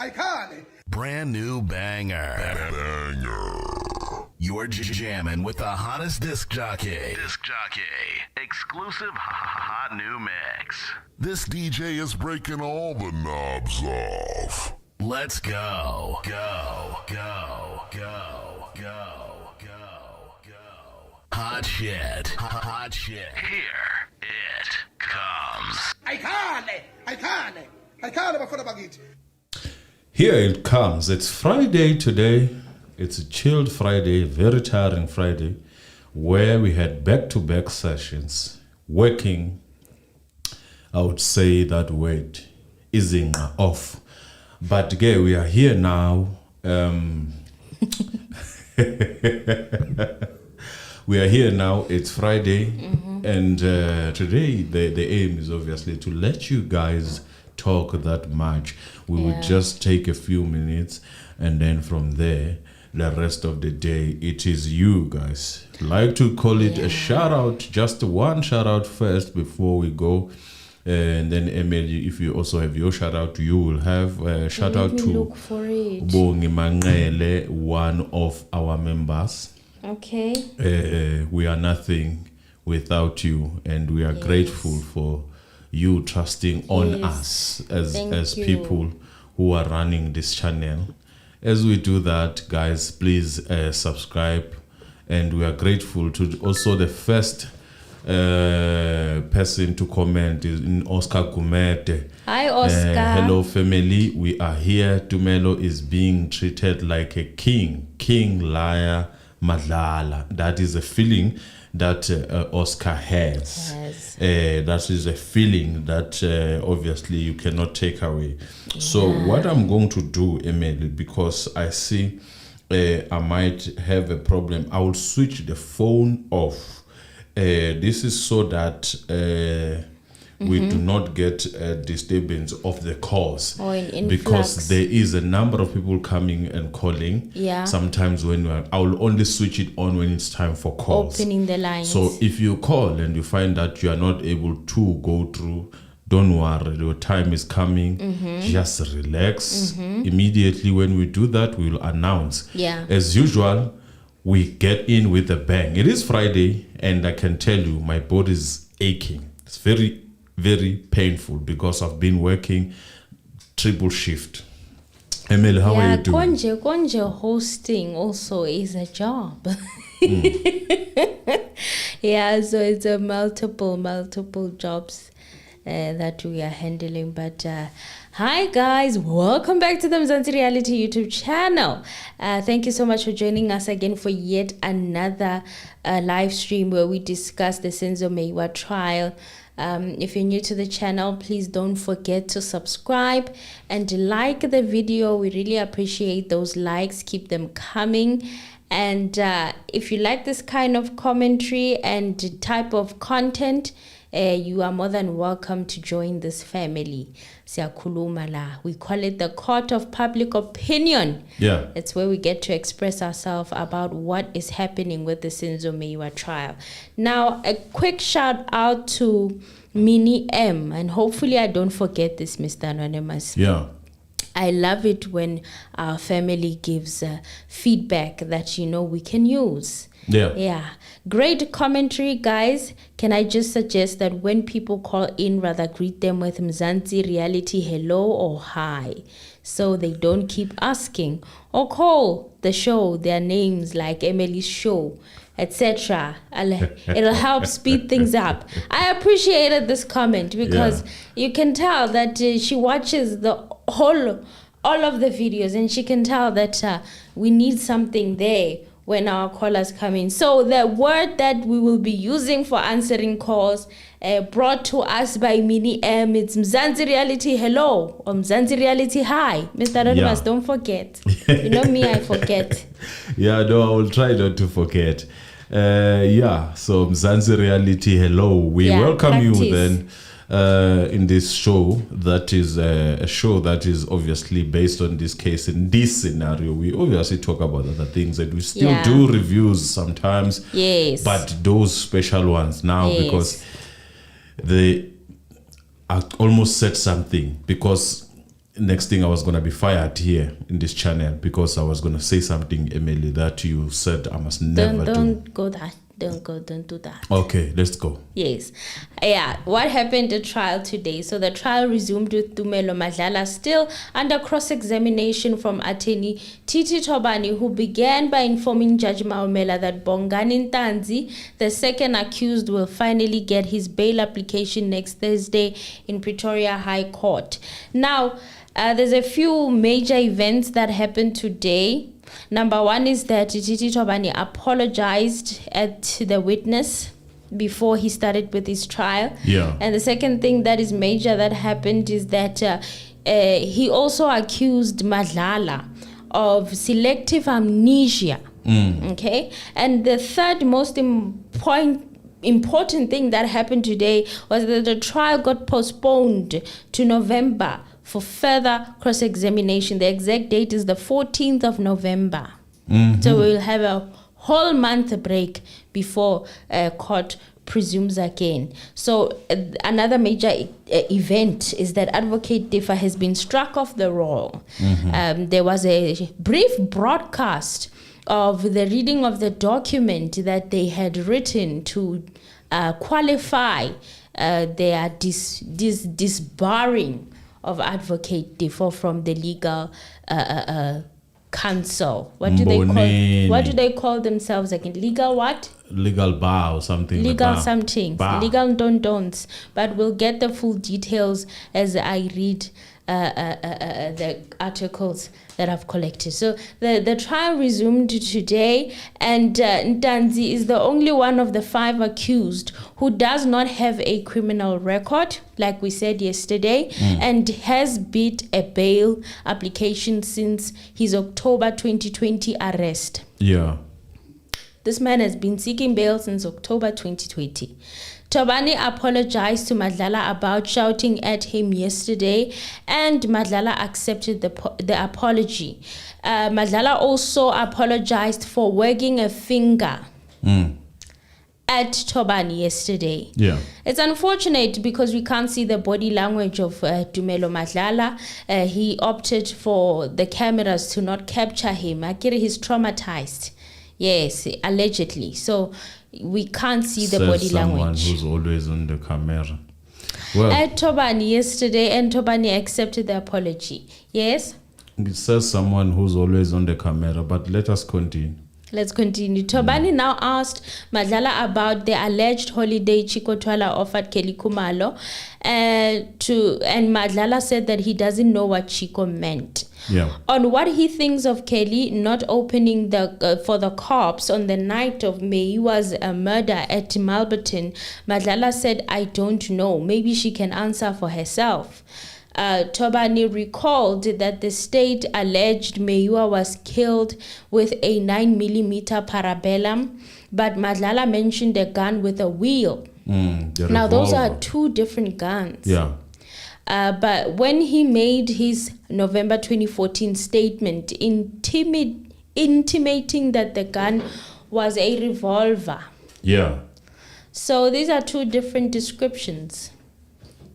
I can't. Brand new banger. You're jamming with the hottest disc jockey. Exclusive hot new mix. This DJ is breaking all the knobs off. Let's go. Hot shit. Here it comes. I can't bafuna bakithi. Here it comes. It's Friday today. It's a chilled Friday, very tiring Friday, where we had back-to-back sessions, working, I would say that word, isn't off. But again, we are here now. We are here now. It's Friday. And today, the aim is obviously to let you guys talk that much. We would just take a few minutes, and then from there, the rest of the day, it is you guys. Like to call it a shout out, just one shout out first before we go. And then Emily, if you also have your shout out, you will have a shout out to Bongi Mangele, one of our members. Okay. We are nothing without you, and we are grateful for you trusting on us as people who are running this channel. As we do that, guys, please subscribe, and we are grateful to also the first person to comment is in Oscar Gumete. Hi, Oscar. Hello, family. We are here. Tumelo is being treated like a king. King, liar, madlala. That is a feeling that Oscar has. That is a feeling that obviously you cannot take away. So what I'm going to do, Emily, because I see I might have a problem, I will switch the phone off. This is so that we do not get a disturbance of the calls, or an influx. Because there is a number of people coming and calling. Sometimes when I will only switch it on when it's time for calls, opening the lines. So if you call and you find that you are not able to go through, don't worry, your time is coming. Just relax. Immediately when we do that, we will announce. As usual, we get in with a bang. It is Friday, and I can tell you my body is aching. It's very, very painful because I've been working triple shift. Emily, how are you doing? Konje hosting also is a job. So it's a multiple jobs that we are handling. But hi guys, welcome back to the Mzansi Reality YouTube channel. Thank you so much for joining us again for yet another live stream where we discuss the Senzo Meyiwa trial. If you're new to the channel, please don't forget to subscribe and like the video. We really appreciate those likes. Keep them coming. And if you like this kind of commentary and type of content, you are more than welcome to join this family. Siyakhuluma la. We call it the court of public opinion. It's where we get to express ourselves about what is happening with the Senzo Meyiwa trial. Now, a quick shout out to Mini M, and hopefully I don't forget this, Mr. Anonymous. I love it when our family gives feedback that we can use. Great commentary, guys. Can I just suggest that when people call in, rather greet them with Mzansi Reality hello or hi, so they don't keep asking, or call the show their names like Emily's show, etc. It'll help speed things up. I appreciated this comment because you can tell that she watches all of the videos, and she can tell that we need something there when our callers come in. So the word that we will be using for answering calls, brought to us by Mini M, it's Mzansi Reality hello or Mzansi Reality hi. Mr. Anonymous, don't forget. You know me, I forget. I will try not to forget. So Mzansi Reality hello. We welcome you then in this show that is a show that is obviously based on this case. In this scenario, we obviously talk about other things, and we still do reviews sometimes, but those special ones now because they almost said something, because next thing I was going to be fired here in this channel because I was going to say something, Emily, that you said I must never do. Don't do that. Okay, let's go. Yes. Yeah. What happened at trial today? So the trial resumed with Tumelo Madlala still under cross-examination from attorney Titi Tobani, who began by informing Judge Maumela that Bongani Ntanzi, the second accused, will finally get his bail application next Thursday in Pretoria High Court. Now, there's a few major events that happened today. Number one is that Titi Tobani apologized at the witness before he started with his trial. Yeah. And the second thing that is major that happened is that he also accused Madlala of selective amnesia. Okay. And the third most important thing that happened today was that the trial got postponed to November for further cross-examination. The exact date is the 14th of November. So we'll have a whole month break before court presumes again. So another major event is that Advocate Teffo has been struck off the roll. There was a brief broadcast of the reading of the document that they had written to qualify their disbarring of Advocate Teffo from the legal council. What do they call themselves again? Legal what? Legal bar or something. Legal something. Bar. Legal don'ts. But we'll get the full details as I read the articles that I've collected. So the trial resumed today, and Ntanzi is the only one of the 5 accused who does not have a criminal record, like we said yesterday, and has beat a bail application since his October 2020 arrest. Yeah. This man has been seeking bail since October 2020. Tobani apologized to Madlala about shouting at him yesterday, and Madlala accepted the apology. Madlala also apologized for wagging a finger at Tobani yesterday. Yeah. It's unfortunate because we can't see the body language of Tumelo Madlala. He opted for the cameras to not capture him. Akiri, he's traumatized. Yes, allegedly. So we can't see the body someone language. Who's always on the camera. Well, At Tobani yesterday, and Tobani accepted the apology. Yes? it says someone who's always on the camera, but let us continue. Let's continue. Tobani now asked Madlala about the alleged holiday Chico Twala offered Kelly Kumalo, and Madlala said that he doesn't know what Chico meant. Yeah. On what he thinks of Kelly not opening for the cops on the night of Meyiwa's murder at Malberton, Madlala said, I don't know. Maybe she can answer for herself. Tobani recalled that the state alleged Meyiwa was killed with a 9mm parabellum, but Madlala mentioned a gun with a wheel. Now, those are 2 different guns. Yeah. But when he made his November 2014 statement intimating that the gun was a revolver. Yeah. So these are 2 different descriptions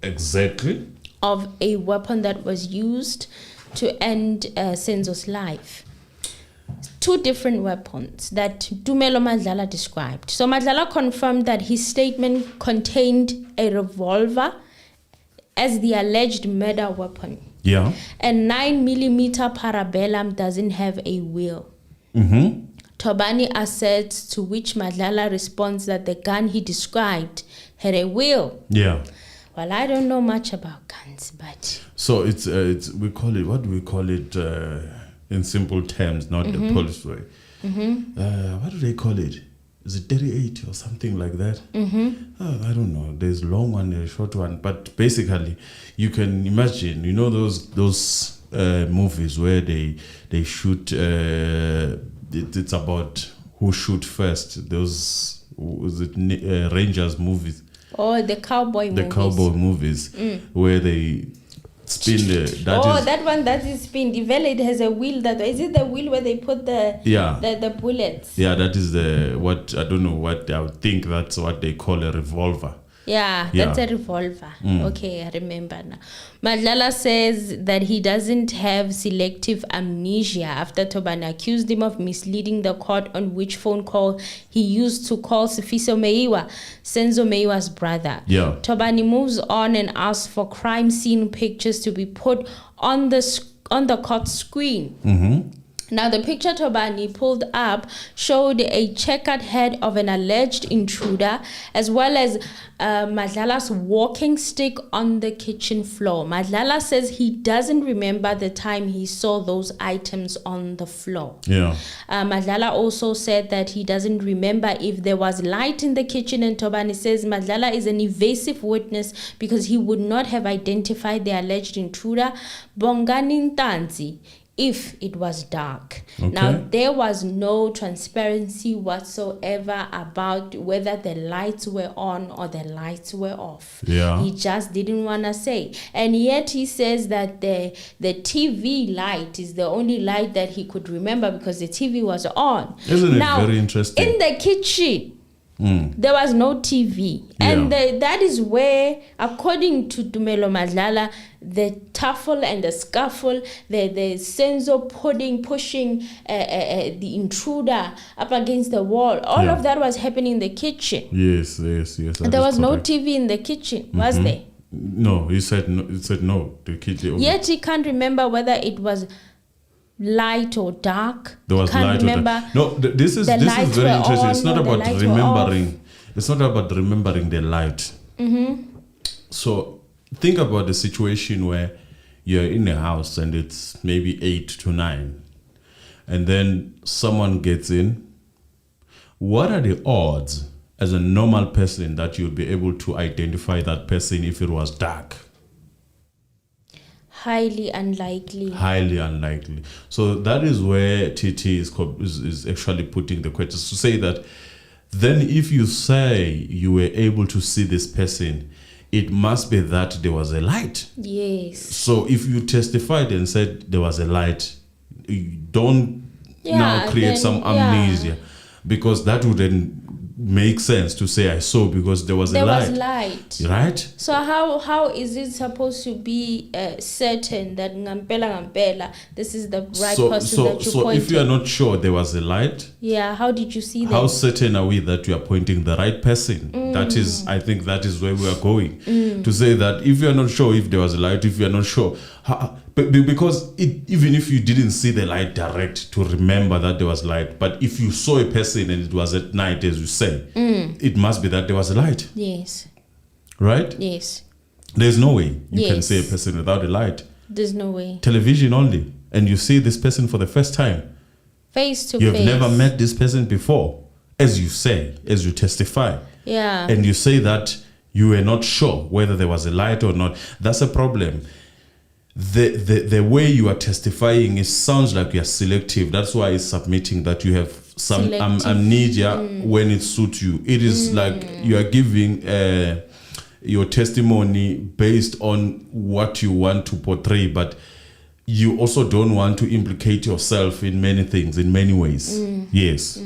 Exactly. of a weapon that was used to end Senzo's life. 2 different weapons that Tumelo Madlala described. So Madlala confirmed that his statement contained a revolver as the alleged murder weapon. Yeah. A 9mm parabellum doesn't have a wheel. Tobani asserts, to which Madlala responds that the gun he described had a wheel. Yeah. Well, I don't know much about guns, but So it's we call it, what do we call it in simple terms, not the police way? What do they call it? Is it 38 or something like that? I don't know. There's a long one and a short one, but basically, you can imagine. You know those movies where they shoot. It's about who shoot first. Those Rangers movies. the cowboy movies. The cowboy movies where they spin that one that is spin. The Velade has a wheel. Is it the wheel where they put the bullets? Yeah, that is I don't know what I would think that's what they call a revolver. Yeah, that's a revolver. Okay, I remember now. Madlala says that he doesn't have selective amnesia after Tobani accused him of misleading the court on which phone call he used to call Senzo Meyiwa, Senzo Meyiwa's brother. Yeah. Tobani moves on and asks for crime scene pictures to be put on the court screen. Now, the picture Tobani pulled up showed a checkered head of an alleged intruder, as well as Madlala's walking stick on the kitchen floor. Madlala says he doesn't remember the time he saw those items on the floor. Yeah. Madlala also said that he doesn't remember if there was light in the kitchen, and Tobani says Madlala is an evasive witness because he would not have identified the alleged intruder, Bongani Ntanzi, if it was dark. Okay. Now, there was no transparency whatsoever about whether the lights were on or the lights were off. Yeah. He just didn't want to say. And yet he says that the TV light is the only light that he could remember because the TV was on. Isn't it now, very interesting? In the kitchen, there was no TV. And that is where, according to Tumelo Madlala, the tuffle and the scuffle, the Senzo pushing the intruder up against the wall, all of that was happening in the kitchen. Yes. There was no TV in the kitchen, was there? No, he said no. The kitchen. Yet he can't remember whether it was light or dark. There was can't light remember. or dark. No, this is very interesting. It's not about remembering. It's not about remembering the light. So think about the situation where you're in a house and it's maybe 8 to 9, and then someone gets in. What are the odds as a normal person that you'll be able to identify that person if it was dark? Highly unlikely. Highly unlikely. So that is where TT is actually putting the questions to say that then if you say you were able to see this person, it must be that there was a light. Yes. So if you testified and said there was a light, you don't now create some amnesia, because that wouldn't make sense to say I saw because there was a light. There was light. Right? So how is it supposed to be certain that ngampela this is the right person that you So pointed? if you are not sure there was a light, how did you see that? how certain are we that you are pointing the right person? That is, I think that is where we are going. To say that if you are not sure if there was a light, if you are not sure, because even if you didn't see the light direct to remember that there was light, but if you saw a person and it was at night, as you say, it must be that there was a light. Yes. Right? Yes. There's no way you can see a person without a light. There's no way. Television only, and you see this person for the first time. Face to You face. have never met this person before, as you say, as you testify. Yeah. And you say that you were not sure whether there was a light or not. That's a problem. The way you are testifying, it sounds like you are selective. That's why it's submitting that you have some amnesia when it suits you. It is like you are giving your testimony based on what you want to portray, but you also don't want to implicate yourself in many things, in many ways. Yes.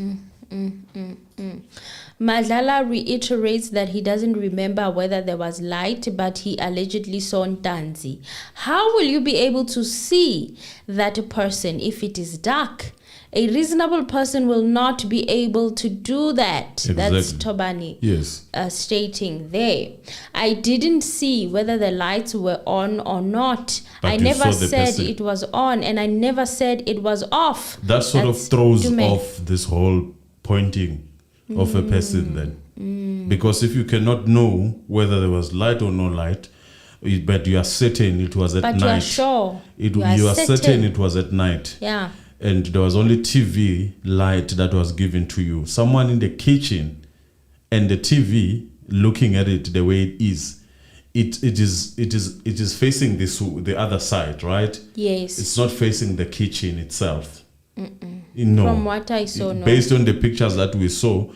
Madlala reiterates that he doesn't remember whether there was light, but he allegedly saw Ntanzi. How will you be able to see that person if it is dark? A reasonable person will not be able to do that. Exactly. That's Tobani stating there. I didn't see whether the lights were on or not. But I you never saw the said person. it was on, and I never said it was off. That sort That's of throws Dume. off this whole pointing of a person then. Because if you cannot know whether there was light or no light, but you are certain it was at night. But you are sure. You are certain it was at night. Yeah. And there was only TV light that was given to you. Someone in the kitchen and the TV looking at it the way it is. It is facing the other side, right? Yes. It's not facing the kitchen itself. No. From what I saw, no. Based on the pictures that we saw,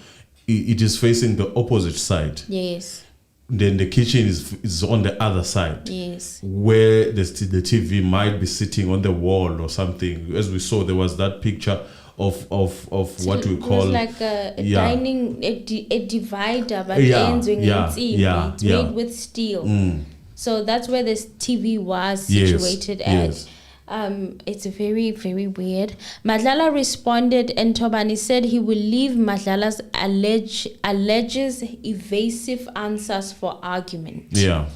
it is facing the opposite side. Yes. Then the kitchen is on the other side. Yes. Where the TV might be sitting on the wall or something. As we saw, there was that picture what we It call was like a yeah. dining, a divider, but Yeah, ends when yeah, it's in. yeah, It's yeah. made with steel. So that's where this TV was Yes, situated yes. at. It's very, very weird. Madlala responded, and Tobani said he will leave Madlala's alleges evasive answers for argument. Yeah.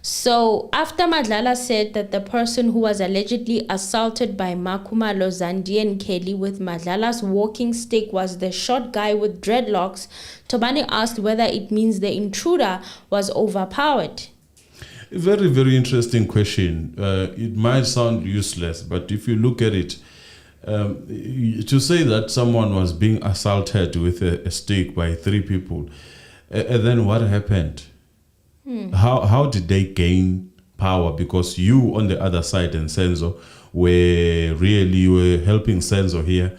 So after Madlala said that the person who was allegedly assaulted by Makumalo, Zandi and Kelly with Madlala's walking stick was the short guy with dreadlocks, Tobani asked whether it means the intruder was overpowered. A very, very interesting question. It might sound useless, but if you look at it, to say that someone was being assaulted with a stick by 3 people, and then what happened? How did they gain power? Because you on the other side and Senzo you were helping Senzo here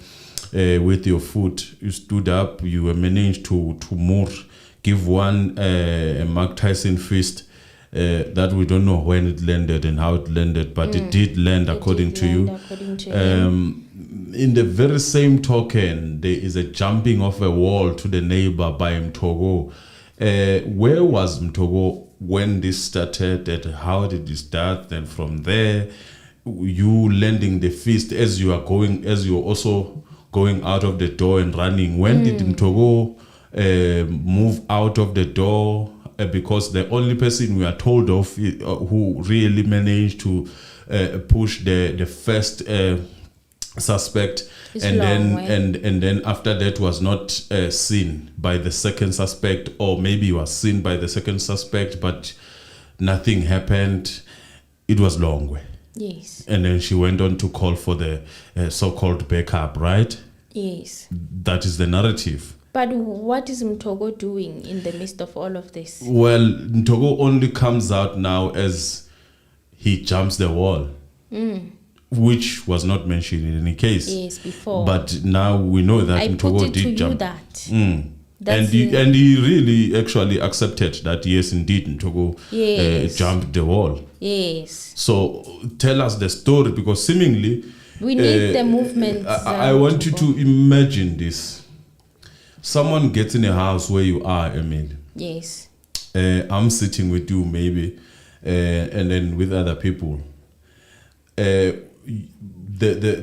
with your foot. You stood up, you were managed to move, give one a Mike Tyson fist. That we don't know when it landed and how it landed, but it did land according to you. In the very same token, there is a jumping off a wall to the neighbor by Mtogo. Where was Mtogo when this started, and how did it start? And from there, you landing the fist as you are also going out of the door and running. When did Mtogo move out of the door? Because the only person we are told of who really managed to push the first suspect, and then after that was not seen by the second suspect, or maybe was seen by the second suspect, but nothing happened. It was Longwe. Yes. And then she went on to call for the so-called backup, right? Yes. That is the narrative. But what is Mtogo doing in the midst of all of this? Well, Mtogo only comes out now as he jumps the wall, which was not mentioned in any case. Yes, before. But now we know that Mtogo did jump. That. And he really actually accepted that, yes, indeed, Mtogo jumped the wall. Yes. So tell us the story, because seemingly we need the movement. I want you to imagine this. Someone gets in a house where you are, Emil. Yes. I'm sitting with you maybe, and then with other people. The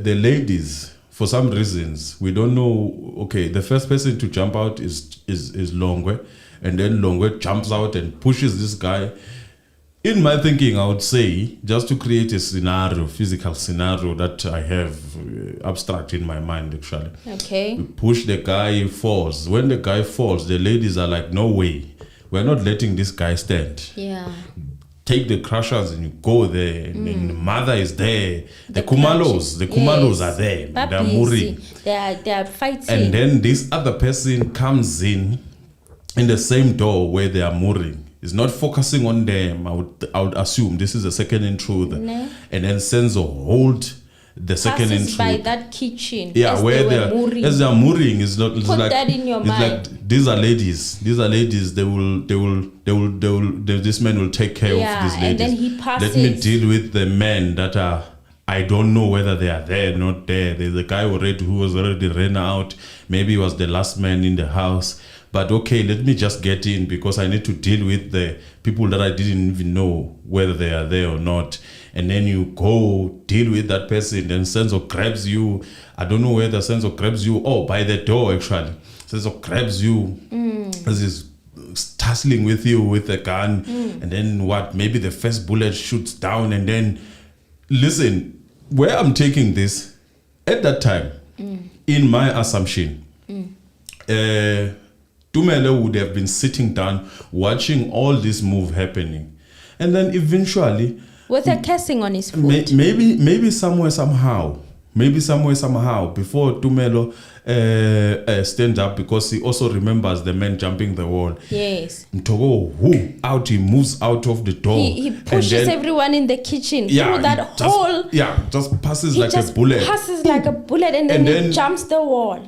ladies, for some reasons, we don't know. Okay, the first person to jump out is Longwe, and then Longwe jumps out and pushes this guy. In my thinking, I would say, just to create a scenario, physical scenario that I have abstract in my mind, actually. Okay. We push the guy, he falls. When the guy falls, the ladies are like, no way. We're not letting this guy stand. Yeah. Take the crushers and you go there. And then the mother is there. The Kumalos are there. They're mooring. They are fighting. And then this other person comes in the same door where they are mooring. Is not focusing on them. I would assume this is the second intruder. No. And then Senzo hold the second intruder intruder. by that kitchen. Yeah, where they are mooring is not. It's Put like, that in your mind. Like these are ladies. These are ladies. This man will take care of these ladies. And then he passes. Let me deal with the men that are. I don't know whether they are there, not there. There's a guy who was already ran out. Maybe he was the last man in the house. But okay, let me just get in because I need to deal with the people that I didn't even know whether they are there or not. And then you go deal with that person. Then Senzo grabs you. I don't know whether Senzo grabs you. Oh, by the door actually. Senzo grabs you as he's tussling with you with a gun. And then what? Maybe the first bullet shoots down. And then, listen, where I'm taking this, at that time, in my assumption, Tumelo would have been sitting down watching all this move happening, and then eventually with a casing on his foot, maybe somewhere somehow before Tumelo stand up, because he also remembers the man jumping the wall. Yes. Mtogo he moves out of the door. He pushes everyone in the kitchen through that hole. Just passes like a bullet. Passes like a bullet, and then he jumps the wall.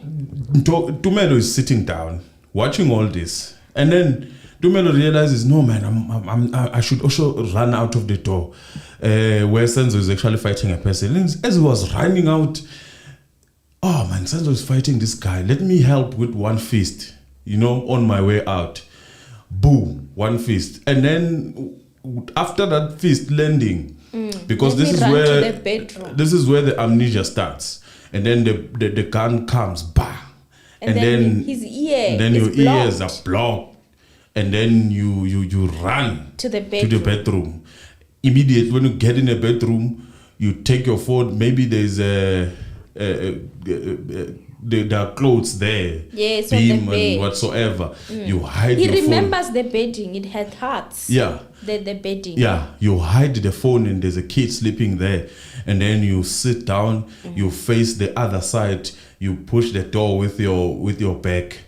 Tumelo is sitting down watching all this, and then Tumelo realizes, no man, I should also run out of the door, where Senzo is actually fighting a person. And as he was running out, oh man, Senzo is fighting this guy. Let me help with one fist, on my way out. Boom, one fist. And then after that fist landing, because this is where the amnesia starts. And then the gun comes, bah. And then his ear your blocked. ears are blocked. And then you run to the bedroom. Immediately when you get in the bedroom, you take your phone. Maybe there's there are clothes there, yes, beam on the bed. and whatsoever. You hide He your remembers phone. the bedding. It had hearts. Yeah. The bedding. Yeah, you hide the phone and there's a kid sleeping there. And then you sit down, you face the other side, you push the door with your back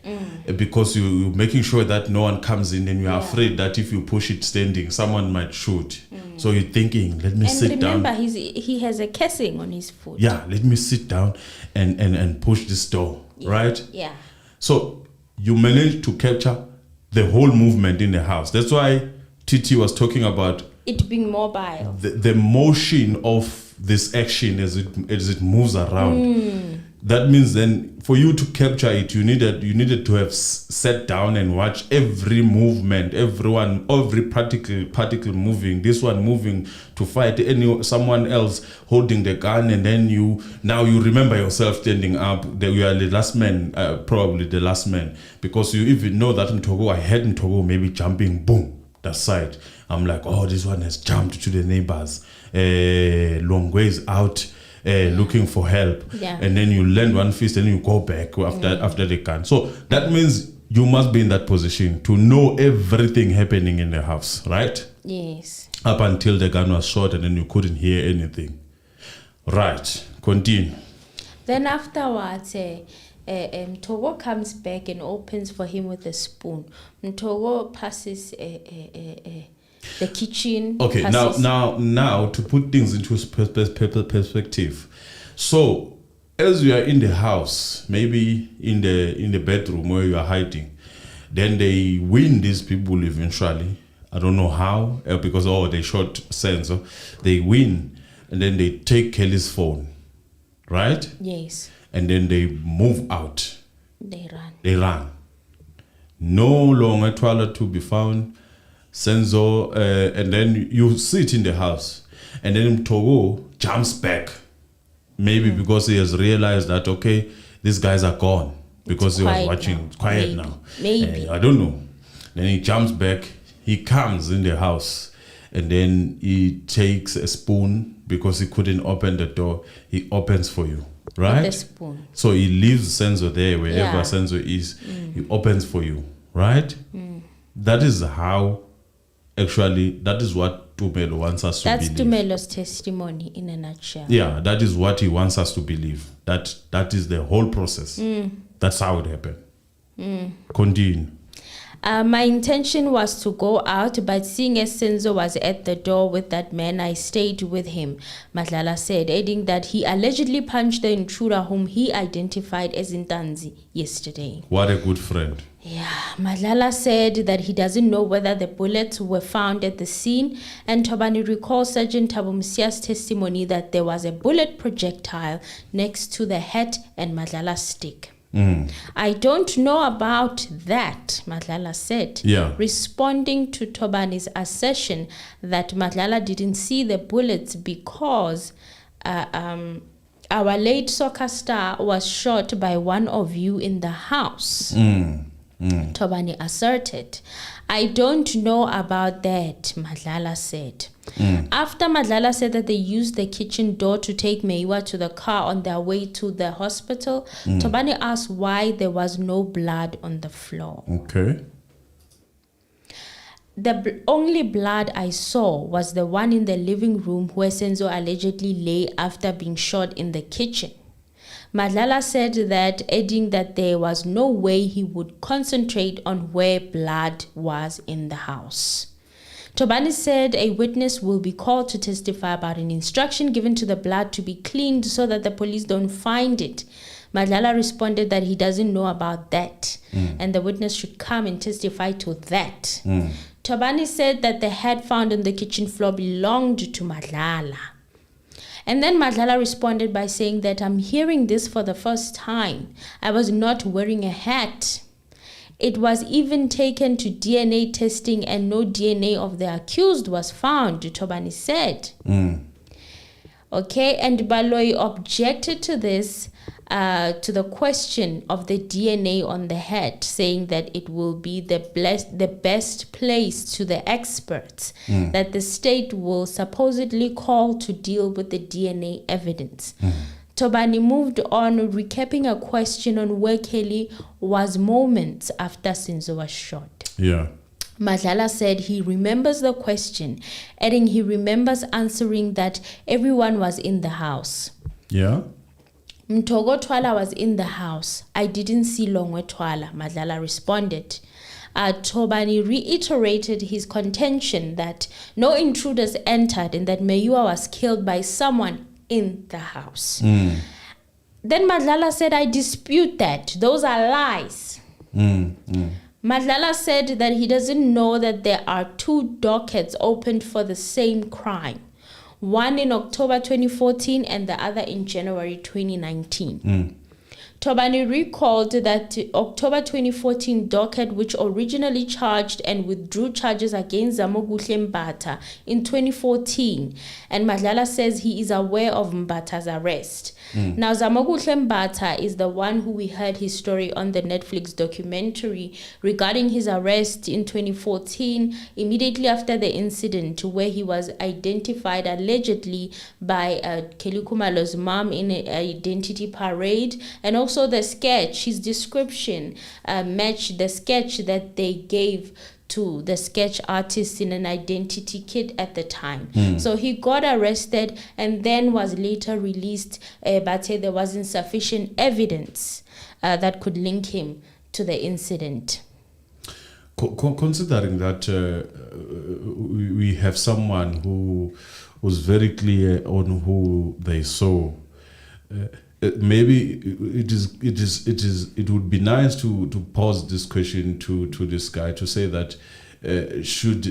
because you're making sure that no one comes in, and you're afraid that if you push it standing, someone might shoot. So you're thinking, let me sit down. And remember, he has a casing on his foot. Yeah, let me sit down and push this door, right? Yeah. So you managed to capture the whole movement in the house. That's why TT was talking about it being mobile. The motion of this action as it moves around. That means then for you to capture it, you needed to have sat down and watch every movement, every particle moving. This one moving to fight someone else holding the gun, and then you remember yourself standing up. That you are the last man, probably the last man, because you even know that I heard Ntogo maybe jumping, boom, that side. I'm like, oh, this one has jumped to the neighbors. Long ways out. Looking for help, and then you land one fist and you go back after the gun. So that means you must be in that position to know everything happening in the house, right? Yes. Up until the gun was shot and then you couldn't hear anything. Right, continue. Then afterwards, Mtogo comes back and opens for him with a spoon. Mtogo passes the kitchen. Okay, now to put things into perspective. So as you are in the house, maybe in the bedroom where you are hiding, then they win these people eventually. I don't know how, because they shot Senzo. They win, and then they take Kelly's phone, right? Yes. And then they move out. They run. No longer toilet to be found. Senzo, and then you sit in the house, and then Togo jumps back, maybe because he has realized that okay, these guys are gone, because he was watching quiet now. Maybe I don't know. Then he jumps back. He comes in the house, and then he takes a spoon because he couldn't open the door. He opens for you, right? With the spoon. So he leaves Senzo there wherever Senzo is. He opens for you, right? That is how. Actually, that is what Tumelo wants us to believe. That's Tumelo's testimony in a nutshell. Yeah, that is what he wants us to believe. That is the whole process. That's how it happened. Continue. My intention was to go out, but seeing as Senzo was at the door with that man, I stayed with him, Madlala said, adding that he allegedly punched the intruder whom he identified as Ntanzi yesterday. What a good friend. Yeah, Madlala said that he doesn't know whether the bullets were found at the scene, and Tobani recalls Sergeant Tabumsia's testimony that there was a bullet projectile next to the hat and Madlala's stick. I don't know about that, Madlala said, responding to Tobani's assertion that Madlala didn't see the bullets because our late soccer star was shot by one of you in the house. Tobani asserted. I don't know about that, Madlala said. After Madlala said that they used the kitchen door to take Meyiwa to the car on their way to the hospital, Tobani asked why there was no blood on the floor. Okay. The only blood I saw was the one in the living room where Senzo allegedly lay after being shot in the kitchen. Madlala said that, adding that there was no way he would concentrate on where blood was in the house. Tobani said a witness will be called to testify about an instruction given to the blood to be cleaned so that the police don't find it. Madlala responded that he doesn't know about that, and the witness should come and testify to that. Tobani said that the hat found on the kitchen floor belonged to Madlala. And then Madlala responded by saying that I'm hearing this for the first time. I was not wearing a hat. It was even taken to DNA testing and no DNA of the accused was found, Tobani said. Okay, and Baloyi objected to this, to the question of the DNA on the head, saying that it will be the best place to the experts that the state will supposedly call to deal with the DNA evidence. Tobani moved on, recapping a question on where Kelly was moments after Senzo was shot. Yeah. Madlala said he remembers the question, adding he remembers answering that everyone was in the house. Yeah. Mtogo Twala was in the house. I didn't see Longwe Twala, Madlala responded. Tobani reiterated his contention that no intruders entered and that Meyiwa was killed by someone in the house. Then Madlala said, I dispute that. Those are lies. Madlala said that he doesn't know that there are 2 dockets opened for the same crime. One in October 2014 and the other in January 2019. Tobani recalled that October 2014 docket, which originally charged and withdrew charges against Zamoguhle Mbata in 2014, and Madlala says he is aware of Mbata's arrest. Now, Zamoguhle Mbata is the one who we heard his story on the Netflix documentary regarding his arrest in 2014, immediately after the incident where he was identified allegedly by Kelly Kumalo's mom in an identity parade, and also the sketch, his description matched the sketch that they gave to the sketch artist in an identity kit at the time. So he got arrested and then was later released, but there wasn't sufficient evidence that could link him to the incident. Considering that we have someone who was very clear on who they saw, maybe it would be nice to pose this question to this guy to say that should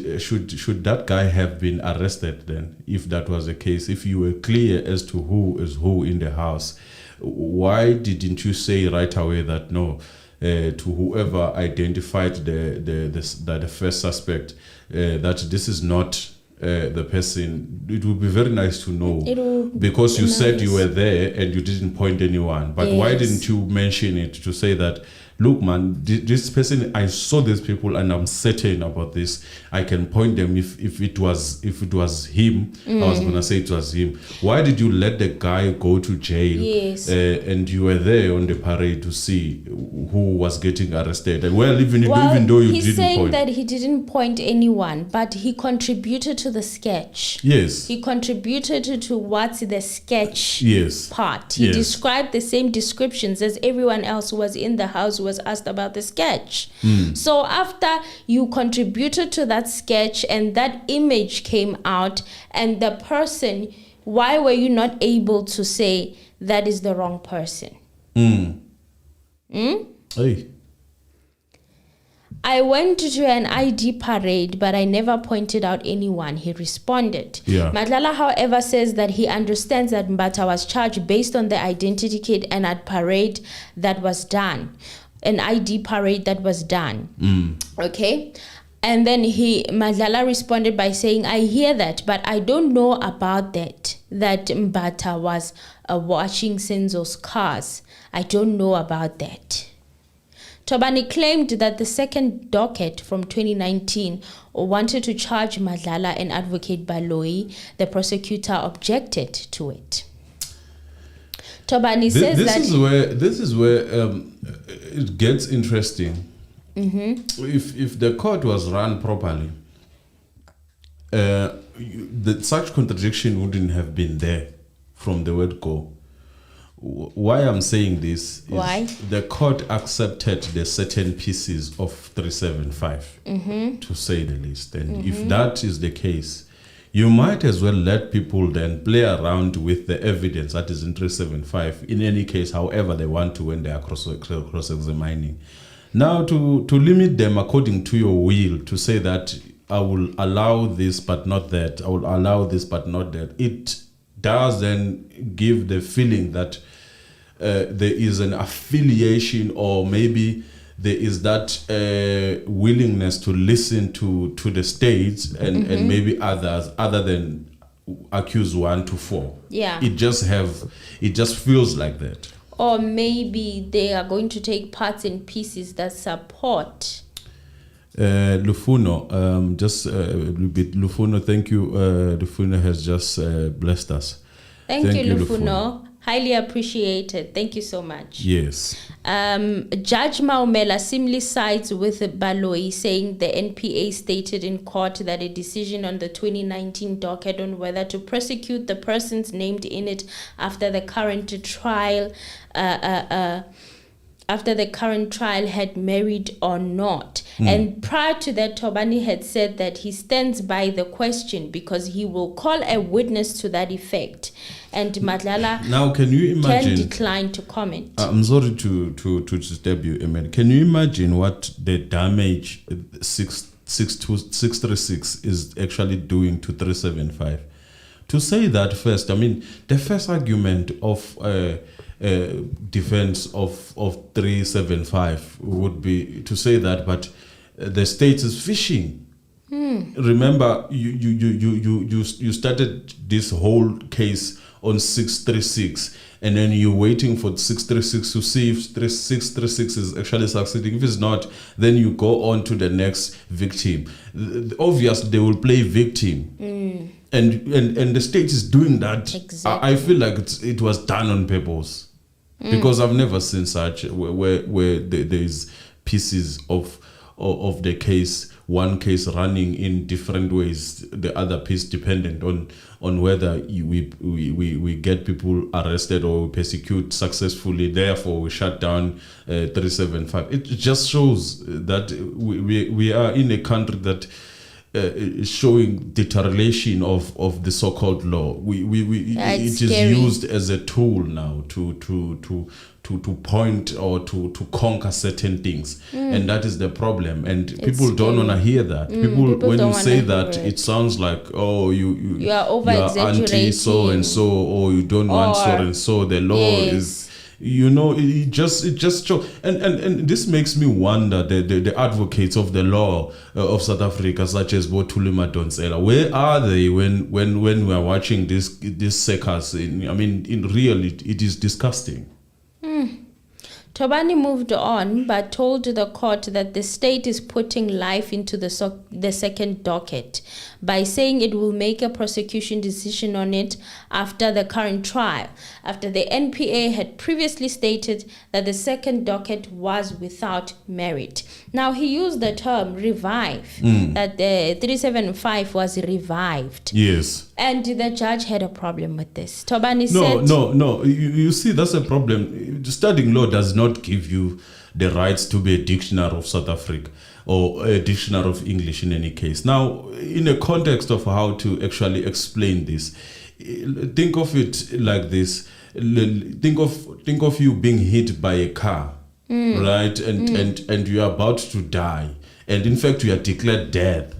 that guy have been arrested then, if that was the case, if you were clear as to who is who in the house? Why didn't you say right away that no, to whoever identified the first suspect, that this is not the person? It would be very nice to know, because you said you were there and you didn't point anyone, but why didn't you mention it to say that, look man, this person, I saw these people and I'm certain about this, I can point them. If it was him, I was gonna say it was him. Why did you let the guy go to jail? And you were there on the parade to see who was getting arrested? Well, even though you he's didn't saying point. that he didn't point anyone, but he contributed to the sketch. Yes. He contributed to what's the sketch part. He described the same descriptions as everyone else who was in the house who was asked about the sketch. So after you contributed to that sketch and that image came out and the person, why were you not able to say that is the wrong person? Hey. I went to an ID parade, but I never pointed out anyone, he responded. Madlala, however, says that he understands that Mbata was charged based on the identity kit and at parade that was done, an ID parade that was done. Okay? And then Madlala responded by saying, I hear that, but I don't know about that Mbata was washing Senzo's cars. I don't know about that. Tobani claimed that the second docket from 2019 wanted to charge Madlala and advocate Baloyi. The objected to it. Tobani says this is where it gets interesting. If the court was run properly, such contradiction wouldn't have been there from the word go. Why I'm saying this is the court accepted the certain pieces of 375, to say the least. And if that is the case, you might as well let people then play around with the evidence that is in 375, in any case, however they want to when they are cross-examining. Now, to limit them according to your will, to say that I will allow this but not that, I will allow this but not that, it does then give the feeling that there is an affiliation, or maybe there is that willingness to listen to the states and maybe others other than accused 1 to 4. Yeah. It just feels like that. Or maybe they are going to take parts and pieces that support. Lufuno, just a little bit. Lufuno, thank you. Lufuno has just blessed us. Thank you, Lufuno. Highly appreciated. Thank you so much. Yes. Judge Maumela similarly sides with Baloi, saying the NPA stated in court that a decision on the 2019 docket on whether to prosecute the persons named in it after the current trial had merit or not. And prior to that, Tobani had said that he stands by the question because he will call a witness to that effect. And Madlala now, can you imagine? Can decline to comment. I'm sorry to disturb you, Emel. Can you imagine what the damage 636 is actually doing to 375? To say that first, I mean, the first argument of defense of 375 would be to say that, but the state is fishing. Remember, you started this whole case on 636, and then you're waiting for 636 to see if 636 is actually succeeding. If it's not, then you go on to the next victim. Obviously, they will play victim. And the state is doing that. Exactly. I feel like it was done on purpose, because I've never seen such where there is pieces of the case, one case running in different ways, the other piece dependent on whether we get people arrested or we persecute successfully, therefore we shut down 375. It just shows that we are in a country that is showing deterioration of the so-called law. It is scary. used as a tool now to point or to conquer certain things, and that is the problem. And people don't want to hear that. People when you say that, it sounds like, oh, you are over exaggerating, anti so and so, or you don't want so and so. The law is. It just show, and this makes me wonder the advocates of the law of South Africa, such as Botuli Madonsela, where are they when we are watching this circus? In real, it is disgusting. Tobani moved on, but told the court that the state is putting life into the second docket by saying it will make a prosecution decision on it after the current trial, after the NPA had previously stated that the second docket was without merit. Now, he used the term revive, that the 375 was revived. Yes. And the judge had a problem with this. Tobani said... No. You see, that's a problem. Studying law does not give you the rights to be a dictionary of South Africa or a dictionary of English in any case. Now, in a context of how to actually explain this, think of it like this. Think of you being hit by a car, right? And you are about to die. And in fact, you are declared dead.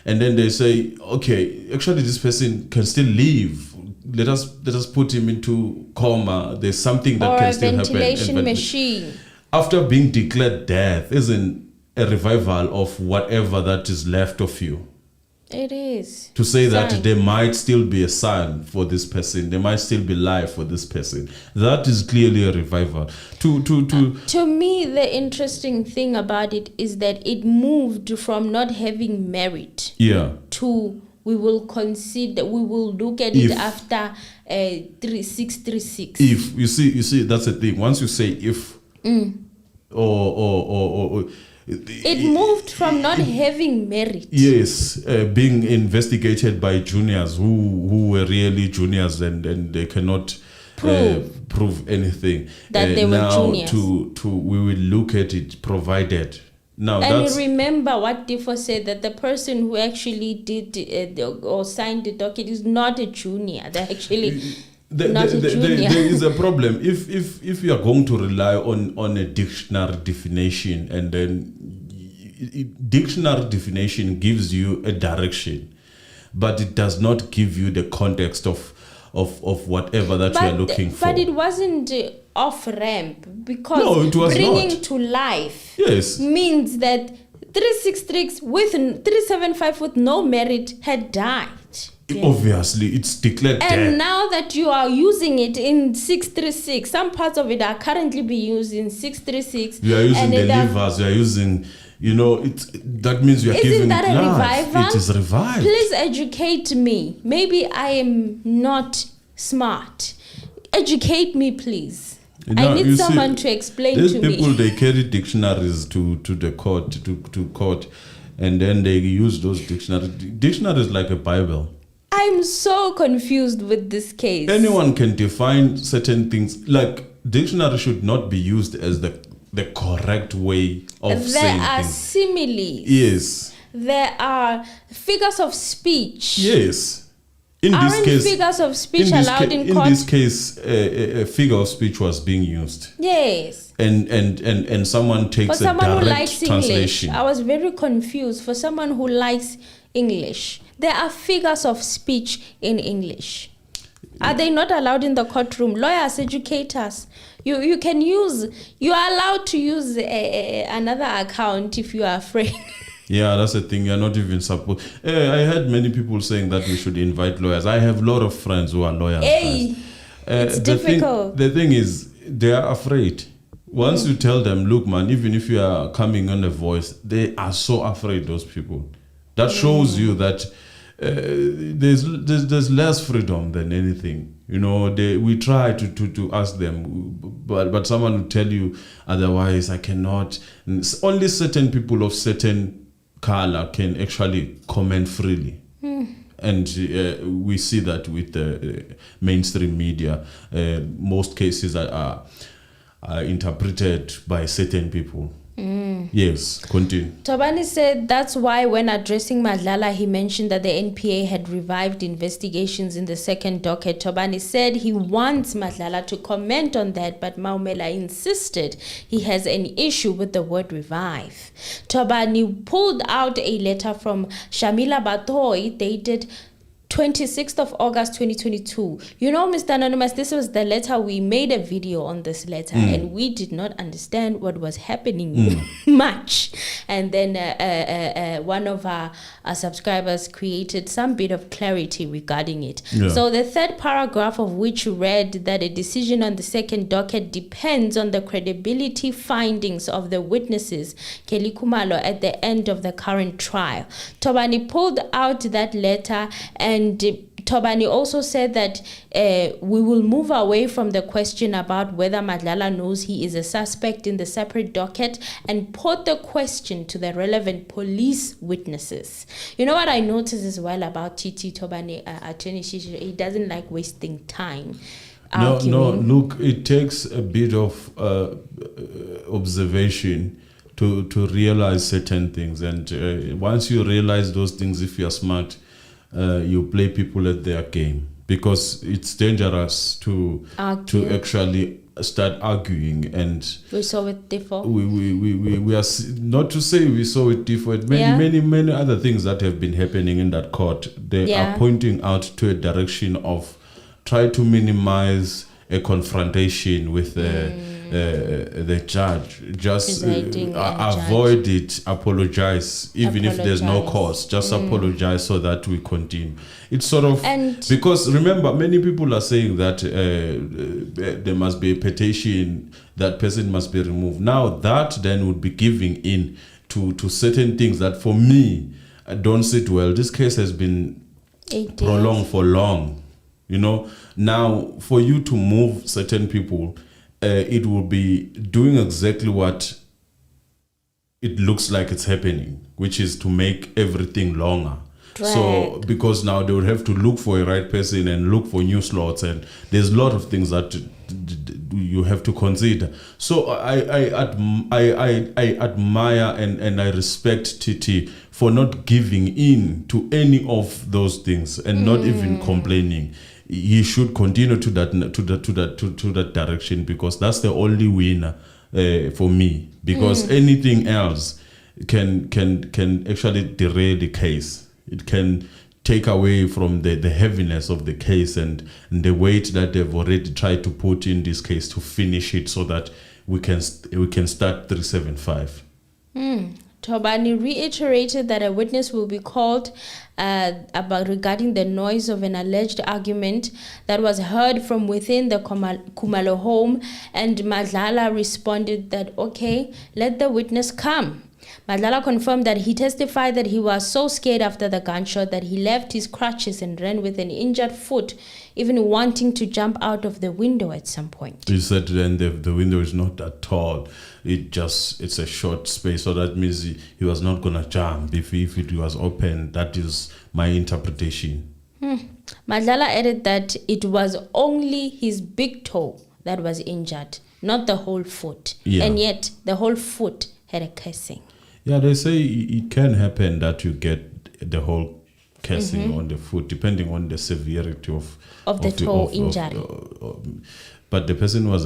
And then they say, okay, actually this person can still live. Let us put him into coma. There's something that can still happen. Or a ventilation machine. After being declared death, isn't a revival of whatever that is left of you. It is. To say that there might still be a son for this person, there might still be life for this person. That is clearly a revival. To me, the interesting thing about it is that it moved from not having merit to we will look at it after 3636. If you see, that's the thing. Once you say if or it moved from not having merit. Yes, being investigated by juniors who were really juniors and they cannot prove anything. That they were juniors. To we will look at it provided. Now, and remember what Teffo said, that the person who actually did or signed the docket is not a junior. They're actually not a junior. There is a problem. If you are going to rely on a dictionary definition, and then dictionary definition gives you a direction. but it does not give you the context of whatever that you are looking for. But it wasn't off ramp because No, it was bringing not. to life Yes. means that 366 with 375 with no merit had died. Obviously, it's declared And dead. now that you are using it in 636, some parts of it are currently being used in 636. You are using and the it are- livers. You are using, that means you are Isn't giving that it a life. revival? It is revived. Please educate me. Maybe I am not smart. Educate me, please. Now, I need you see, someone to explain these to people, me. they carry dictionaries to the court, to court, and then they use those dictionaries. Dictionary is like a Bible. I'm so confused with this case. Anyone can define certain things. Like, dictionary should not be used as the correct way of There saying are things. similes. Yes. There are figures of speech. Yes. In this Aren't case, figures of speech allowed in court? In this case, a figure of speech was being used, Yes. and someone For takes a someone who direct likes translation. English, I was very confused. For someone who likes English, there are figures of speech in English. Are they not allowed in the courtroom? Lawyers, educators, you can use. You are allowed to use another account if you are afraid. Yeah, that's the thing. You're not even supposed. I heard many people saying that we should invite lawyers. I have a lot of friends who are lawyers. Hey, it's difficult. The thing is, they are afraid. Once you tell them, look, man, even if you are coming on a voice, they are so afraid. Those people. That shows you that there's less freedom than anything. We try to ask them, but someone will tell you otherwise. I cannot. Only certain people of certain color can actually comment freely. And we see that with the mainstream media. Most cases are interpreted by certain people. Yes, continue. Tobani said that's why when addressing Madlala, he mentioned that the NPA had revived investigations in the second docket. Tobani said he wants Madlala to comment on that, but Maumela insisted he has an issue with the word revive. Tobani pulled out a letter from Shamila Batoy dated 26th of August 2022. Mr. Anonymous, this was the letter. We made a video on this letter and we did not understand what was happening much. And then one of our subscribers created some bit of clarity regarding it. Yeah. So the third paragraph of which read that a decision on the second docket depends on the credibility findings of the witnesses, Kelly Kumalo, at the end of the current trial. Tobani pulled out that letter, and Tobani also said that we will move away from the question about whether Madlala knows he is a suspect in the separate docket and put the question to the relevant police witnesses. You know what I noticed as well about TT Tobani, Attorney Shisha, he doesn't like wasting time. No, look, it takes a bit of observation to realize certain things. And once you realize those things, if you are smart, you play people at their game, because it's dangerous to actually start arguing. And we saw with Teffo. We are not to say we saw with Teffo. Many other things that have been happening in that court. They are pointing out to a direction of try to minimize a confrontation with the judge. Just avoid it. Apologize, even if there's no cause. Just apologize so that we continue. It's sort of because remember, many people are saying that there must be a petition, that person must be removed. Now that then would be giving in to certain things that for me don't sit well. This case has been prolonged for long. Now for you to move certain people, it will be doing exactly what it looks like it's happening, which is to make everything longer. So because now they would have to look for a right person and look for new slots, and there's a lot of things that you have to consider. So I admire and I respect TT for not giving in to any of those things and not even complaining. He should continue to that direction, because that's the only winner for me. Because anything else can actually derail the case. It can take away from the heaviness of the case and the weight that they've already tried to put in this case to finish it so that we can start 375. Tobani reiterated that a witness will be called regarding the noise of an alleged argument that was heard from within the Khumalo home, and Madlala responded that, okay, let the witness come. Madlala confirmed that he testified that he was so scared after the gunshot that he left his crutches and ran with an injured foot, even wanting to jump out of the window at some point. He said then the window is not that tall. It's a short space, so that means he was not going to jump if it was open. That is my interpretation. Madlala added that it was only his big toe that was injured, not the whole foot. Yeah. And yet the whole foot had a casing. Yeah, they say it can happen that you get the whole casing on the foot, depending on the severity of the toe injury. But the person who was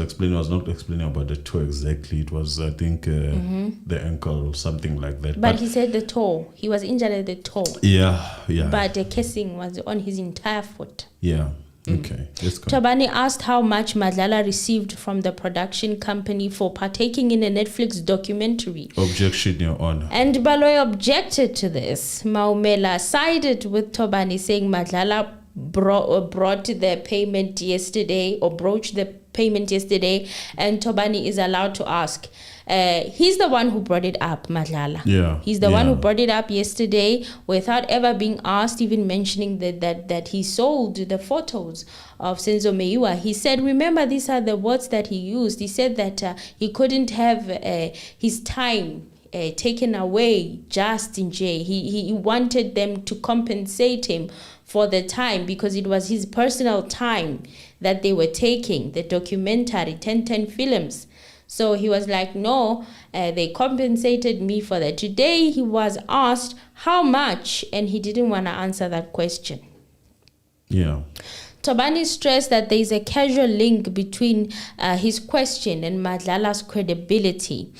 not explaining about the toe exactly. It was, I think, the ankle or something like that. But he said the toe. He was injured at the toe. Yeah. But the casing was on his entire foot. Yeah. Okay. Let's go. Thabani asked how much Madlala received from the production company for partaking in a Netflix documentary. Objection, Your Honor. And Baloy objected to this. Maumela sided with Thabani, saying Madlala brought the payment yesterday, or broached the payment yesterday, and Thabani is allowed to ask. He's the one who brought it up, Madlala. Yeah. He's the one who brought it up yesterday without ever being asked, even mentioning that he sold the photos of Senzo Meyiwa. He said, remember, these are the words that he used. He said that he couldn't have his time taken away just in jail. He wanted them to compensate him for the time because it was his personal time that they were taking, the documentary, 10 films. So he was like, no, they compensated me for that. Today he was asked how much, and he didn't want to answer that question. Yeah. Thabani stressed that there is a causal link between his question and Madlala's credibility.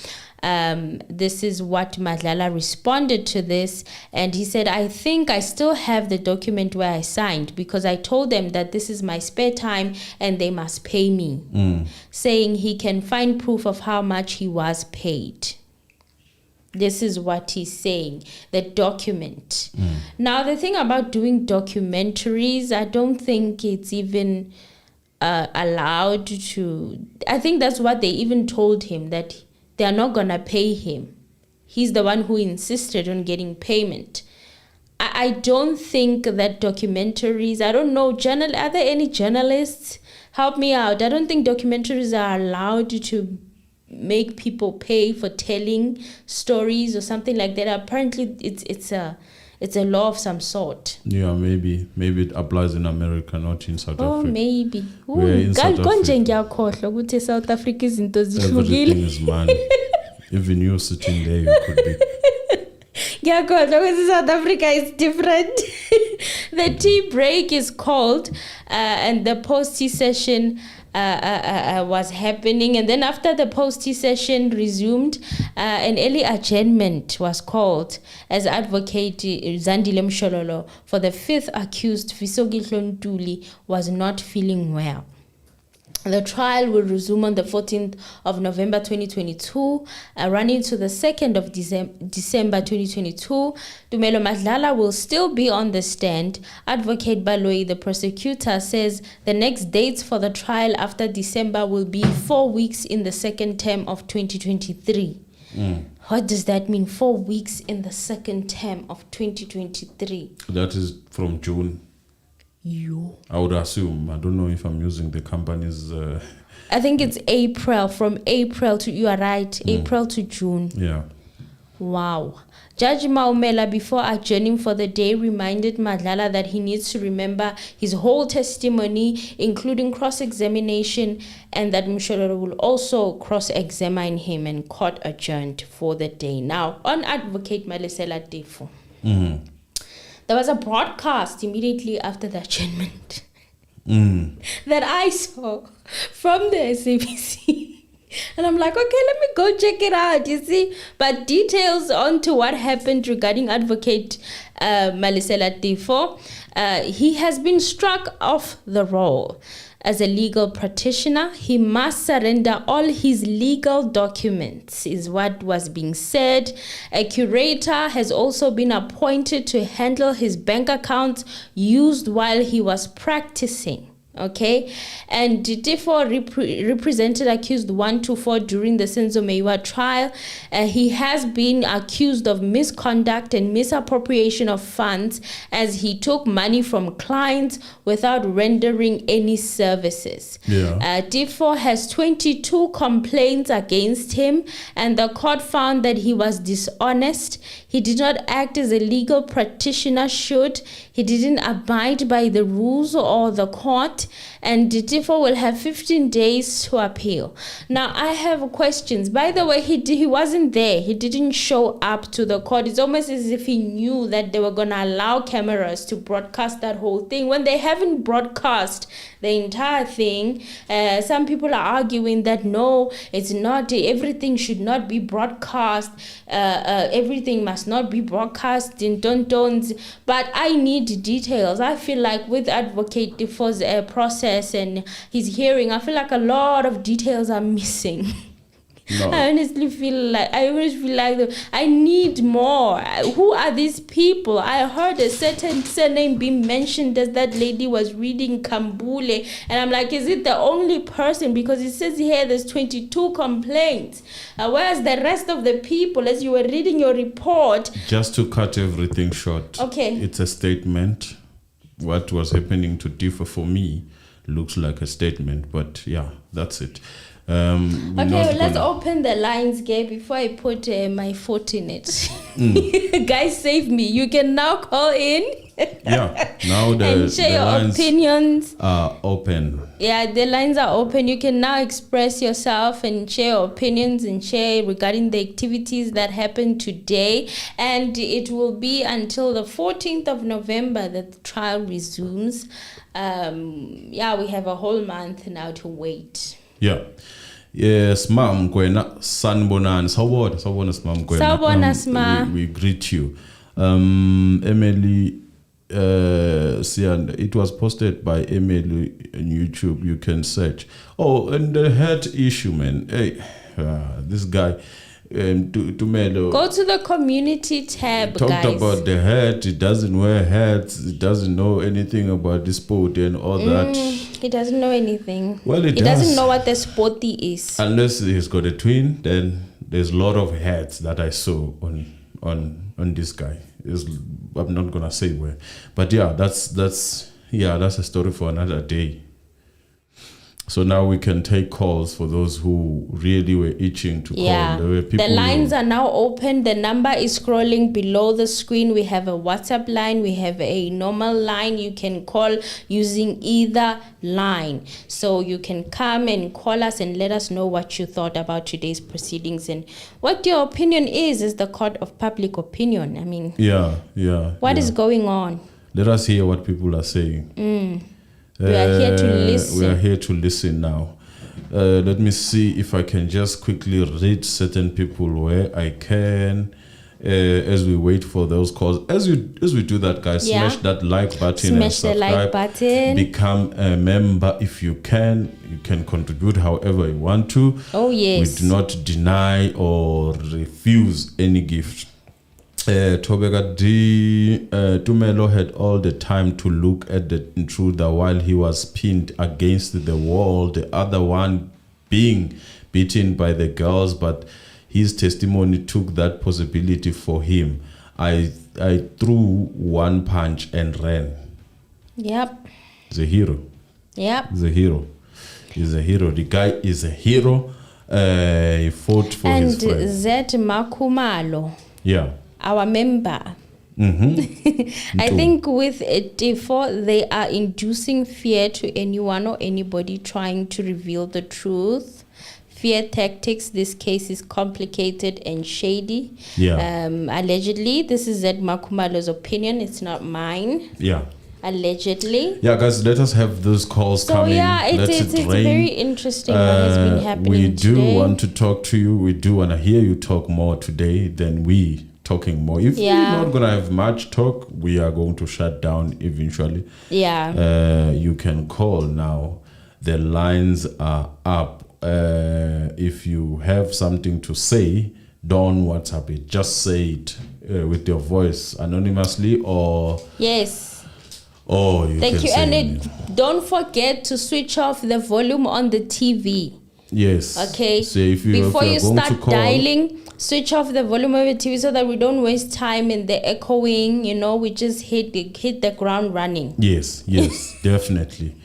This is what Madlala responded to this, and he said, I think I still have the document where I signed because I told them that this is my spare time and they must pay me, saying he can find proof of how much he was paid. This is what he's saying, the document. Now, the thing about doing documentaries, I don't think it's even allowed to. I think that's what they even told him, that they are not going to pay him. He's the one who insisted on getting payment. I don't think that documentaries, I don't know, are there any journalists? Help me out. I don't think documentaries are allowed to make people pay for telling stories or something like that. Apparently, it's a law of some sort. Yeah, maybe it applies in America, not in South Africa. Oh, maybe. We're in South Africa. South Africa is everything is money. Even you sitting there, you could be. South Africa is different. The tea break is called, and the post-tea session was happening, and then after the post-tea session resumed, an early adjournment was called as Advocate Zandile Mshololo for the fifth accused, Visogihlon Ntuli, was not feeling well. The trial will resume on the 14th of November 2022, running to the 2nd of December 2022. Tumelo Madlala will still be on the stand. Advocate Baloyi, the prosecutor, says the next dates for the trial after December will be 4 weeks in the second term of 2023. What does that mean? 4 weeks in the second term of 2023. That is from June. I would assume. I don't know if I'm using the company's. I think it's April. From April to, you are right, April to June. Yeah. Wow. Judge Maumela, before adjourning for the day, reminded Madlala that he needs to remember his whole testimony, including cross-examination, and that Mshololo will also cross-examine him, and court adjourned for the day. Now, on Advocate Malesela Teffo. There was a broadcast immediately after the adjournment that I saw from the SABC. And I'm like, okay, let me go check it out, you see. But details on to what happened regarding Advocate Malisela Teffo, he has been struck off the roll. As a legal practitioner, he must surrender all his legal documents, is what was being said. A curator has also been appointed to handle his bank accounts used while he was practicing. Okay, and Teffo represented accused 1 to 4 during the Senzo Meyiwa trial. He has been accused of misconduct and misappropriation of funds as he took money from clients without rendering any services. Teffo has 22 complaints against him, and the court found that he was dishonest. He did not act as a legal practitioner should. He didn't abide by the rules or the court, and Teffo will have 15 days to appeal. Now, I have questions. By the way, he wasn't there. He didn't show up to the court. It's almost as if he knew that they were going to allow cameras to broadcast that whole thing when they haven't broadcast the entire thing. Some people are arguing that no, it's not. Everything should not be broadcast. Everything must not be broadcast in don't. But I need details. I feel like with Advocate Teffo's process and his hearing, I feel like a lot of details are missing. No. I honestly feel like I need more. Who are these people? I heard a certain surname being mentioned as that lady was reading Kambule, and I'm like, is it the only person? Because it says here there's 22 complaints. Where's the rest of the people? As you were reading your report, just to cut everything short, okay, it's a statement. What was happening to Teffo for me looks like a statement, but yeah, that's it. Okay, let's open the lines, Gabe, before I put my foot in it. Guys, save me. You can now call in. Yeah, now and share your lines opinions are open. Yeah, the lines are open. You can now express yourself and share your opinions and share regarding the activities that happened today. And it will be until the 14th of November that the trial resumes. Yeah, we have a whole month now to wait. Yeah. Yes, ma'am, Gwena, sanibonani. Sawubona ma'am Gwena. Sawubona, we greet you. Emily, it was posted by Emily on YouTube. You can search. Oh, and the head issue, man. Hey, this guy, Tumelo. Go to the community tab, talked guys. About the hat. He doesn't wear hats. He doesn't know anything about the sport and all that. He doesn't know anything. Well, he doesn't know what the spoti is. Unless he's got a twin, then there's a lot of hats that I saw on this guy. I'm not gonna say where, but yeah, that's a story for another day. So now we can take calls for those who really were itching to call. There were people the lines are now open. The number is scrolling below the screen. We have a WhatsApp line. We have a normal line. You can call using either line. So you can come and call us and let us know what you thought about today's proceedings and what your opinion is the court of public opinion. I mean, what is going on? Let us hear what people are saying. We are here to listen. We are here to listen now. Let me see if I can just quickly read certain people where I can. As we wait for those calls, as we do that, guys, smash that like button, and subscribe. The like button. Become a member if you can. You can contribute however you want to. Oh yes. We do not deny or refuse any gift. Tobeka Tumelo had all the time to look at the intruder while he was pinned against the wall, the other one being beaten by the girls, but his testimony took that possibility for him. I threw one punch and ran. Yep. He's a hero. Yep. He's a hero. He's a hero. The guy is a hero. He fought for his friend. And Zed Makumalo. Yeah. Our member. I think with Teffo, they are inducing fear to anyone or anybody trying to reveal the truth. Fear tactics. This case is complicated and shady. Yeah. Allegedly, this is Zed Makumalo's opinion. It's not mine. Yeah. Allegedly. Yeah, guys, let us have those calls coming. Yeah, it's very interesting what has been happening We do today. want to talk to you. We do want to hear you talk more today than we talking more. If we're not going to have much talk, we are going to shut down eventually. Yeah. You can call now. The lines are up. If you have something to say, don't WhatsApp it. Just say it with your voice anonymously or... Yes. Oh, Thank you. And don't forget to switch off the volume on the TV. Yes. Okay. So if you, before you going start to call, dialing, switch off the volume of the TV so that we don't waste time in the echoing. We just hit the ground running. Yes, definitely.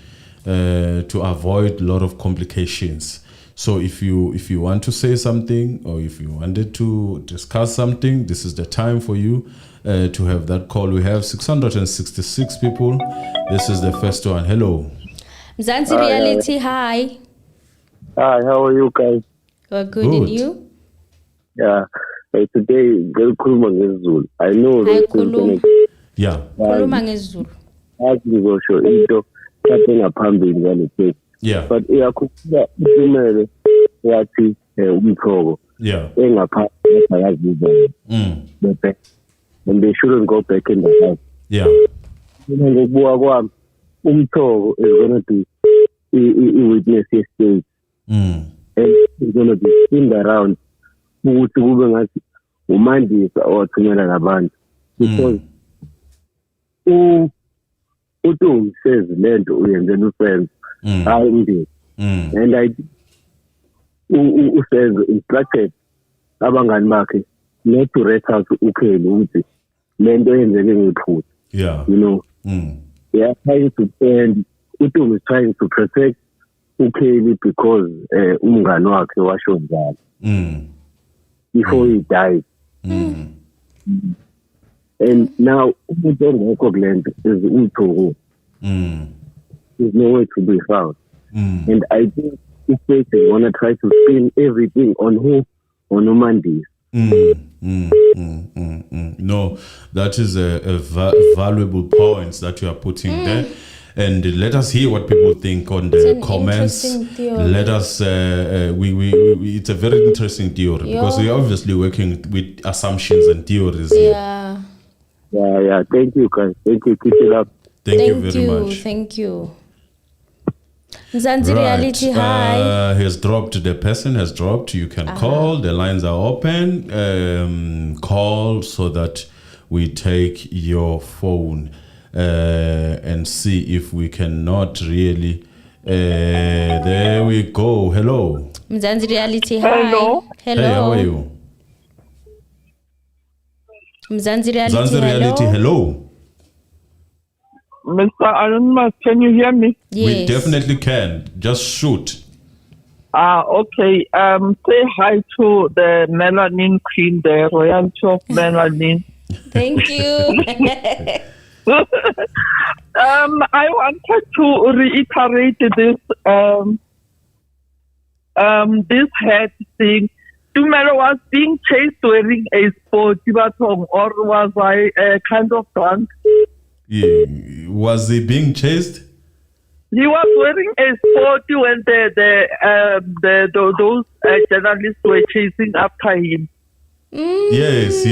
To avoid a lot of complications. So if you want to say something or if you wanted to discuss something, this is the time for you to have that call. We have 666 people. This is the first one. Hello. Mzansi Reality, hi. Hi, how are you guys? We're good. And you? Yeah. Today, ngikhuluma ngesiZulu. I know Hi, that yeah. Khuluma ngesiZulu. ngizosho into ngaphambili kwale case. Yeah. But iyakhuphula isimele yathi umthoko. Yeah. Engaphansi ayaziza. And they shouldn't go back in the house. Yeah. Ngokubuka kwami umthoko is going to be witness state. And it's going to be in the round ukuthi kube ngathi umandisa owathumela nabantu because uTungu says lento uyenzela uSenzo hayi umndeni and I uSenzo instructed abangani bakhe not to rest out ukheli ukuthi lento yenzeke ngephutha. Yeah. They are trying to defend. uTungu is trying to protect ukheli because umngani wakhe washo njalo before he died. And now umuntu ongekho kulento is uTungu. There's nowhere to be found. And I think if they want to try to spin everything on who? On Umandis. No, that is a valuable points that you are putting there. And let us hear what people think on the comments. Let us. It's a very interesting theory because we are obviously working with assumptions and theories. Yeah. Yeah. Thank you, guys. Thank you. Keep it up. Thank you very much. Thank you. Mzansi Reality, hi. The person has dropped. You can call. The lines are open. Call so that we take your phone. And see if we cannot really. There we go. Hello. Mzansi Reality, hi. Hello. Hello. Hey, how are you? Mzansi Reality, Mzansi Reality, hello. Mr. Anonymous, can you hear me? Yes. We definitely can. Just shoot. Okay. Say hi to the melanin queen, the royalty of melanin. Thank you. I wanted to reiterate this head thing. Tumelo was being chased wearing a spoti baton, or was I kind of drunk? Yeah. Was he being chased? He was wearing a spoti when those journalists were chasing after him. Yes.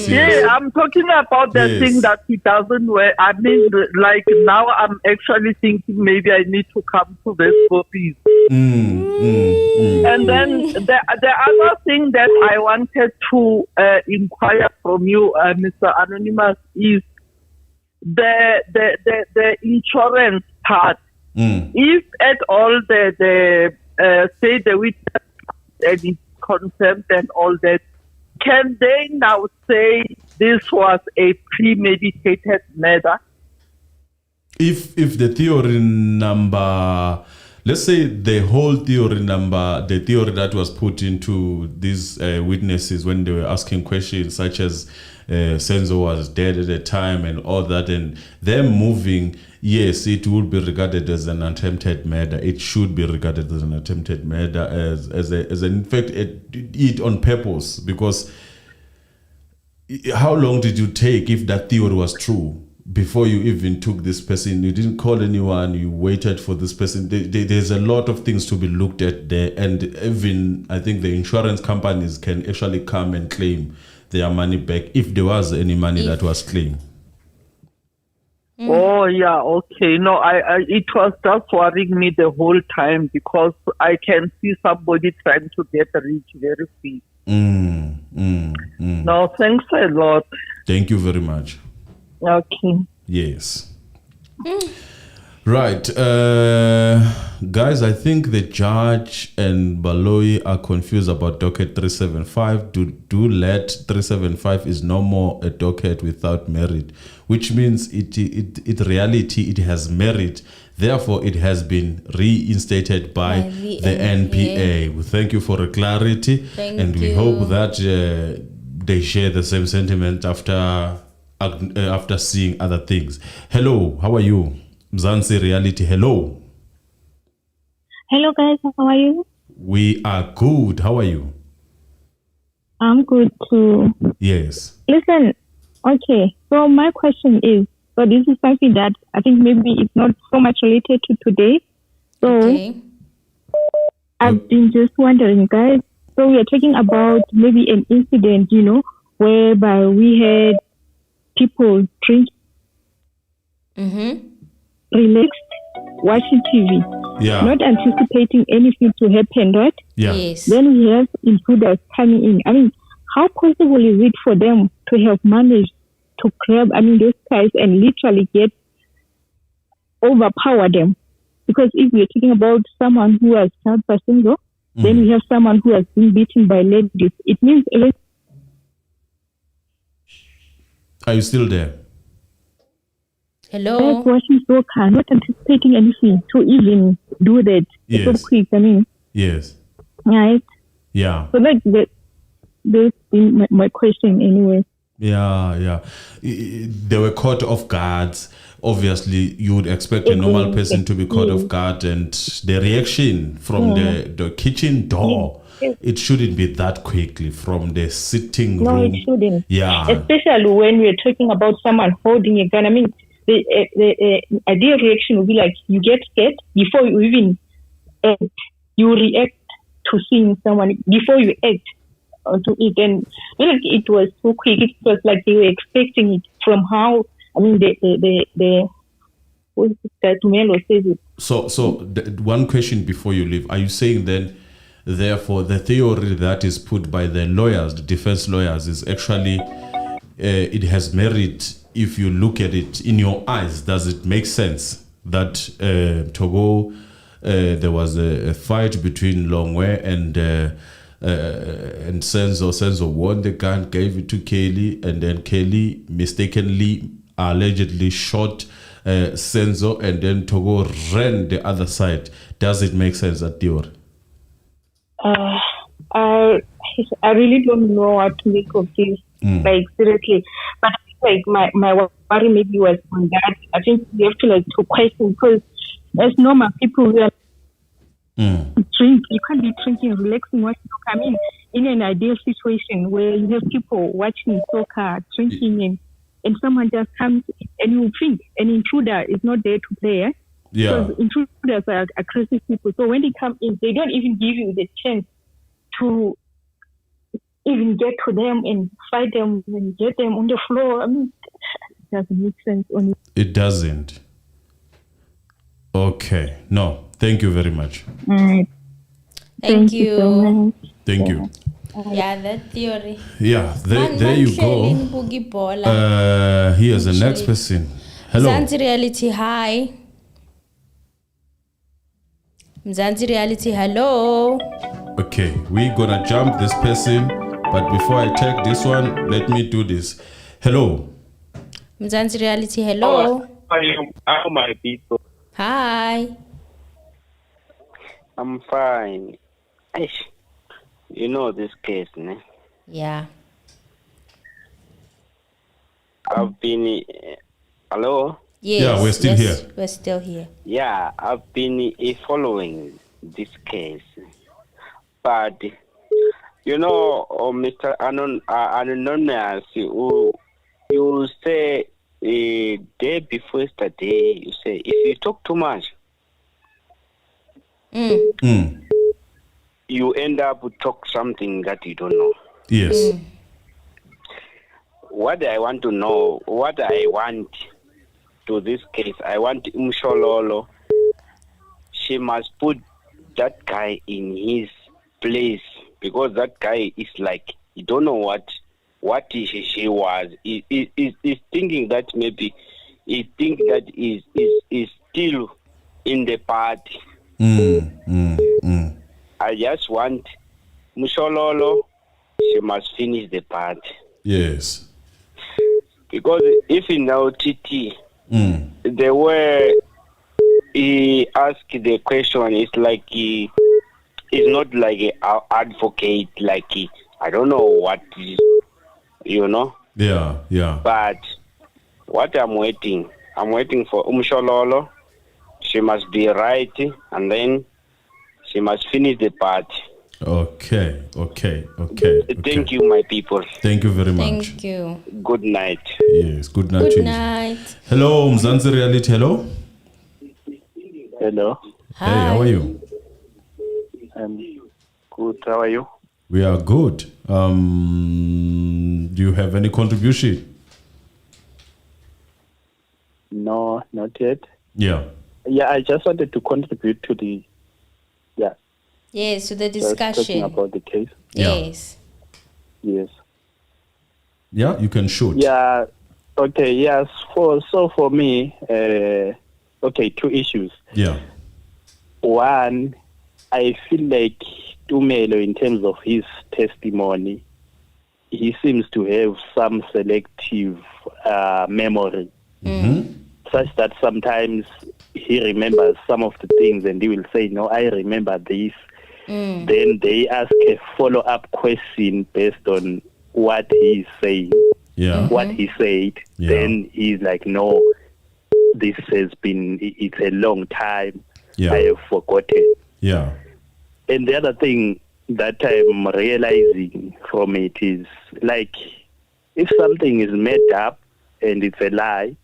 Yeah, I'm talking about the thing that he doesn't wear. I mean, like now I'm actually thinking maybe I need to come to this copies. And then the other thing that I wanted to inquire from you, Mr. Anonymous, is the insurance part. If at all the say the witness and it's confirmed and all that, can they now say this was a premeditated murder? If the theory number, let's say the whole theory number, the theory that was put into these witnesses when they were asking questions such as Senzo was dead at the time and all that, and them moving, yes, it would be regarded as an attempted murder. It should be regarded as an attempted murder, as in fact, it on purpose. Because how long did you take, if that theory was true, before you even took this person? You didn't call anyone. You waited for this person. There's a lot of things to be looked at there, and even I think the insurance companies can actually come and claim their money back if there was any money that was claimed. Oh yeah, okay. No, I it was just worrying me the whole time because I can see somebody trying to get rich very quick. No, thanks a lot. Thank you very much. Okay. Yes. Right. Guys, I think the judge and Baloyi are confused about docket 375. Do let 375 is no more a docket without merit, which means it reality it has merit. Therefore, it has been reinstated by the NPA. We thank you for the clarity, we hope that they share the same sentiment after seeing other things. Hello, how are you? Mzansi Reality, hello. Hello guys, how are you? We are good. How are you? I'm good too. Yes. Listen, okay, so my question is, so this is something that I think maybe it's not so much related to today. So I've been just wondering, guys, so we are talking about maybe an incident, whereby we had people drinking, relaxed, watching TV, not anticipating anything to happen, right? Yeah. Yes. Then we have intruders coming in. I mean, how possible is it for them to have managed to grab, those guys and literally overpower them? Because if we're talking about someone who has killed by Senzo, then we have someone who has been beaten by ladies. It means... Are you still there? Hello. Watching soccer, not anticipating anything to even do that. Yes. So quick, Yes. Right? Yeah. So that's been my question anyway. Yeah. They were caught off guard. Obviously, you would expect a normal person to be caught off guard, and the reaction from the kitchen door, it shouldn't be that quickly from the sitting room. No, it shouldn't. Yeah. Especially when we're talking about someone holding a gun. The ideal reaction would be like you get scared before you even act. You react to seeing someone before you act to it. And it was so quick. It was like they were expecting it from how. The what's that Tumelo says it. So one question before you leave: are you saying then, therefore, the theory that is put by the lawyers, the defense lawyers, is actually it has merit? If you look at it in your eyes, does it make sense that Togo, there was a fight between Longwe and Senzo? Senzo won the gun, gave it to Kelly, and then Kelly mistakenly, allegedly shot Senzo, and then Togo ran the other side. Does it make sense, that theory? I really don't know what to make of this, like seriously. But like my worry maybe was on that. I think we have to question, because as normal people we are drink. You can't be drinking, relaxing, watching soccer. In an ideal situation where you have people watching soccer, drinking, and someone just comes and you think an intruder is not there to play. Yeah. Because intruders are aggressive people. So when they come in, they don't even give you the chance to even get to them and fight them and get them on the floor. It doesn't make sense. It doesn't. Okay. No. Thank you very much. Thank you. So much. Thank you. Yeah, that theory. Yeah, there you go. Here's the next person. Hello. Mzansi Reality, hi. Mzansi Reality, hello. Okay, we're gonna jump this person, but before I take this one, let me do this. Hello. Mzansi Reality, hello. How my people? Hi. I'm fine. You know this case, ne? Yeah. I've been... hello? Yes, yeah, we're still here. We're still here. Yeah, I've been following this case. But, Mr. Anonymous, you say day before yesterday, you say, if you talk too much, you end up talk something that you don't know. Yes. what I want to know, what I want to this case, I want Mshololo. She must put that guy in his place, because that guy is like, you don't know what she was. He's thinking that maybe he think that is still in the party. I just want Mshololo, she must finish the party. Yes. Because if in now TT, the way he asked the question, it's like he is not like an advocate, like I don't know what is, Yeah. But what I'm waiting for Mshololo. She must be right, and then she must finish the party. Okay. Thank you, my people. Thank you very much. Thank you. Good night. Yes, good night. Good night. Hello, Mzansi Reality. Hello. Hello. Hi. Hey, how are you? Good. How are you? We are good. Do you have any contribution? No, not yet. Yeah. Yeah, I just wanted to contribute to the Yes, to the just talking discussion. about the case. Yes. Yes. Yeah, you can shoot. Yeah. Okay. Yes. For me, two issues. Yeah. One, I feel like Tumelo, in terms of his testimony, he seems to have some selective memory, such that sometimes he remembers some of the things and he will say, no, I remember this. Then they ask a follow-up question based on what he's saying, what he said. Yeah. Then he's like, no, this has been, it's a long time. Yeah. I have forgotten. Yeah. And the other thing that I'm realizing from it is, like, if something is made up and it's a lie,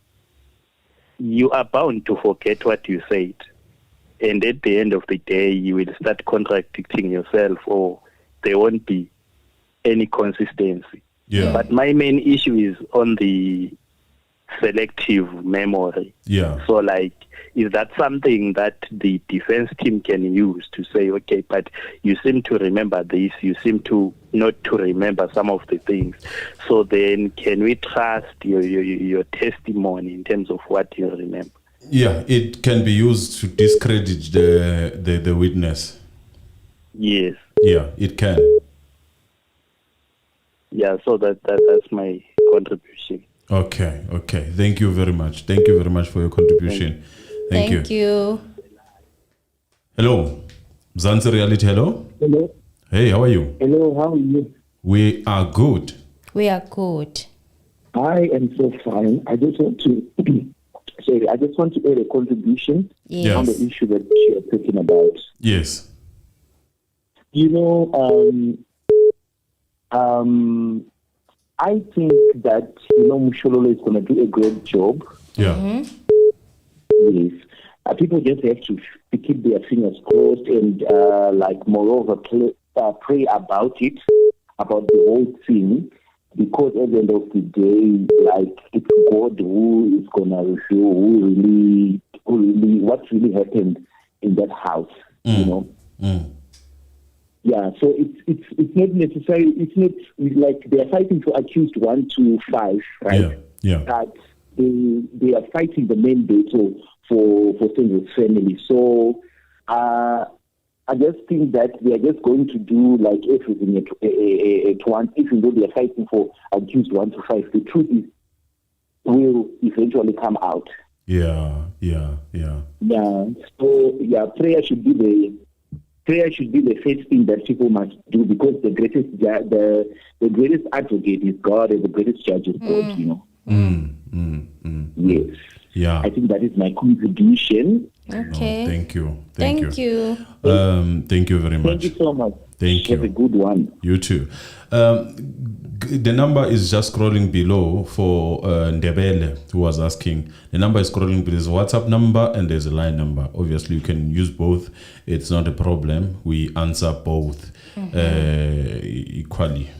you are bound to forget what you said. And at the end of the day, you will start contradicting yourself, or there won't be any consistency. Yeah. But my main issue is on the selective memory. Yeah. So, like, is that something that the defense team can use to say, okay, but you seem to remember this, you seem to not to remember some of the things. So then can we trust your testimony in terms of what you remember? Yeah, it can be used to discredit the witness. Yes. Yeah, it can. Yeah, so that's my contribution. Okay. Thank you very much. Thank you very much for your contribution. Thank you. Hello. Mzansi Reality, hello. Hello. Hey, how are you? Hello, how are you? We are good. We are good. I am so fine. I just want to add a contribution Yes. on the issue that you are talking about. Yes. I think that Mshololo is going to do a great job. Yeah. Yes. People just have to keep their fingers crossed and, moreover, pray about it, about the whole thing, because at the end of the day, it's God who is going to reveal what really happened in that house, Yeah, so it's not necessary. It's not like they are fighting for accused 1 to 5, right? Yeah. But they are fighting the main battle for Senzo's family. So I just think that they are just going to do like everything at once, even though they are fighting for accused 1 to 5. The truth will eventually come out. Yeah. Yeah. So prayer should be the first thing that people must do, because the greatest advocate is God and the greatest judge is God. Yes. Yeah. I think that is my contribution. Okay. No, thank you. Thank you. Thank you very much. Thank you so much. Thank you. Have a good one. You too. The number is just scrolling below for Ndebele, who was asking. The number is scrolling below. There's a WhatsApp number and there's a line number. Obviously, you can use both. It's not a problem. We answer both equally.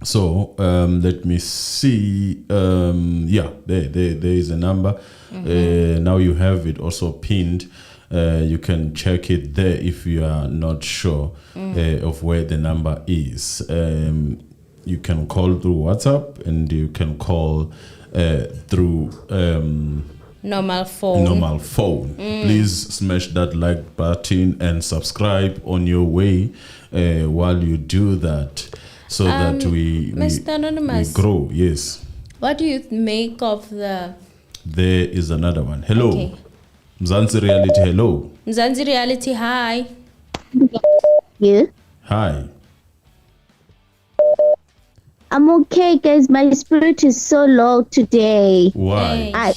So let me see. Yeah, there is a number. Now you have it also pinned. You can check it there if you are not sure of where the number is. You can call through WhatsApp and you can call through normal phone. Please smash that like button and subscribe on your way while you do that, so that we grow. Yes. What do you make of the... There is another one. Hello. Okay. Mzansi Reality, hello. Mzansi Reality, hi. Yeah. Hi. I'm okay, guys. My spirit is so low today. Why? What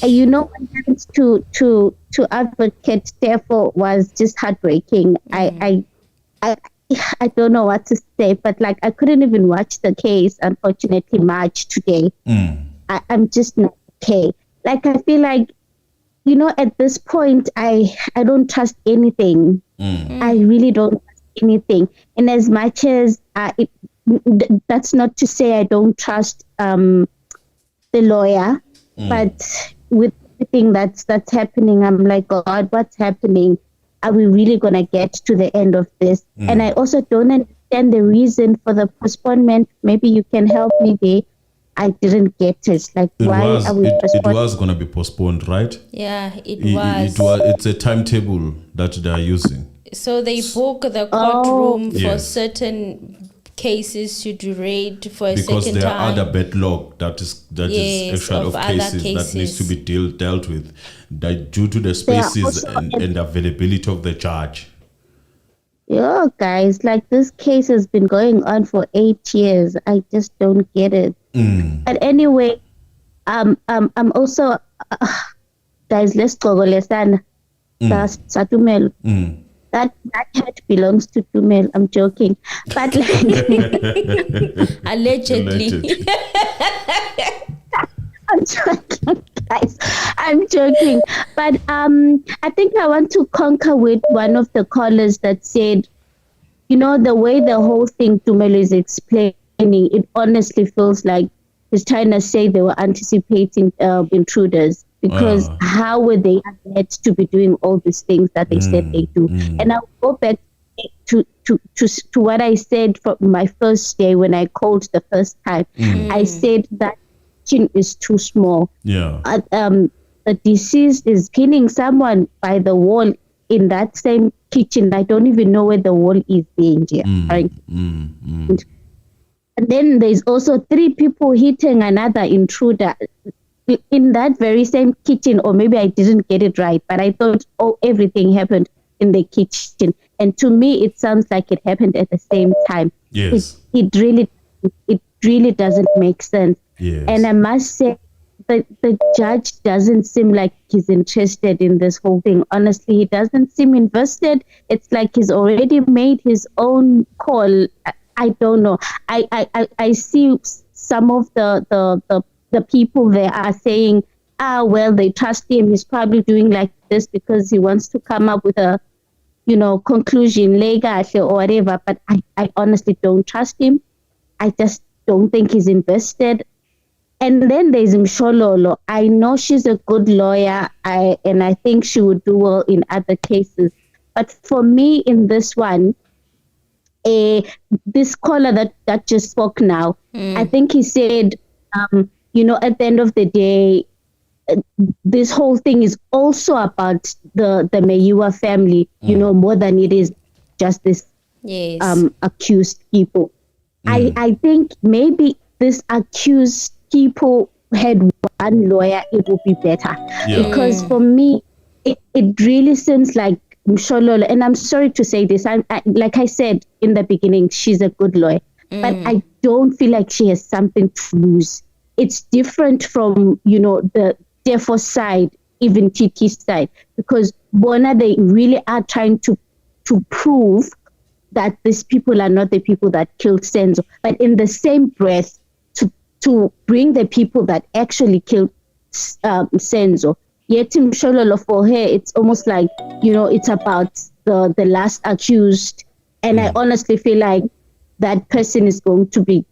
happened to Advocate Teffo was just heartbreaking. I don't know what to say, but like I couldn't even watch the case, unfortunately, much today. I'm just not okay. Like I feel like, at this point, I don't trust anything. I really don't trust anything. And as much as that's not to say I don't trust the lawyer, but with everything that's happening, I'm like, God, what's happening? Are we really gonna get to the end of this? And I also don't understand the reason for the postponement. Maybe you can help me there. I didn't get it. Like, why are we postponing? It was gonna be postponed, right? Yeah, it was. It's a timetable that they are using. So they book the courtroom for certain cases to durate for a second time. Because there are other backlog that is actual of cases that needs to be dealt with, that due to the spaces and availability of the judge. Yeah, guys, like this case has been going on for 8 years. I just don't get it. But anyway, I'm also guys. Let's go. Lesana. That's Satumel. That hat belongs to Tumel. I'm joking, but like, allegedly. I'm joking, guys. I'm joking. But I think I want to concur with one of the callers that said, the way the whole thing Tumelo is explaining, it honestly feels like he's trying to say they were anticipating intruders. Because how were they led to be doing all these things that they said they do? And I'll go back to what I said from my first day when I called the first time. I said that kitchen is too small. Yeah. The deceased is pinning someone by the wall in that same kitchen. I don't even know where the wall is danger. Right? And then there's also 3 people hitting another intruder in that very same kitchen, or maybe I didn't get it right, but I thought everything happened in the kitchen. And to me, it sounds like it happened at the same time. Yes. It really doesn't make sense. Yes. And I must say, the judge doesn't seem like he's interested in this whole thing. Honestly, he doesn't seem invested. It's like he's already made his own call. I don't know. I see some of the people there are saying, well, they trust him. He's probably doing like this because he wants to come up with a, conclusion, legal or whatever. But I honestly don't trust him. I just don't think he's invested. And then there's Mshololo. I know she's a good lawyer, and I think she would do well in other cases. But for me, in this one, this caller that just spoke now, I think he said, at the end of the day, this whole thing is also about the Meyiwa family, more than it is just this accused people. I think maybe this accused people had one lawyer, it would be better. Yeah. Because for me, it really seems like Mshololo, and I'm sorry to say this, like I said in the beginning, she's a good lawyer, but I don't feel like she has something to lose. It's different from, the Teffo side, even Titi's side, because Bona, they really are trying to prove that these people are not the people that killed Senzo. But in the same breath, to bring the people that actually killed Senzo. Yet Mshololo, for her, it's almost like, it's about the last accused. And I honestly feel like that person is going to be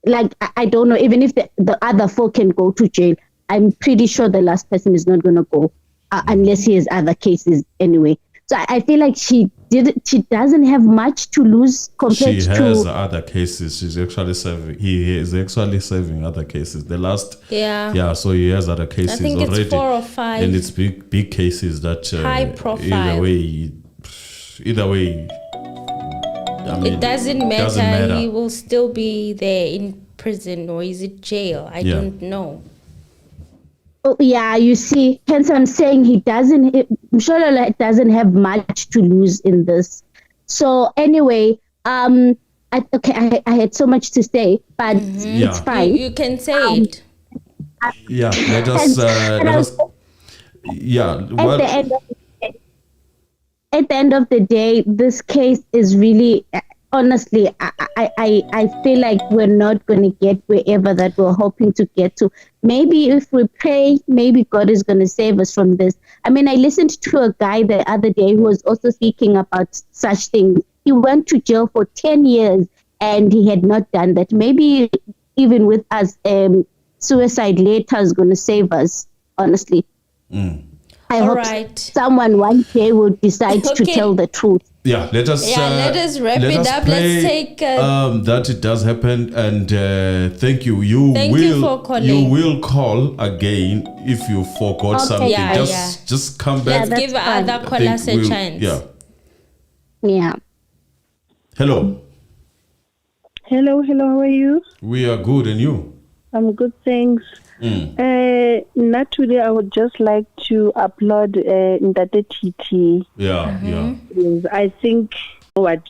like, I don't know, even if the other 4 can go to jail, I'm pretty sure the last person is not going to go unless he has other cases anyway. So I feel like she doesn't have much to lose compared to... She has other cases. She's actually serving. He is actually serving other cases. The last... Yeah, so he has other cases already. I think it's 4 or 5. And it's big cases that... high profile. Either way, I mean, it doesn't matter. He will still be there in prison, or is it jail? I don't know. Oh, yeah, you see, hence I'm saying Mshololo doesn't have much to lose in this. So anyway, I had so much to say, but it's fine. You can say it. Let us. At the end of the day, this case is really, honestly, I feel like we're not going to get wherever that we're hoping to get to. Maybe if we pray, maybe God is going to save us from this. I mean, I listened to a guy the other day who was also speaking about such things. He went to jail for 10 years and he had not done that. Maybe even with us, suicide later is going to save us, honestly. I hope someone one day will decide to tell the truth. Let us wrap it up. Let's take that it does happen, and thank you. Thank you for calling. You will call again if you forgot something. Just come back. Let's give other callers a chance. Yeah. Hello. Hello. How are you? We are good, and you? I'm good, thanks. Not today. I would just like to applaud Ndate TT. Yes, I think what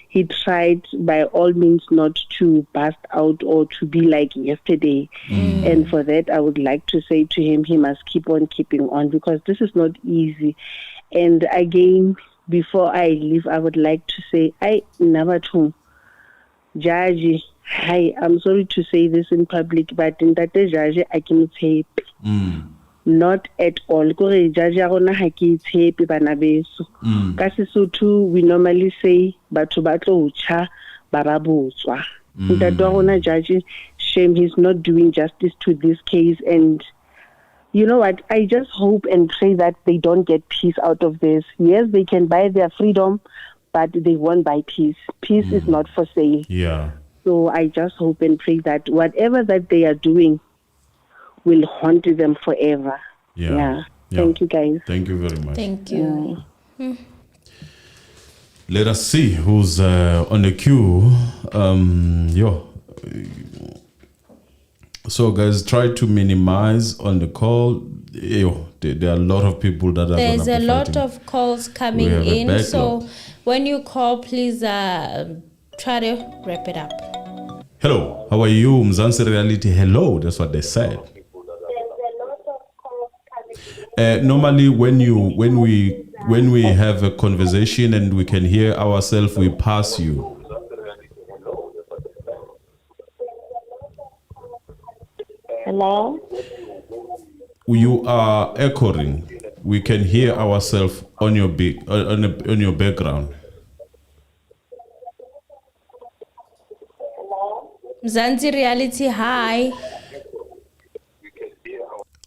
he tried by all means not to burst out or to be like yesterday. And for that, I would like to say to him, he must keep on keeping on, because this is not easy. And again, before I leave, I would like to say, I never to judge. Hi, I'm sorry to say this in public, but in that judge, I can tape. Not at all. Judge, we normally say, judge, shame he's not doing justice to this case. And you know what? I just hope and pray that they don't get peace out of this. Yes, they can buy their freedom, but they won't buy peace. Peace is not for sale. So I just hope and pray that whatever that they are doing will haunt them forever. Thank you, guys. Thank you very much. Thank you. Let us see who's on the queue. So, guys, try to minimize on the call. There are a lot of people that are. There's a lot of calls coming in. So when you call, please try to wrap it up. Hello, how are you? Mzansi Reality, hello. That's what they said. Normally, when we have a conversation and we can hear ourselves, we pass you. Hello. You are echoing. We can hear ourselves on your on your background. Mzansi Reality, hi.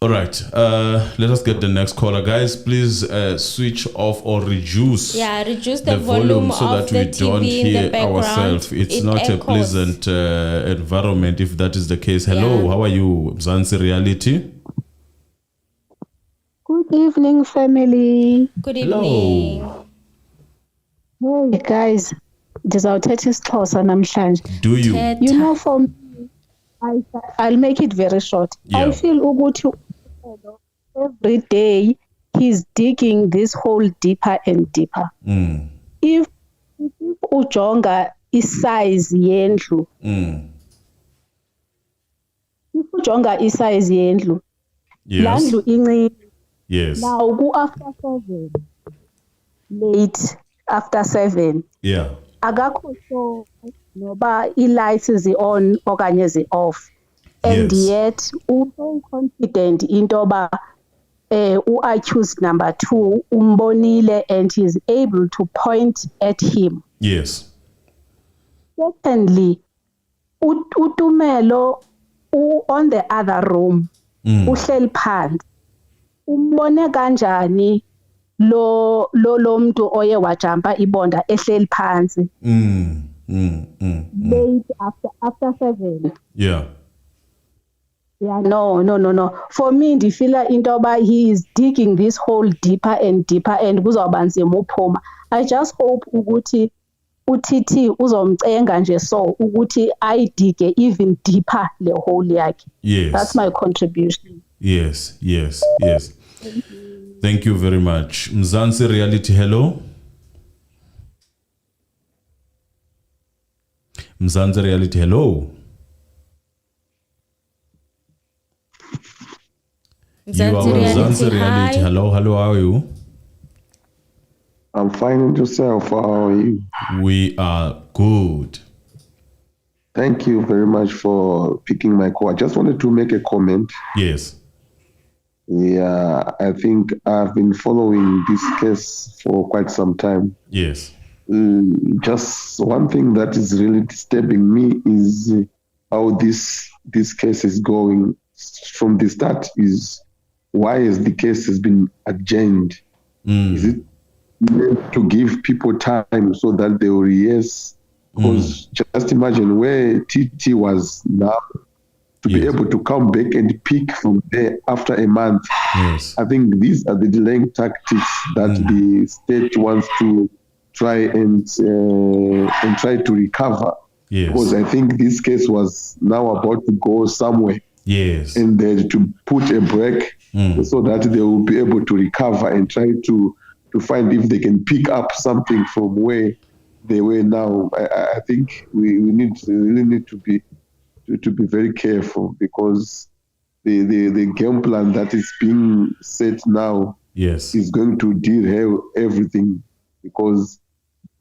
All right, let us get the next caller. Guys, please switch off or reduce the volume so that we don't hear ourselves. It's not a pleasant environment if that is the case. Hello, how are you, Mzansi Reality? Good evening, family. Good evening. Hey, guys. Ndizawuthetha isiXhosa namhlanje. Do you? You know, for me, I'll make it very short. I feel ukuthi every day he's digging this hole deeper and deeper. If ujonga isize yendlu, if ujonga isize yendlu, landlu incane. Yes. Now go after 7, late after 7. Yeah. Akakho so noba i-lights zi-on okanye zi-off, and yet so confident into yoba u-accused number 2 umbonile and he is able to point at him. Yes. Secondly, uTumelo on the other room uhleli phansi umbone kanjani lo muntu oye wajampa ibonda ehleli phansi late after 7. Yeah, no, for me ndifila into yoba he is digging this hole deeper and deeper and kuzawuba nzima uphuma. I just hope ukuthi uTT uzomcenga nje so ukuthi ayidige even deeper le hole yakhe. Yes, that's my contribution. Yes. Thank you very much. Mzansi Reality, hello. Mzansi Reality, hello. You are on Mzansi Reality. Hello, how are you? I'm fine, and yourself? How are you? We are good. Thank you very much for picking my call. I just wanted to make a comment. Yes. Yeah, I think I've been following this case for quite some time. Yes. Just one thing that is really disturbing me is how this case is going from the start. Is why has the case has been adjourned? Is it meant to give people time so that they will yes? Because just imagine where TT was now. To be able to come back and pick from there after a month. Yes. I think these are the delaying tactics that the state wants to try and try to recover. Yes. Because I think this case was now about to go somewhere. Yes. And then to put a break so that they will be able to recover and try to find if they can pick up something from where they were now. I think we really need to be very careful because the game plan that is being set now is going to derail everything, because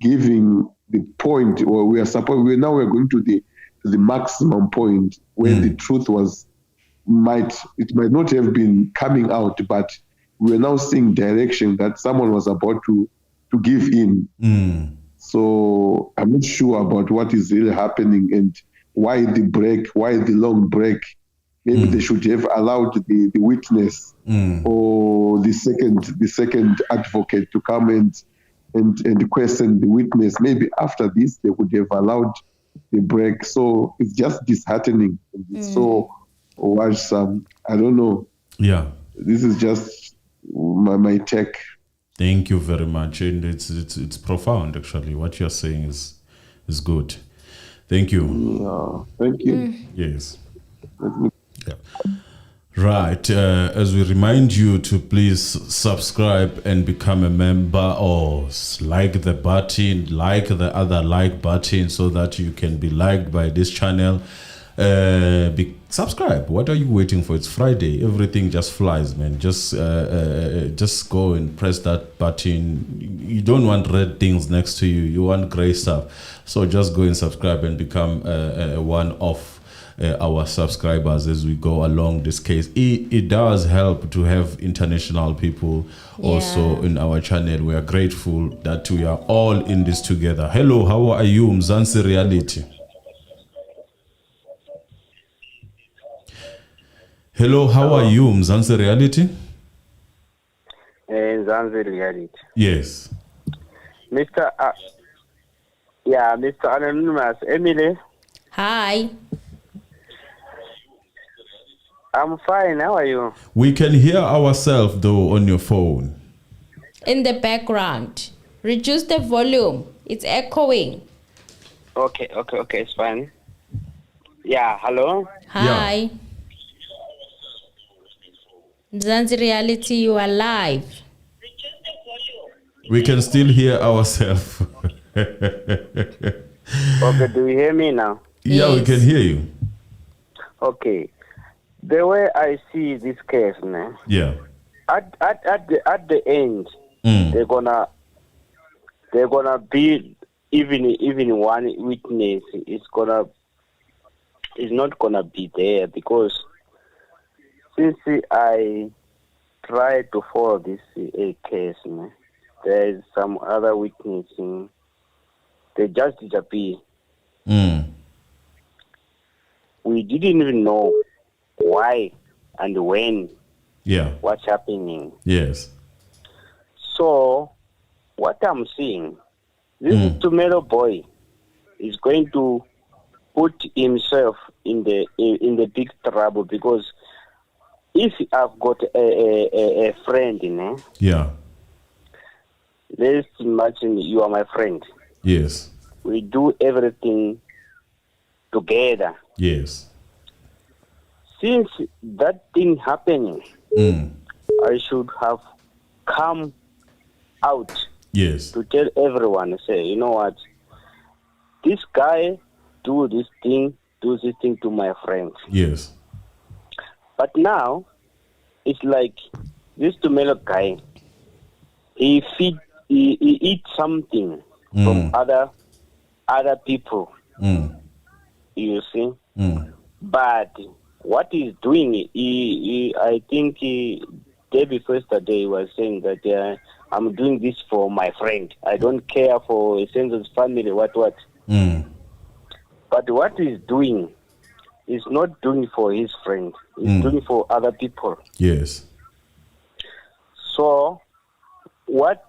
giving the point, or we're going to the maximum point where the truth might not have been coming out, but we're now seeing direction that someone was about to give in. So I'm not sure about what is really happening and why the break, why the long break. Maybe they should have allowed the witness or the second advocate to come and question the witness. Maybe after this they would have allowed the break. So it's just disheartening. It's so worrisome. I don't know. Yeah. This is just my take. Thank you very much. And it's profound actually. What you're saying is good. Thank you. Thank you. Yes. Yeah. Right. As we remind you to please subscribe and become a member, or like the button, like the other like button, so that you can be liked by this channel. Subscribe. What are you waiting for? It's Friday. Everything just flies, man. Just go and press that button. You don't want red things next to you. You want gray stuff. So just go and subscribe and become one of our subscribers as we go along this case. It does help to have international people also in our channel. We are grateful that we are all in this together. Hello, how are you, Mzansi Reality? Hello, how are you, Mzansi Reality? Mzansi Reality. Yes. Mr. Mr. Anonymous, Emily. Hi. I'm fine. How are you? We can hear ourselves though on your phone. In the background. Reduce the volume. It's echoing. Okay, it's fine. Yeah, hello? Hi. Mzansi Reality, you are live. We can still hear ourselves. Okay, do you hear me now? Yeah, we can hear you. Okay. The way I see this case, man. Yeah. At the end, they're gonna be even one witness is not gonna be there, because since I tried to follow this case, man, there is some other witnessing. They just disappear. didn't even know why and when what's happening. Yes. So what I'm seeing, this tomato boy is going to put himself in the big trouble, because if I've got a friend, let's imagine you are my friend. Yes. We do everything together. Yes. Since that thing happening, I should have come out to tell everyone, say, you know what, this guy do this thing to my friend. Yes. But now, it's like this tomato guy, he eats something from other people. You see? But what he's doing, I think Debbie yesterday was saying that I'm doing this for my friend. I don't care for Senzo's family, what. But what he's doing is not doing for his friend. He's doing for other people. Yes. So what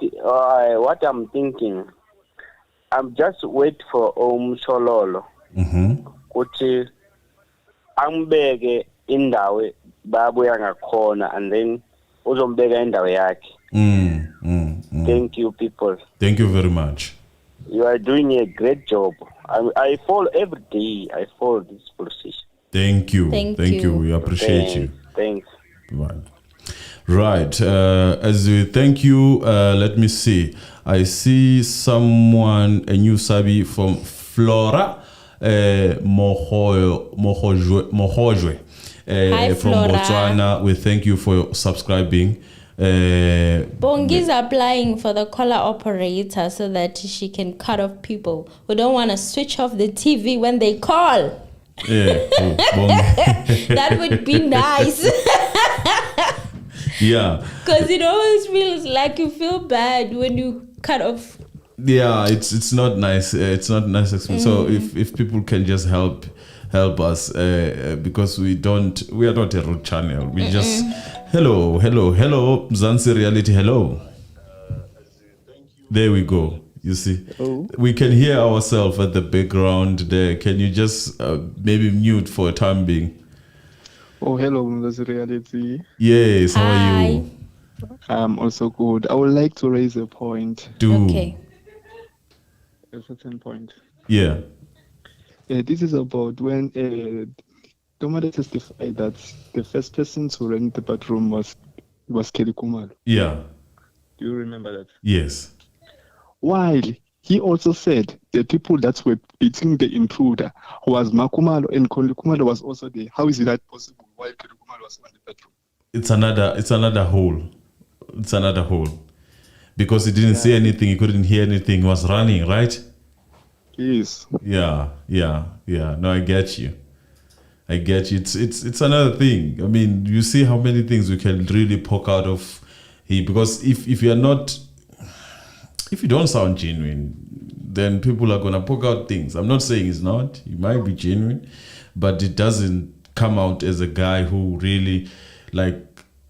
I'm thinking, I'm just wait for Shololo. Kuti ambege indawe babuya ngakhona, and then uzombeka indawe yakhe. Thank you, people. Thank you very much. You are doing a great job. I follow every day. I follow this process. Thank you. Thank you. We appreciate you. Thanks. Right. As we thank you, let me see. I see someone, a new Sabi from Flora, Mohojwe. Hi, from Flora. Botswana. We thank you for subscribing. Bongi's applying for the caller operator so that she can cut off people who don't want to switch off the TV when they call. That would be nice. Yeah. Because it always feels like you feel bad when you cut off. Yeah, it's not nice. It's not nice. So if people can just help us, because we are not a road channel. We just hello Mzansi Reality. Hello. There we go. You see, we can hear ourselves at the background there. Can you just maybe mute for a time being? Oh, hello, Mzansi Reality. Yes, how are you? I'm also good. I would like to raise a point. Okay. A certain point. Yeah. This is about when Tomada testified that the first person to rent the bathroom was Kelly Kumalo. Yeah. Do you remember that? Yes. While he also said the people that were beating the intruder was Makumalo, and Kelly Kumalo was also there. How is that possible? While Kelly Kumalo was on the bathroom? It's another hole. It's another hole. Because he didn't say anything, he couldn't hear anything, he was running, right? Yes. Yeah. No, I get you. It's another thing. I mean, you see how many things we can really poke out of here. Because if you don't sound genuine, then people are gonna poke out things. I'm not saying it's not. You might be genuine, but it doesn't come out as a guy who really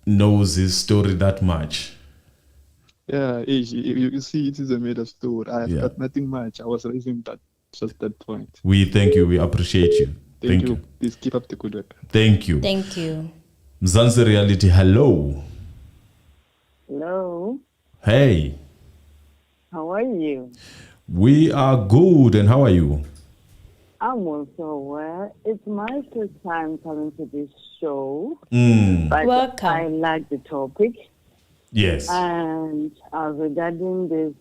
knows his story that much. Yeah, you see, it is a made-up story. I've got nothing much. I was raising just that point. We thank you. We appreciate you. Thank you. Please keep up the good work. Thank you. Thank you. Mzansi Reality, hello. Hello. Hey. How are you? We are good. And how are you? I'm also well. It's my first time coming to this show. Welcome. I like the topic. Yes. And regarding this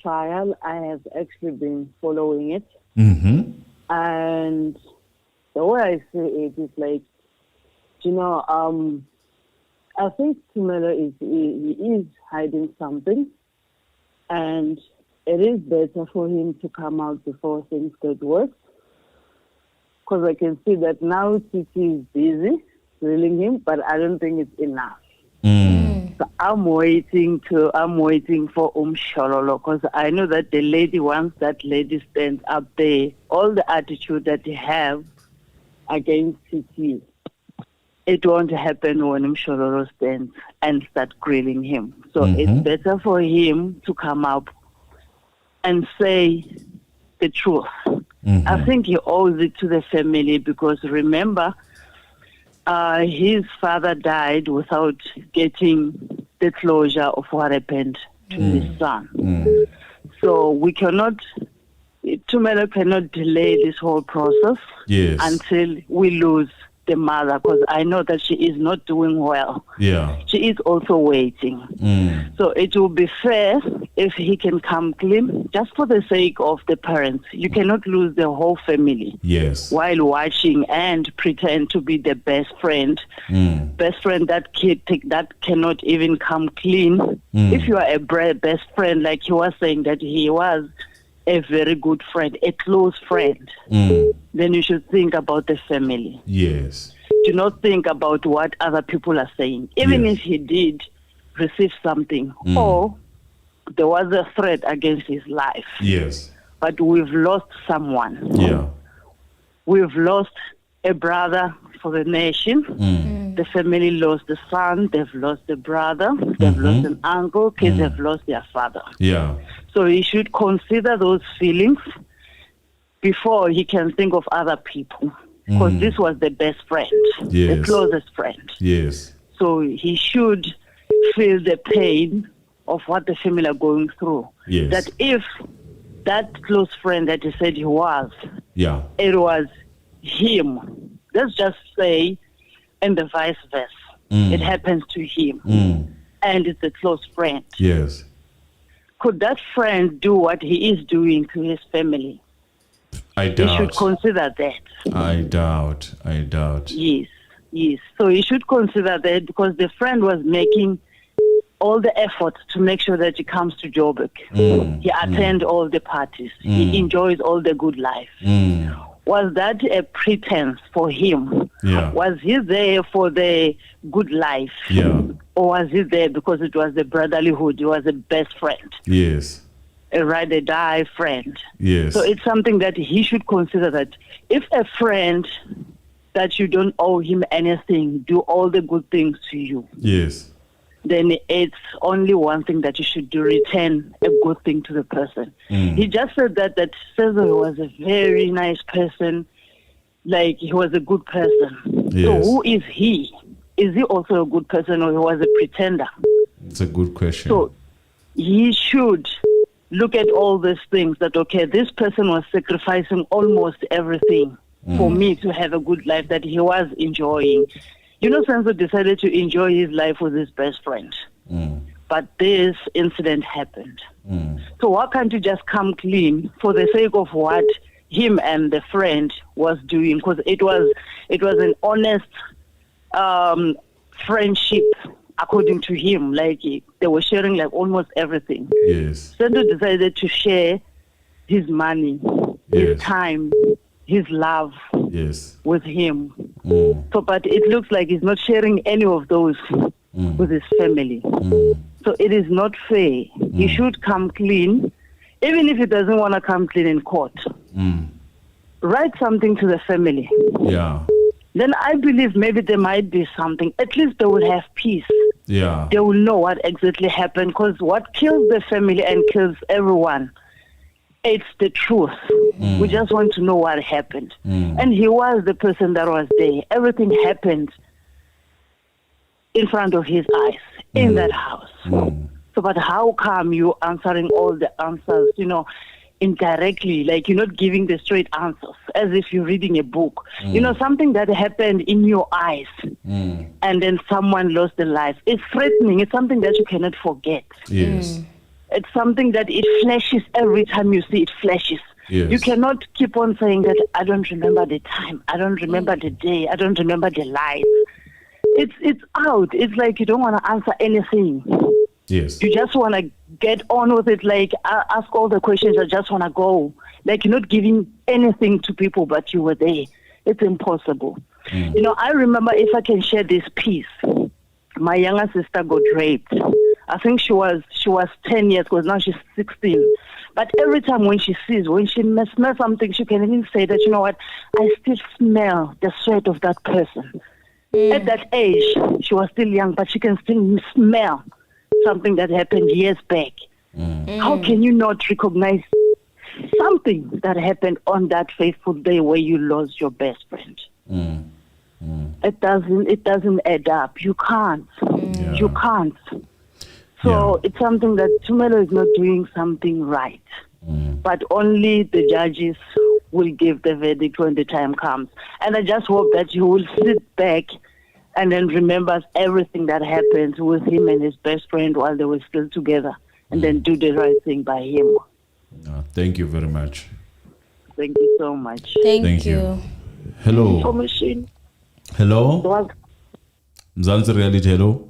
trial, I have actually been following it. And the way I see it is like, I think Tumelo is hiding something. And it is better for him to come out before things get worse. Because I can see that now Titi is busy drilling him, but I don't think it's enough. So I'm waiting for Shololo, because I know that the lady, once that lady stands up there, all the attitude that they have, against TT, it won't happen when Mshololo stands and start grilling him. So it's better for him to come up and say the truth. I think he owes it to the family because remember, his father died without getting the closure of what happened to his son. So we cannot, Tumelo cannot delay this whole process until we lose the mother, because I know that she is not doing well. She is also waiting. So it will be fair if he can come clean, just for the sake of the parents. You cannot lose the whole family while watching and pretend to be the best friend. Best friend that cannot even come clean. If you are a best friend, like he was saying that he was a very good friend, a close friend, then you should think about the family. Do not think about what other people are saying. Even if he did receive something or there was a threat against his life. But we've lost someone. We've lost a brother for the nation. The family lost the son, they've lost a brother, they've lost an uncle, kids have lost their father. So he should consider those feelings before he can think of other people. Because this was the best friend, the closest friend. So he should feel the pain of what the family are going through. That if that close friend that he said he was, it was him, let's just say, and the vice versa. It happens to him. And it's a close friend. Could that friend do what he is doing to his family? I doubt. He should consider that. I doubt. Yes. So he should consider that because the friend was making all the efforts to make sure that he comes to Joburg. He attends all the parties. He enjoys all the good life. Was that a pretense for him? Was he there for the good life? Or was he there because it was the brotherlyhood? He was a best friend. A ride or die friend. So it's something that he should consider, that if a friend that you don't owe him anything, do all the good things to you, then it's only one thing that you should do, return a good thing to the person. He just said that Senzo was a very nice person, like he was a good person. So who is he? Is he also a good person, or he was a pretender? It's a good question. So he should look at all these things, that, okay, this person was sacrificing almost everything for me to have a good life that he was enjoying. You know, Senzo decided to enjoy his life with his best friend. But this incident happened. So why can't you just come clean for the sake of what him and the friend was doing? Because it was an honest friendship, according to him. Like, they were sharing like almost everything. Senzo decided to share his money, his time, his love with him. So, but it looks like he's not sharing any of those with his family. So it is not fair. He should come clean, even if he doesn't want to come clean in court. Write something to the family. Then I believe maybe there might be something. At least they will have peace. They will know what exactly happened, because what kills the family and kills everyone, it's the truth. We just want to know what happened. And he was the person that was there. Everything happened in front of his eyes, in that house. So, but how come you answering all the answers, you know, indirectly, like you're not giving the straight answers, as if you're reading a book. You know, something that happened in your eyes, and then someone lost their life. It's threatening. It's something that you cannot forget. It's something that it flashes every time you see it, flashes. You cannot keep on saying that, I don't remember the time, I don't remember the day, I don't remember the life. It's out. It's like you don't want to answer anything. You just want to get on with it, like ask all the questions. I just want to go. Like you're not giving anything to people, but you were there. It's impossible. You know, I remember, if I can share this piece, my younger sister got raped. I think she was 10 years, because now she's 16. But every time when she smells something, she can even say that, you know what, I still smell the sweat of that person. At that age, she was still young, but she can still smell something that happened years back. How can you not recognize something that happened on that fateful day where you lost your best friend? It doesn't add up. You can't. You can't. So it's something that Tumelo is not doing something right. But only the judges will give the verdict when the time comes. And I just hope that you will sit back and then remembers everything that happened with him and his best friend while they were still together, and then do the right thing by him. Thank you very much. Thank you so much. Thank you. Hello. Information. Hello. Mzansi Reality, hello.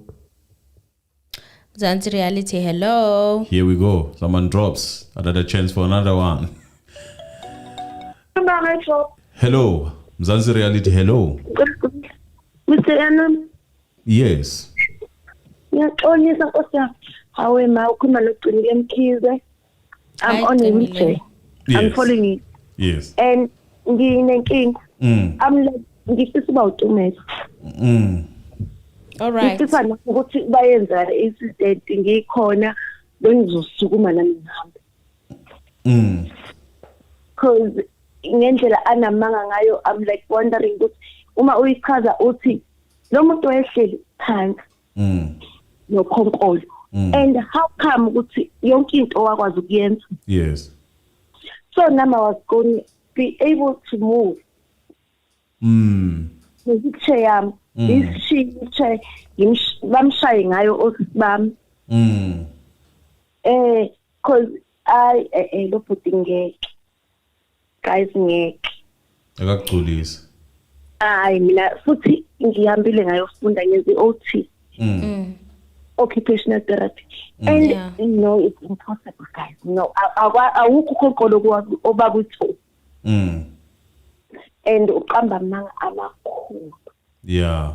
Mzansi Reality, hello. Here we go. Someone drops. Another chance for another one. Hello. Mzansi Reality, hello. Mr. Anon. Yes. Ngiyaxolisa Nkosi yami. Hawe ma ukhuluma noGciniwe Mkhize. I'm on a wheelchair. I'm following you. Yes. And nginenkinga. I'm like ngifisa uba uTumelo. All right. Ngifisa ukuthi bayenza incident ngikhona bengizosukuma nami ngihambe. Because ngendlela anamanga ngayo, I'm like wondering ukuthi uma uyichaza uthi lo muntu oyehleli phansi nokhonkolo, and how come ukuthi yonke into owakwazi ukuyenza? Yes. So now I was going to be able to move. Wheelchair yami, wheelchair bamshaye ngayo osibami. Because I lo bhuti ngeke. Guys ngeke. Akakuxolisa. Hayi mina futhi ngihambile ngayofunda ngezi OT. Occupational therapy. And you know it's impossible, guys. No, awukho khonkolo obakutho. And uqamba manga amakhulu. Yeah.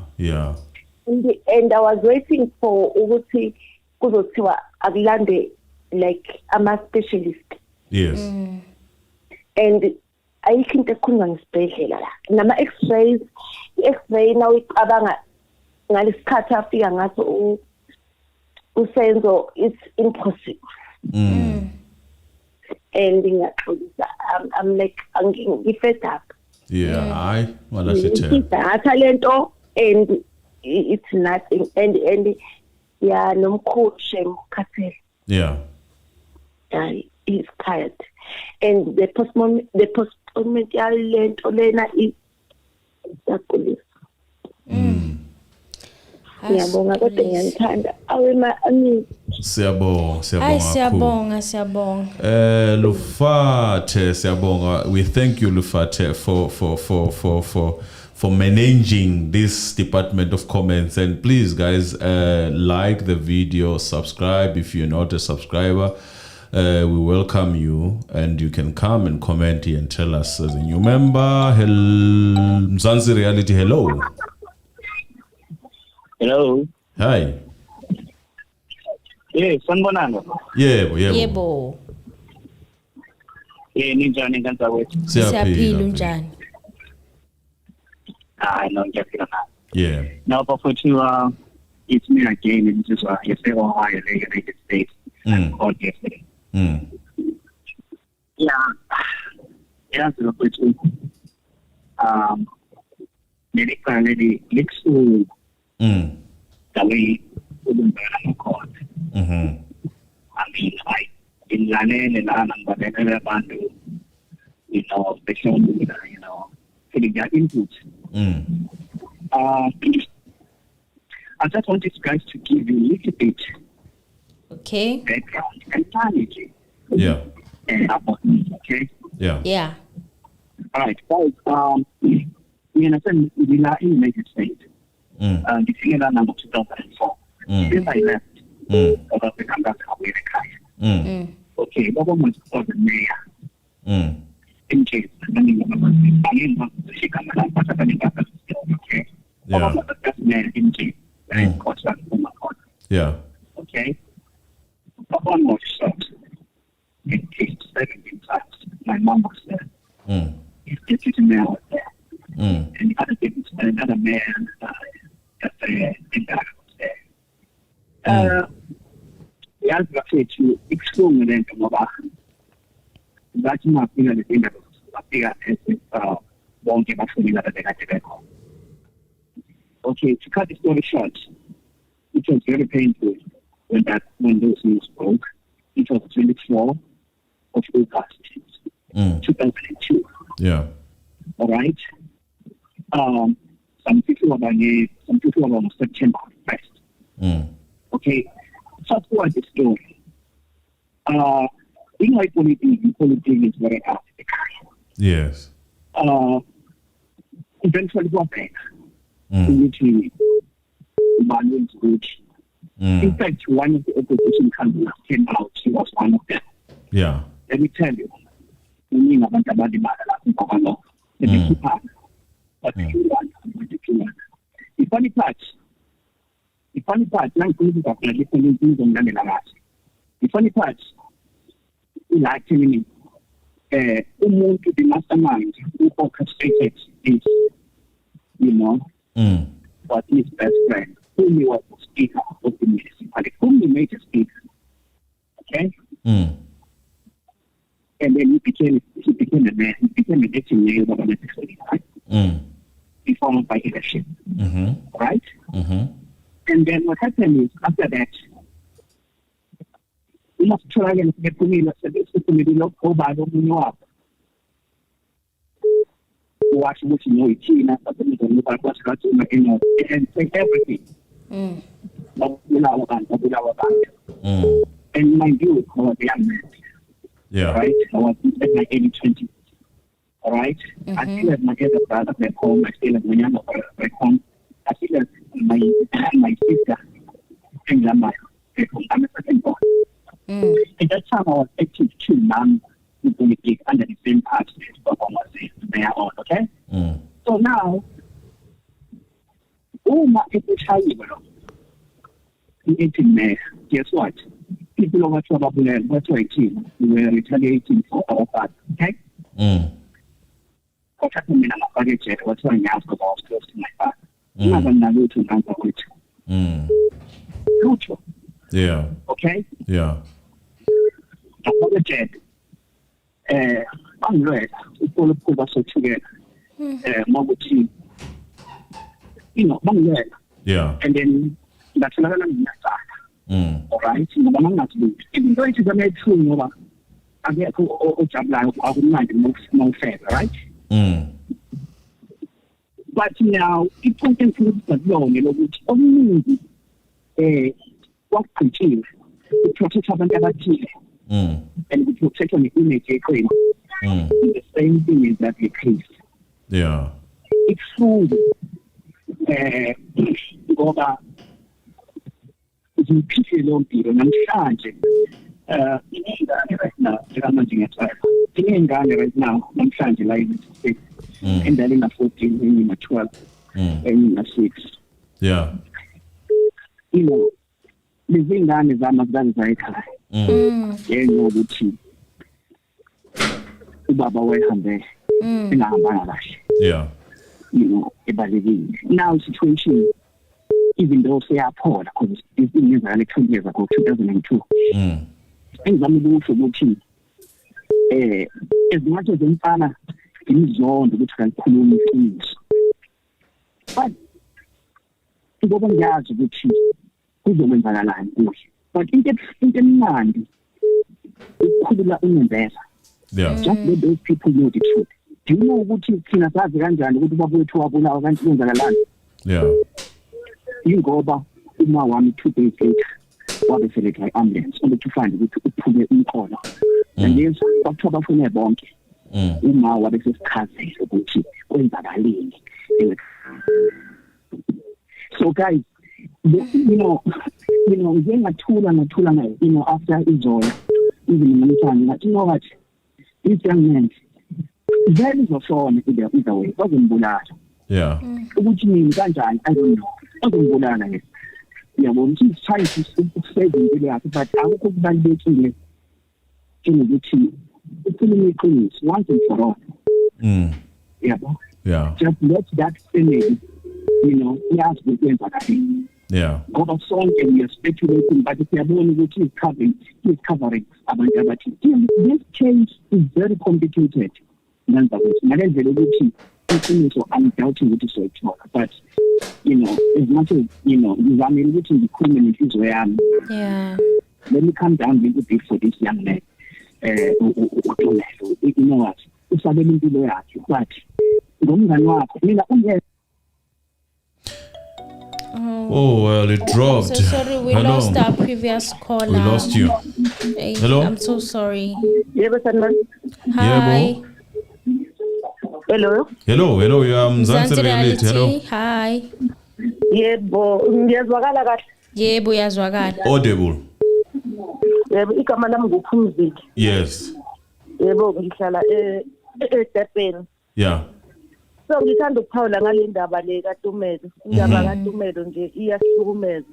And I was waiting for ukuthi kuzothiwa akulande like ama specialist. Yes. And ayikho into ekhulunywa ngesibhedlela la. Nama x-rays, i-x-ray now icabanga ngalesikhathi afika ngaso uSenzo, it's impossible. And I'm like ngifed up. Yeah, I well that's it. Talento and it's nothing. And yeah, nomkhulu Mkhathele. Yeah. He's tired. And the postponement yalento lena is yakulisa. Siyabonga kodwa ngiyathanda. Siyabonga. Lufate, siyabonga. We thank you, Lufate, for managing this department of comments. And please, guys, like the video, subscribe if you're not a subscriber. We welcome you, and you can come and comment here and tell us as a new member. Mzansi Reality, hello. Hello. Hi. Yes, sanibonani. Yebo. Ninjani kantsawethu? Siyaphila unjani? No, ngiyaphila. Yeah. Now, bafowethu, it's me again, and this is yesterday Ohio, the United States. Called yesterday. Yeah, so bafowethu. Medical lady, looks to the way we court. I mean, in Lanen and Anam, but I never want to, especially, getting their input. I just want these guys to give you a little bit background and sanity. Yeah. About me, okay? Yeah. All right, guys. We understand we are in the United States. The figure number 2004. Since I left, about the conduct of America. Okay, Baba was called the mayor. In case okay. Baba was the best man in case. Yeah. Okay. Baba was shot. at least 17 times. My mom was there. His deputy mayor was there. And the other deputy, another mayor, the guy was there. Yazi bafethu ikuhlungu lento ngoba ngathi mafika le ndaba bafika bonke bafuni laba bekade bekhona. Okay, to cut the story short, it was very painful when those news broke. It was 24 of August, 2002. Yeah. All right. Some people were on September 1st. Okay. Fast forward the story. In my politics is very hard. Yes. Eventually got back. Which Manuel's good. In fact, one of the opposition candidates came out. He was one of them. Yeah. Let me tell you. The funny part, the funny part is actually the mastermind who orchestrated this, was his best friend, whom he was the speaker of the municipality, whom he made a speaker. Okay? And then he became a mayor. He became a deputy mayor of the before by election. Right? And then what happened is, after that, we must try and get to me, let's say, this is the middle of Obama, watch what you know, and say everything. And mind you, I was a young man. Yeah. Right? I was at my early 20s. All right? I still have my elder brother back home. I still have my younger brother back home. I still have my sister and grandma back home. I'm a second born. At that time, I was active 2 months in politics under the same party that Obama was there on, okay? So now, my people tell you, in 18 May, guess what? People over Trababulan, what's 18? We were retaliating for our part, okay? What happened in our budget was why I was close to my part. I'm not going to number which. Yeah. Okay? Yeah. The budget, I'm ready to pull us together. Moguchi, I'm ready. Yeah. And then that's another all right? Even though it is a made true, I get to job like I would like no fair, right? But now, it contains the law, which only what continue to protect our liberty and we protect on the image claim. The same thing is that the case. Yeah. It's true. Zimphihle lo mpilo namhlanje inengane right now njengamanje ngiyatshela inengane right now namhlanje la in endala ina-14 enye ina-12 enye ina-6 yeah lezi ngane zami azikaze zayikhaya ngenxa yokuthi ubaba wayehambe engahambanga kahle yeah ebalekile now situation even though siyaphola because this thing is like 20 years ago 2002 engizama ukusho ukuthi as much as umfana imzondo ukuthi kakhuluma iqiniso but ngoba ngiyazi ukuthi kuzokwenzakalani kuhle but into emnandi ukukhulula unyembeza just let those people know the truth. Do you know ukuthi thina sazi kanjani ukuthi ubaba wethu wabulawa kanti kwenzakalani? Yeah. Ingoba uma wami 2 days later wabe seleka ambulance ukuthi ufande ukuthi uphume umkhono and yes kwathiwa bafune bonke uma wabe sesichazile ukuthi kwenzakaleni. So guys, you know njengathula naye after izola even namhlanje ngathi what this young man there is a phone either way bazombulala. Yeah. Ukuthi mina kanjani I don't know. Bazombulala nje. Yabo he's trying to save impilo yakhe but akukho kubalulekile ukuthi ukhulume iqiniso once and for all. Yeah. Just let that family, uyazi ukwenza kahle. Yeah. Ngoba sonke we are speculating, but siyabona ukuthi he's covering abantu abathi. This case is very complicated. Ngalendlela ukuthi iqiniso I'm doubting ukuthi soyithola, but as much as ngizamile ukuthi ngikhulume nenhliziyo yami. Yeah. Let me come down a little bit for this young man. You know what? Usabela impilo yakhe, but ngomngani wakho mina Oh, well, it dropped. I'm so sorry, we lost our previous caller. We lost you. Hello? I'm so sorry. Hi. Hello. Hello, you are Mzansi Reality. Hello. Hi. Yebo, ngiyazwakala kahle. Yebo, uyazwakala. Audible. Yebo, igama lami nguPhumzile. Yes. Yebo, ngihlala eDurban. Yeah. So ngithanda ukuphawula ngale ndaba le kaTumelo. Indaba kaTumelo nje iyahlukumeza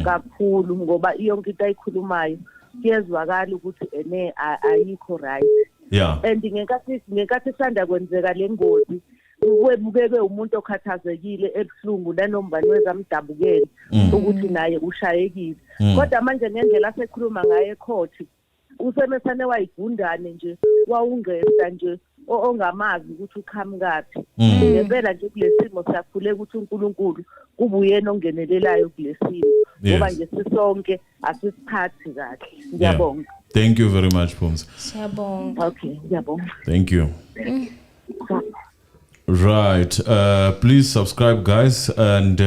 kakhulu ngoba yonke into ayikhulumayo kuyezwakala ukuthi ayikho right. Yeah. And ngekathi sanda kwenzeka lengozi webukeke umuntu okhathazekile ebuhlungu nanombani wezamdabukele ukuthi naye ushayekile. Kodwa manje ngendlela asekhuluma ngaye ecourt usemesane wayigundane nje wawungesa nje ongamazi ukuthi ukhamukaphi. Ngempela nje kulesimo siyakhule ukuthi uNkulunkulu kubuyena ongenelelayo kulesimo ngoba nje sisonke asisiphathi kahle. Ngiyabonga. Thank you very much, Pums. Siyabonga. Okay, ngiyabonga. Thank you. Right. Please subscribe, guys, and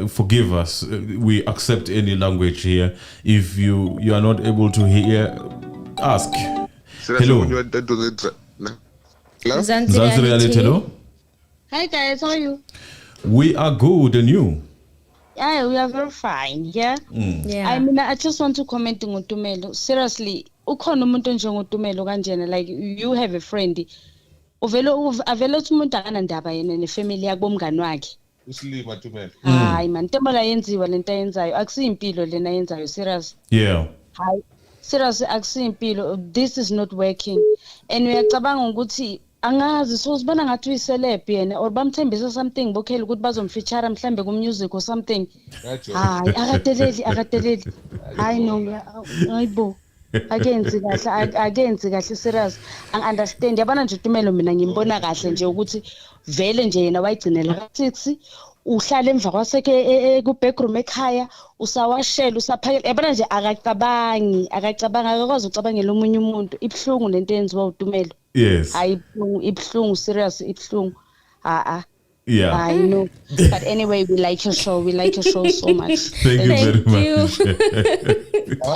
forgive us. We accept any language here. If you are not able to hear, ask. Hello. Hello? Mzansi Reality, hello. Hi guys, how are you? We are good, and you? Yeah, we are very fine. Yeah. Yeah. I mean, I just want to comment on Tumelo. Seriously, ukhona umuntu njengoTumelo kanjena, like you have a friend. Avela umuntu akanandaba yena nefamily yakubomngani wakhe. Usilima Tumelo. Hayi man, Tumelo yenziwa lento ayenzayo. Akusiyimpilo lena yenzayo, serious. Yeah. Hayi. Serious akusiyimpilo. This is not working. And uyacabanga ukuthi angazi so sibona ngathi uyiceleb yena or bamthembisa something bokhela ukuthi bazomfeature mhlambe ku music or something. Hayi akateleli. Hayi no hayibo. Akenzi kahle serious. Understand yabana nje Tumelo mina ngimbona kahle nje ukuthi vele nje yena wayigcinela ka6 uhlala emva kwaseke ku backroom ekhaya usawashela usaphakela yabona nje akacabanga akakwazi ucabangela umunye umuntu ibhlungu lento yenziwa uTumelo. Yes. Hayi ibhlungu serious ibhlungu. Yeah. I know. But anyway, we like your show so much. Thank you very much.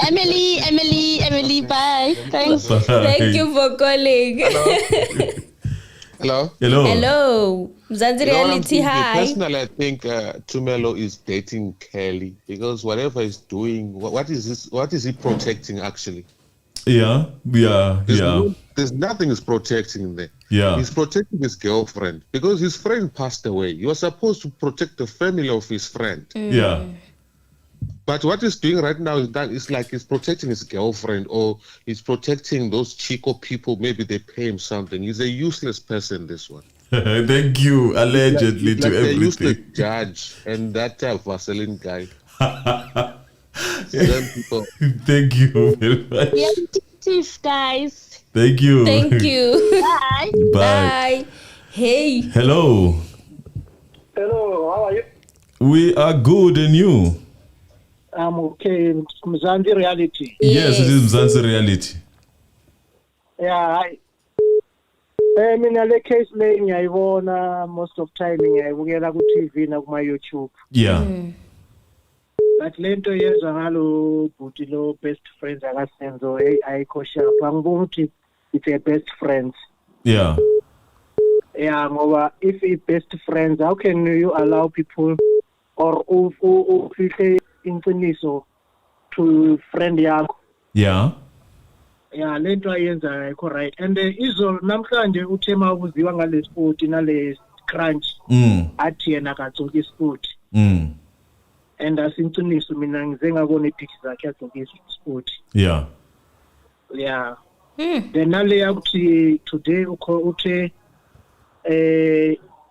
Emily, bye. Thanks. Bye. Thank you for calling. Hello. Mzansi Reality, hi. Personally, I think Tumelo is dating Kelly because whatever he's doing, what is he protecting actually? Yeah. There's nothing he's protecting there. Yeah. He's protecting his girlfriend because his friend passed away. You are supposed to protect the family of his friend. Yeah. But what he's doing right now is that it's like he's protecting his girlfriend or he's protecting those Chico people. Maybe they pay him something. He's a useless person, this one. Thank you, allegedly, to everything. They used the judge and that Vaseline guy. Thank you very much. Yeah, guys. Thank you. Bye. Bye. Hey. Hello. Hello, how are you? We are good, and you? I'm okay. Mzansi Reality. Yes, it is Mzansi Reality. Yeah, mina le case le ngiyayibona most of time ngiyayibukela ku TV na kuma YouTube. Yeah. But lento yenza ngalo bhuti lo best friends aka Senzo ayikho sharp. Angiboni ukuthi it's a best friends. Yeah. Yeah, ngoba if it's best friends, how can you allow people or ufihle inqiniso to friend yakho? Yeah. Yeah, lento ayenza ayikho right. And izolo namhlanje uthema uziwa ngale sport nale crunch. Athi yena kagcoka isport. And asinqiniso mina ngize ngabona ipics zakhe agcoka isport. Yeah. Yeah. then nale ukuthi today uthe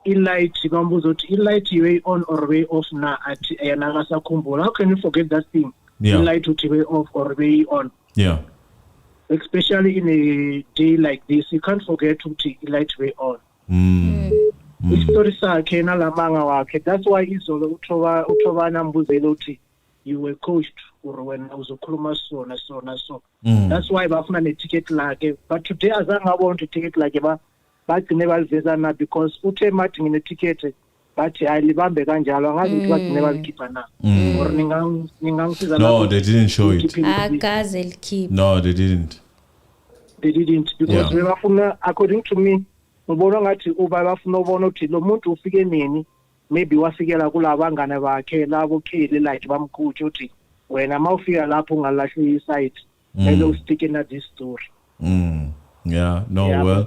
i-light bambuza ukuthi i-light way on or way off na athi yena akasakhumbula. How can you forget that thing? Yeah. I-light uthi way off or way on. Yeah. Especially in a day like this, you can't forget uthi i-light way on. Isitori sakhe nalamanga wakhe. That's why izolo uthobana mbuzela uthi you were coached or when uzokhuluma so. That's why bafuna ne-ticket lakhe. But today azange abona i-ticket lakhe bagcine balivezana because uthe mathi ngine-ticket bathi ayilibambe kanjalo angazi ukuthi bagcine balikhipha na or ningangisiza No, they didn't show it. Akaze likhipha. No, they didn't. They didn't because befuna, according to me, ubona ngathi uba bafuna ubona ukuthi lo muntu ufike nini, maybe wafikela kulabangane bakhe labo kheli like bamkhutshe uthi wena mawufika lapho ungalahli isite maybe usticke na this story. Yeah, no, yeah, well.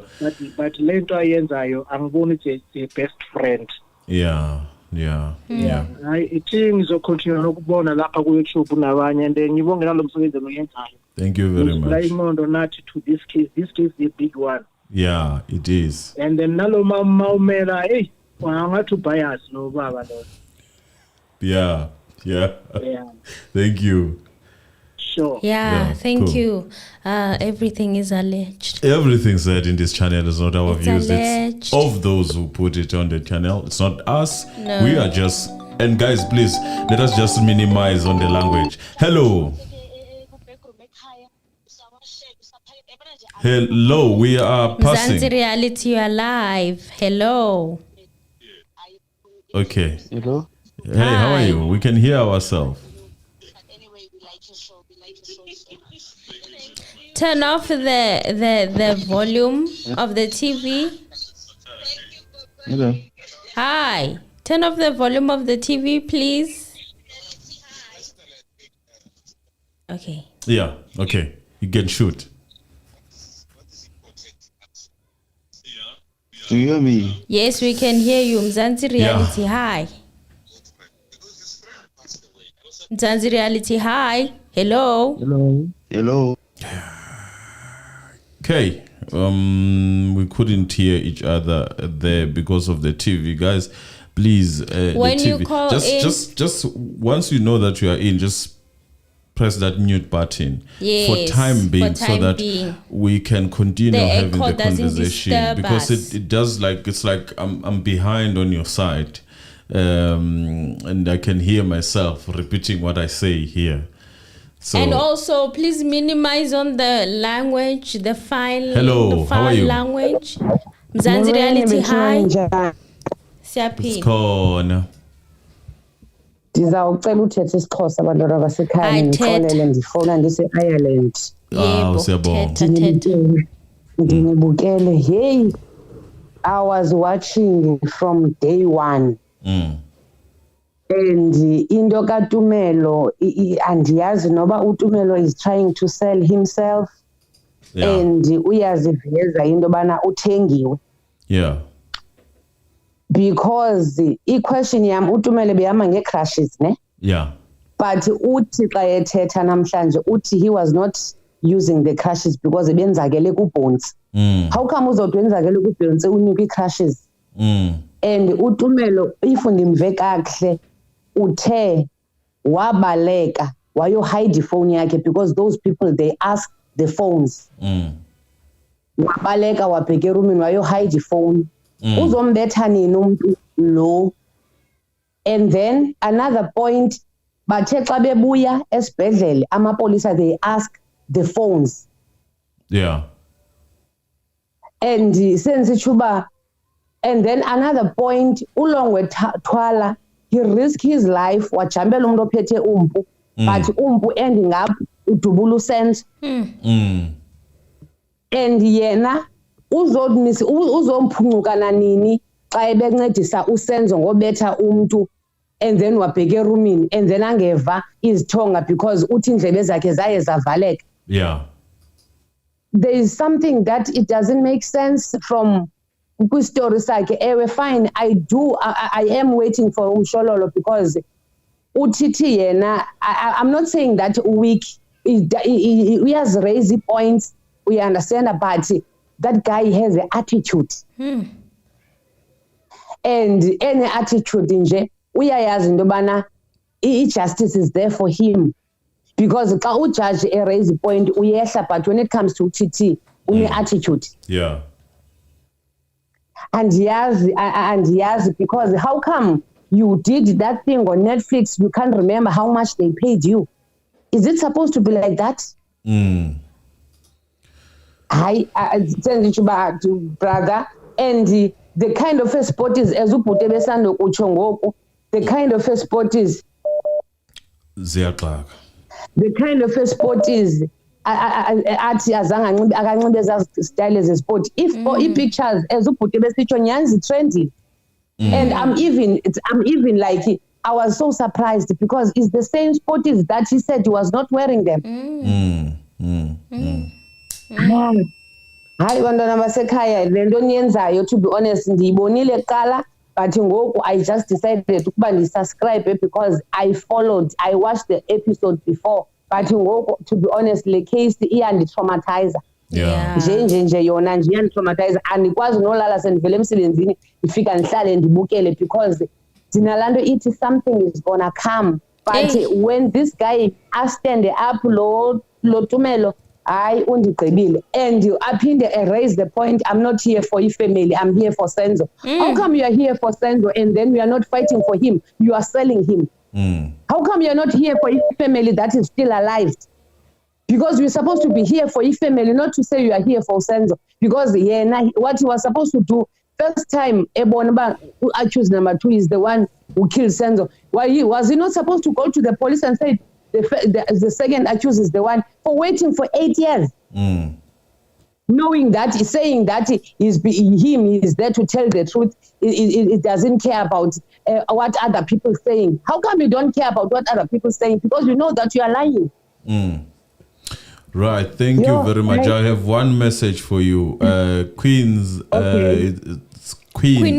But lento ayenzayo angiboni it's a best friend. Yeah. Ithi ngizocontinue nokubona lapha ku YouTube nabanye and ngibonge nalomsebenzi oyenzayo. Thank you very much. Like imondo nathi to this case is a big one. Yeah, it is. And then nalo mawumela hey wangathi bias no baba lo. Yeah. Thank you. Sure. Yeah, thank cool. you. Everything is alleged. Everything said in this channel is not our views. Alleged. It's of those who put it on the channel. It's not us. No. We are just... And guys, please, let us just minimize on the language. Hello. Hello, we are passing. Mzansi Reality, you are live. Hello. Okay. Hello. Hey, how are you? We can hear ourselves. Turn off the volume of the TV. Hello. Hi. Turn off the volume of the TV, please. Okay. Yeah, okay. You can shoot. Do you hear me? Yes, we can hear you. Mzansi Reality, hi. Mzansi Reality, hi. Hello. Hello. Okay. We couldn't hear each other there because of the TV, guys. Please, when the TV, you call just once you know that you are in, just press that mute button for time being, so that we can continue having the conversation, because it does it's like I'm behind on your side, and I can hear myself repeating what I say here. So, and also, please minimize on the language, the file. Hello, the file how are you? Language. Mzansi Reality, hi. It's called. Ndizawucela uthetha isiXhosa abantwana basekhaya ngixolele ndifona ndise-Ireland. Siyabonga. Ndinibukele. Hey, I was watching from day one. And into kaTumelo andiyazi noba uTumelo is trying to sell himself. And uyaziveza into bana uthengiwe. Yeah. Because i-question yam uTumelo behamba nge-crashes ne? Yeah. But uthi xa ethetha namhlanje uthi he was not using the crashes because ebenzakele kubhonsi. How come uzodwa enzakele kubhonsi unikwe i-crashes? And uTumelo if ndimve kakuhle uthe wabaleka wayohide ifone yakhe because those people they ask the phones. Wabaleka wabheka erumini wayohide ifone. Uzombetha nini umuntu lo? And then another point, bathe xa bebuya esibhedlele amapolisa they ask the phones. Yeah. And sensitshuba, and then another point, ulongwe Twala, he risked his life wajambela umuntu ophethe umpu, but umpu ending up udubula usense. And yena uzomphuncuka nini xa ebencedisa usenzo ngobetha umuntu and then wabheka erumini and then angeva izithonga because uthi indlebe zakhe zaye zavaleka. Yeah. There is something that it doesn't make sense from kwistory sakhe. Ewe fine, I am waiting for umshololo because uthithi yena I'm not saying that weak he has raised points We understand, but that guy has an attitude. And any attitude nje uyayazi into yobana justice is there for him, because xa ujudge raise a point uyehla, but when it comes to TT une attitude. Yeah. And yes, because how come you did that thing on Netflix, you can't remember how much they paid you? Is it supposed to be like that? I send it to brother, and the kind of a sport is as the kind of a sport is the kind of a sport is athi azange akanxibe style as a sport. If pictures as nyanzi trendy, and I'm even like, I was so surprised because it's the same sporties that he said he was not wearing them. Hayi bantwana basekhaya le nto niyenzayo, to be honest ndiyibonile kuqala, but ngoku I just decided ukuba ndisubscribe because I watched the episode before, but ngoku to be honest le case iyanditraumatizer. nje yona nje iyanditraumatizer, andikwazi nolala sendivele emsebenzini ndifika ndihlale ndibukele because dinalaa nto ithi something is gonna come, but when this guy astand up lo Tumelo, I undigqibile, and you aphinde raise the point, I'm not here for your family, I'm here for Senzo. How come you are here for Senzo and then we are not fighting for him? You are selling him. How come you are not here for your family that is still alive? Because you're supposed to be here for your family, not to say you are here for Senzo. Because what you were supposed to do first time, Ebonba, accused number 2 is the one who killed Senzo. Why was he not supposed to go to the police and say the second accused is the one, for waiting for 8 years? Knowing that, saying that he is there to tell the truth. It doesn't care about what other people saying. How come you don't care about what other people saying? Because you know that you are lying. Right, thank you very much. I have one message for you. Queen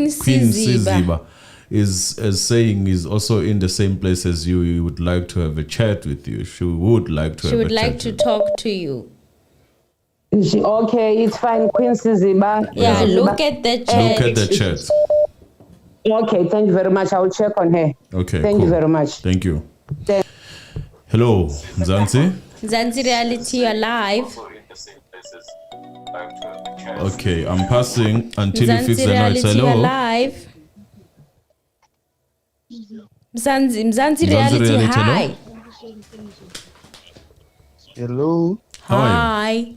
Siziba is saying is also in the same place as you. You would like to have a chat with you. She would like to talk to you. Okay, it's fine, Queen Siziba. Yeah, look at the chat. Look at the chat. Okay, thank you very much. I will check on her. Okay, thank you very much. Thank you. Hello, Zanzi. Zanzi Reality, you're live. Okay, I'm passing until you fix the noise. Hello. Live. Mzansi Reality, hi. Hello. Hi.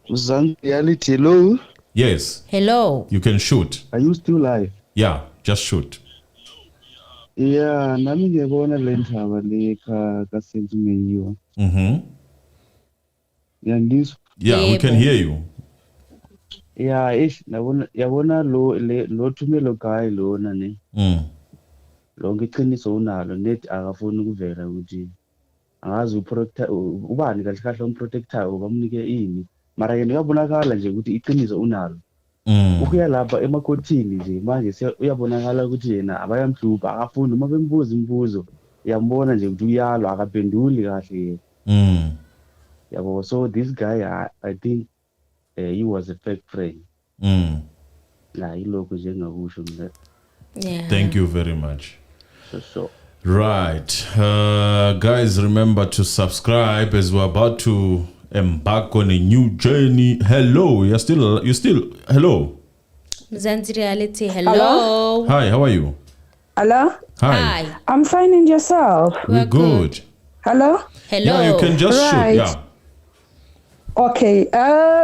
Mzansi Reality, hello. Yes. Hello. You can shoot. Are you still live? Yeah, just shoot. Yeah, nami ngiyabona le ndaba le ka Senzo Meyiwa. Yeah, we can hear you. Yeah, yabona lo Tumelo guy lona ne. Lo ngiqiniso unalo net akafuni ukuvela ukuthi angazi uprotect ubani kahle kahle umprotector obamnike ini. Mara yena uyabonakala nje ukuthi iqiniso unalo. Ukuya lapha emakhotini nje manje uyabonakala ukuthi yena abayamhlupha akafuni uma bembuza imibuzo yambona nje ukuthi uyalwa akaphenduli kahle. Yabo, so this guy I think he was a fake friend. La iloko njengakusho mina. Yeah. Thank you very much. So. Right. Guys, remember to subscribe as we're about to embark on a new journey. Hello, you still hello. Zanzi Reality, hello. Hi, how are you? Hello. Hi. I'm fine, and yourself? We're good. Hello. Yeah, you can just shoot. Yeah. Okay.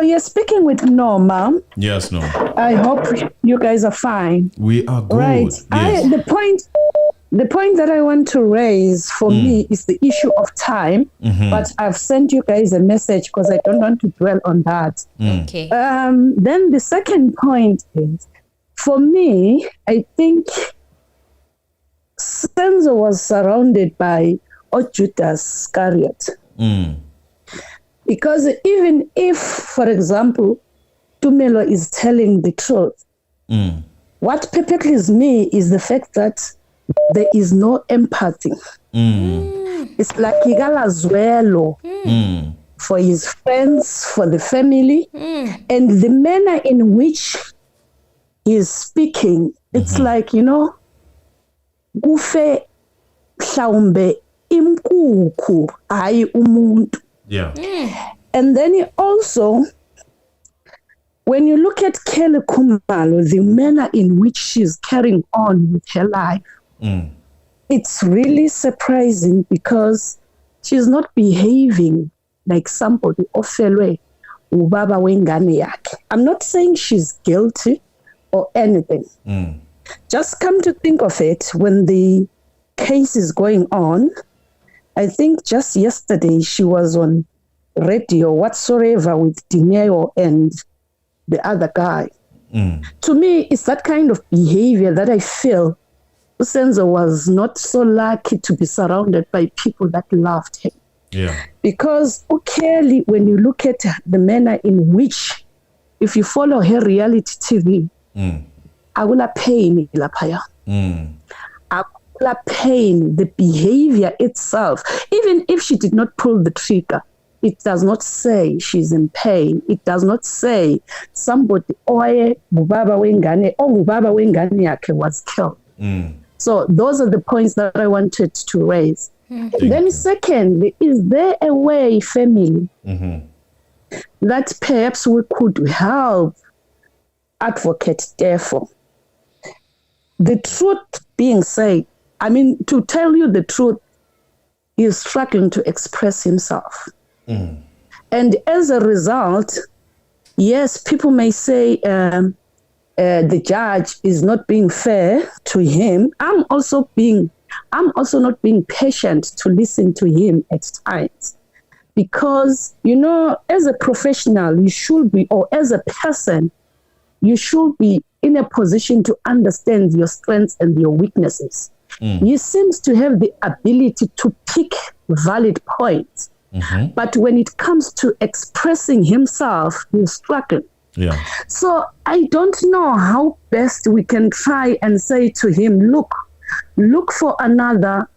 You're speaking with Norma. Yes, no. I hope you guys are fine. We are good. Right. Yes. The point that I want to raise for me is the issue of time. But I've sent you guys a message because I don't want to dwell on that. Okay. Then the second point is, for me, I think Senzo was surrounded by Judas Iscariot. Because even if, for example, Tumelo is telling the truth, what perplexes me is the fact that there is no empathy. It's like Igalazwelo for his friends, for the family, and the manner in which he is speaking, it's like, kufe mhlawumbe imkuku hayi umuntu. Yeah. And then also, when you look at Kelly Khumalo, the manner in which she's carrying on with her life, it's really surprising because she's not behaving like somebody ofelwe ubaba wengane yakhe. I'm not saying she's guilty or anything. Just come to think of it, when the case is going on, I think just yesterday she was on radio whatsoever with Dineo and the other guy. To me, it's that kind of behavior that I feel Senzo was not so lucky to be surrounded by people that loved him. Yeah. Because clearly, when you look at the manner in which, if you follow her reality TV, Agula pain lapaya. Agula pain, the behavior itself. Even if she did not pull the trigger, it does not say she's in pain. It does not say somebody oye bubaba wengane or bubaba wengane yake was killed. So those are the points that I wanted to raise. Then secondly, is there a way, family, that perhaps we could help Advocate Teffo? The truth being said, I mean, to tell you the truth, he is struggling to express himself. And as a result, yes, people may say the judge is not being fair to him. I'm also not being patient to listen to him at times. Because, as a professional, you should be, or as a person, you should be in a position to understand your strengths and your weaknesses. He seems to have the ability to pick valid points. But when it comes to expressing himself, he's struggling. Yeah. So I don't know how best we can try and say to him, look for another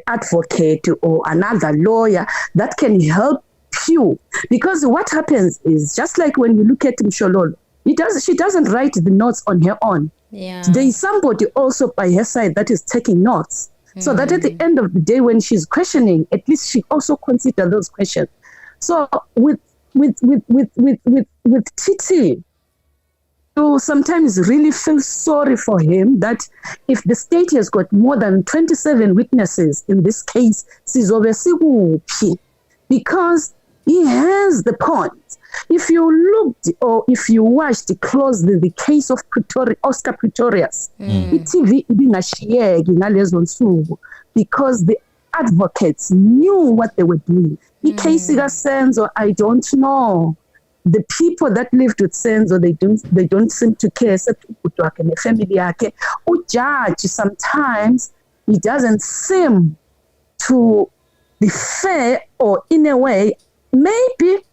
advocate or another lawyer that can help you. Because what happens is, just like when you look at Mshololo, she doesn't write the notes on her own. Yeah. There is somebody also by her side that is taking notes. So that at the end of the day, when she's questioning, at least she also consider those questions. So with Titi, you sometimes really feel sorry for him that if the state has got more than 27 witnesses in this case, because he has the point. If you looked or if you watched closely the case of Oscar Pretorius, TV because the advocates knew what they were doing. The case Senzo, I don't know. The people that lived with Senzo, they don't seem to care. The family judge, sometimes he doesn't seem to be fair, or in a way, maybe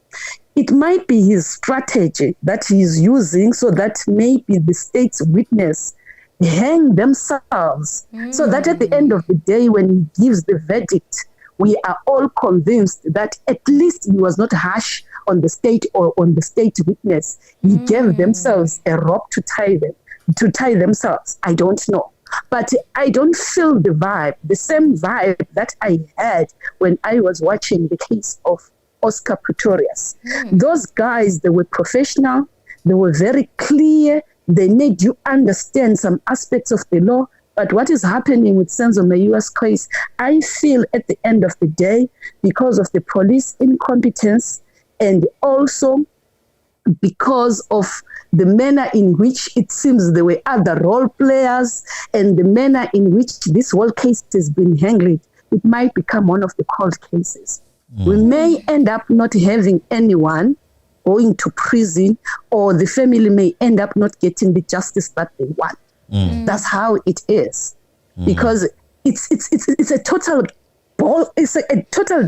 it might be his strategy that he's using so that maybe the state's witness hang themselves, so that at the end of the day, when he gives the verdict, we are all convinced that at least he was not harsh on the state or on the state witness. He gave themselves a rope to tie themselves. I don't know. But I don't feel the same vibe that I had when I was watching the case of Oscar Pretorius. Those guys, they were professional, they were very clear, they made you understand some aspects of the law. But what is happening with Senzo Meyiwa's case, I feel at the end of the day, because of the police incompetence and also because of the manner in which it seems there were other role players and the manner in which this whole case has been handled, it might become one of the cold cases. We may end up not having anyone going to prison, or the family may end up not getting the justice that they want. That's how it is, because it's a total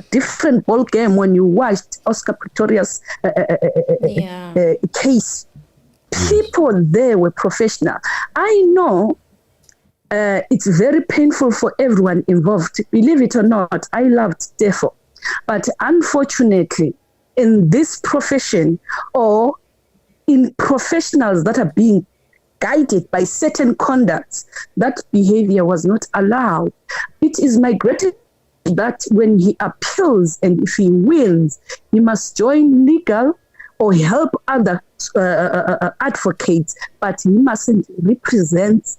different ball game when you watched Oscar Pretorius case. People there were professional. I know it's very painful for everyone involved. Believe it or not, I loved Teffo. But unfortunately, in this profession or in professionals that are being guided by certain conducts, that behavior was not allowed. It is my gratitude that when he appeals and if he wins, he must join legal or help other advocates, but he mustn't represent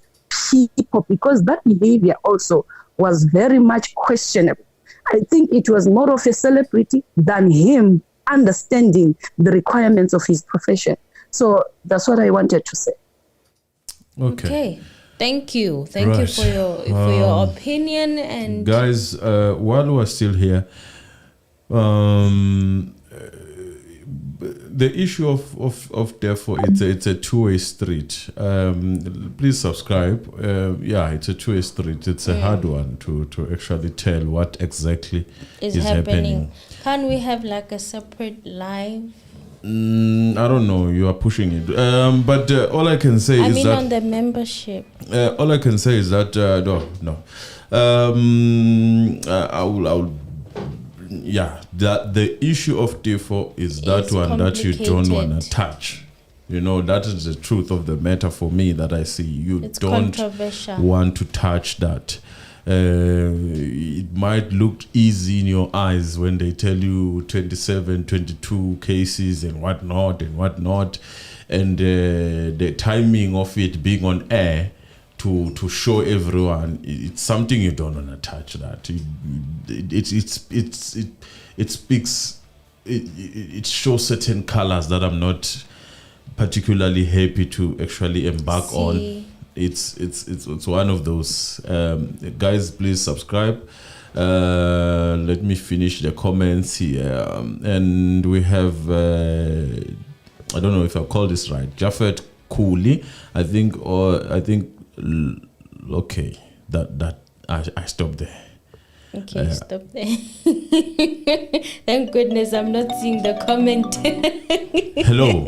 people, because that behavior also was very much questionable. I think it was more of a celebrity than him understanding the requirements of his profession. So that's what I wanted to say. Okay. Thank you for your opinion. And guys, while we're still here, the issue of Teffo, it's a two-way street. Please subscribe. It's a two-way street. It's a hard one to actually tell what exactly is happening. Can we have like a separate live? I don't know. You are pushing it. But all I can say is that... on the membership. All I can say is that... no. I will... Yeah, the issue of Teffo is that one that you don't want to touch. You know, that is the truth of the matter for me that I see. It's don't want to touch that. It might look easy in your eyes when they tell you 27, 22 cases and whatnot, and the timing of it being on air to show everyone, it's something you don't want to touch. That it speaks, it shows certain colors that I'm not particularly happy to actually embark on. It's one of those. Guys, please subscribe. Let me finish the comments here. And we have I don't know if I call this right, Jaffet Cooley, I think okay, that I stopped there. Okay, stop there. Thank goodness I'm not seeing the comment. Hello.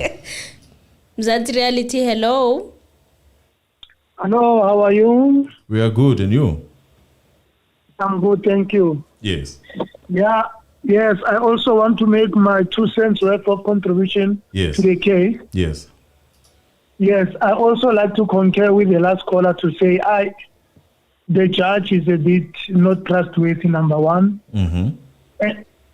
Mzansi Reality, hello. Hello, how are you? We are good, and you? I'm good, thank you. Yes. Yes, I also want to make my 2 cents worth of contribution to the case. Yes. Yes, I also like to concur with the last caller to say the judge is a bit not trustworthy, number one. Mm-hmm.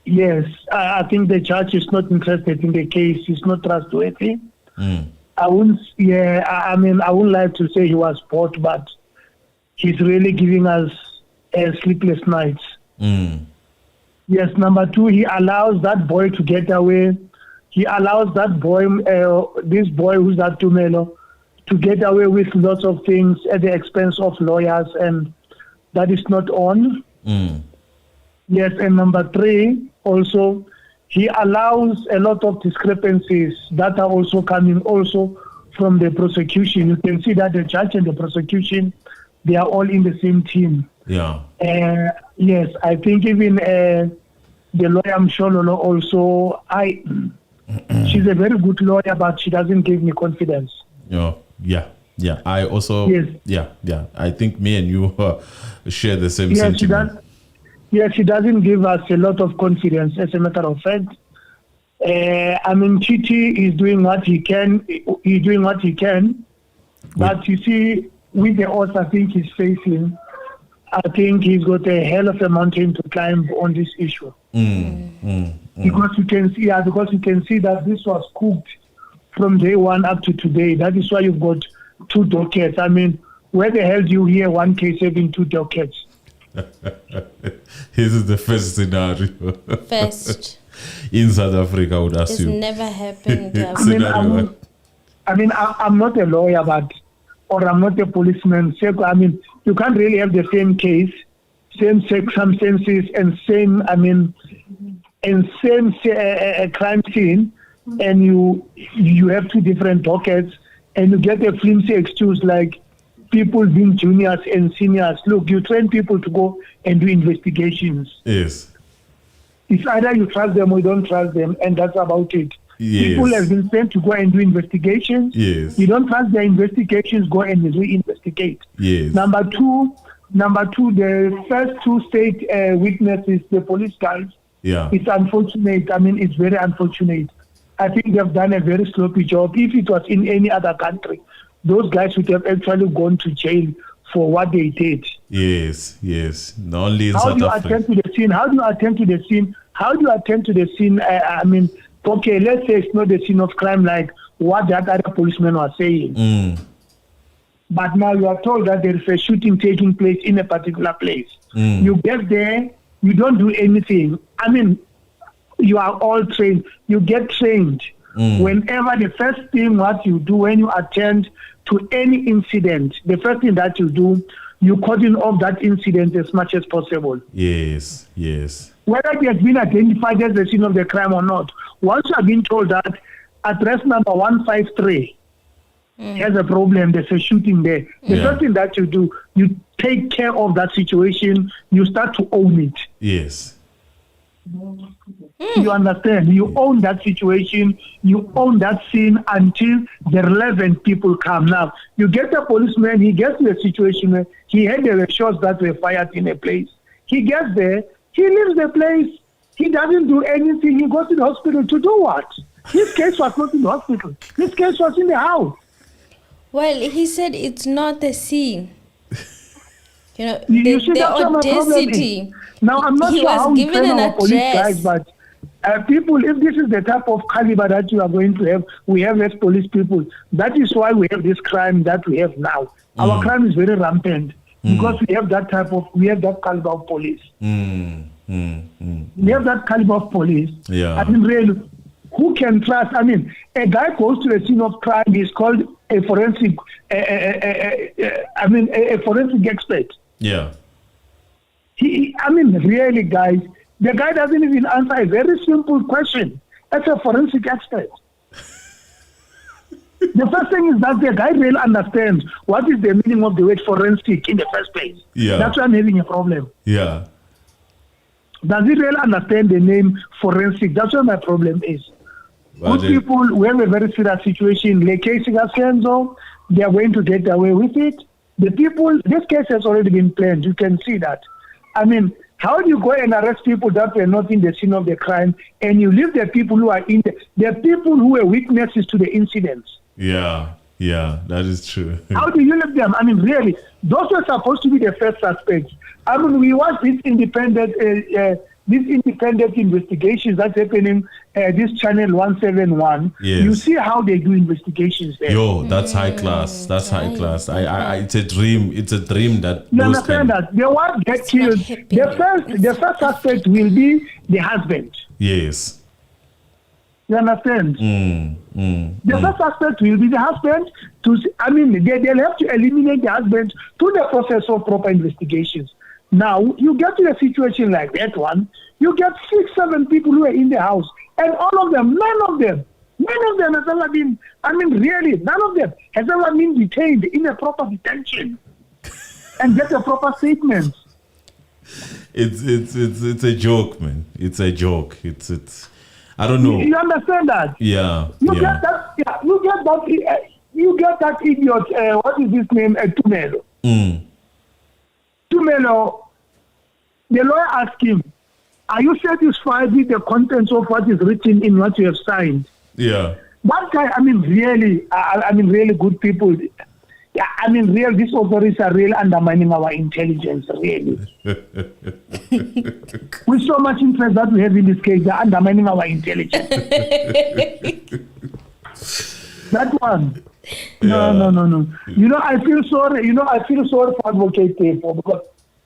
Yes, I think the judge is not interested in the case. He's not trustworthy. I wouldn't like to say he was bored, but he's really giving us sleepless nights. Yes, number two, he allows that boy to get away. He allows that boy, this boy who's at Tumelo, to get away with lots of things at the expense of lawyers, and that is not on. Yes, and number three, also, he allows a lot of discrepancies that are also coming also from the prosecution. You can see that the judge and the prosecution, they are all in the same team. Yeah. Yes, I think even the lawyer Mshololo also, she's a very good lawyer, but she doesn't give me confidence. Yeah. I also, yeah. I think me and you share the same sentiment. Yes, she doesn't give us a lot of confidence, as a matter of fact. Chiti is doing what he can. He's doing what he can. But you see, with the odds I think he's facing, I think he's got a hell of a mountain to climb on this issue. Because you can see that this was cooked from day one up to today. That is why you've got 2 dockets. Where the hell do you hear one case having 2 dockets? This is the first scenario. First. In South Africa, I would assume. It's never happened. I'm not a lawyer, or I'm not a policeman. You can't really have the same case, same circumstances, and same crime scene, and you have 2 different dockets, and you get a flimsy excuse like people being juniors and seniors. Look, you train people to go and do investigations. Yes. It's either you trust them or you don't trust them, and that's about it. Yes. People have been sent to go and do investigations. Yes. You don't trust their investigations, go and re-investigate. Yes. Number two, the first 2 state witnesses, the police guys, Yeah. It's unfortunate. I mean, it's very unfortunate. I think they've done a very sloppy job. If it was in any other country, those guys would have actually gone to jail for what they did. Yes. Not only in How South do you Africa. attend to the scene? How do you attend to the scene? How do you attend to the scene? I mean, okay, let's say it's not the scene of crime like what that other policeman was saying. But now you are told that there is a shooting taking place in a particular place. You get there, you don't do anything. I mean, you are all trained. You get trained. Whenever the first thing what you do when you attend to any incident, the first thing that you do, you cordon off that incident as much as possible. Yes. Whether it has been identified as the scene of the crime or not, once you have been told that address number 153 has a problem, there's a shooting there, the first thing that you do, you take care of that situation, you start to own it. Yes. You understand? You own that situation, you own that scene until the relevant people come. Now, you get a policeman, he gets to a situation where he had the shots that were fired in a place. He gets there, he leaves the place, he doesn't do anything, he goes to the hospital to do what? His case was not in the hospital, his case was in the house. Well, he said it's not the scene. You know, You see, the that's what my problem audacity. is. Now, I'm not He sure was how we given train an our police address. guys, but people, if this is the type of caliber that you are going to have, we have less police people. That is why we have this crime that we have now. Our crime is very rampant because we have that caliber of police. We have that caliber of police. Yeah. I mean, really, who can trust? I mean, a guy goes to the scene of crime, he's called a forensic, a forensic expert. Yeah. I mean, really, guys, the guy doesn't even answer a very simple question. That's a forensic expert. The first thing is that the guy really understands what is the meaning of the word forensic in the first place. Yeah. That's why I'm having a problem. Yeah. Does he really understand the name forensic? That's where my problem is. Good people, we have a very serious situation. The case of Senzo, they are going to get away with it. The people, this case has already been planned. You can see that. I mean, how do you go and arrest people that were not in the scene of the crime and you leave the people who are in the people who were witnesses to the incidents? Yeah, that is true. How do you leave them? I mean, really, those were supposed to be the first suspects. I mean, we watch this independent investigations that's happening, this channel 171. Yes. You see how they do investigations there. Yo, that's high class. That's high class. I it's a dream. It's a dream that You those understand can. that? The one get killed. The first suspect will be the husband. Yes. You understand? The Mm. first suspect will be the husband. They'll have to eliminate the husband through the process of proper investigations. Now, you get to a situation like that one, you get 6-7 people who are in the house, and all of them, none of them has ever been, really, none of them has ever been detained in a proper detention and get a proper statement. It's a joke, man. It's a joke. It's I don't know. You understand that? Yeah. You get that. Yeah, you get that idiot. What is his name? Tumelo. Tumelo. The lawyer asked him, "Are you satisfied with the contents of what is written in what you have signed?" Yeah. That guy. Really good people. Yeah, really, these authorities are really undermining our intelligence, really. With so much interest that we have in this case, they're undermining our intelligence. That one. No. I feel sorry. I feel sorry for Advocate Teffo because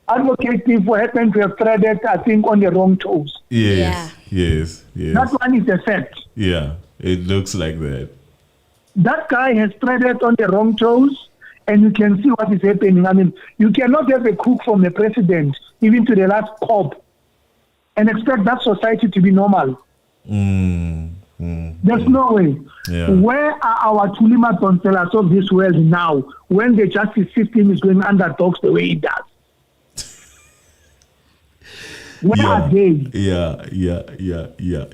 Advocate Teffo happened to have treaded, I think, on the wrong toes. Yes. That one is a fact. Yeah, it looks like that. That guy has treaded on the wrong toes, and you can see what is happening. You cannot have a cook from the president, even to the last cop, and expect that society to be normal. There's no way. Yeah. Where are our Tulima Tonselas of this world now when the justice system is going under dogs the way it does? Where are they? Yeah.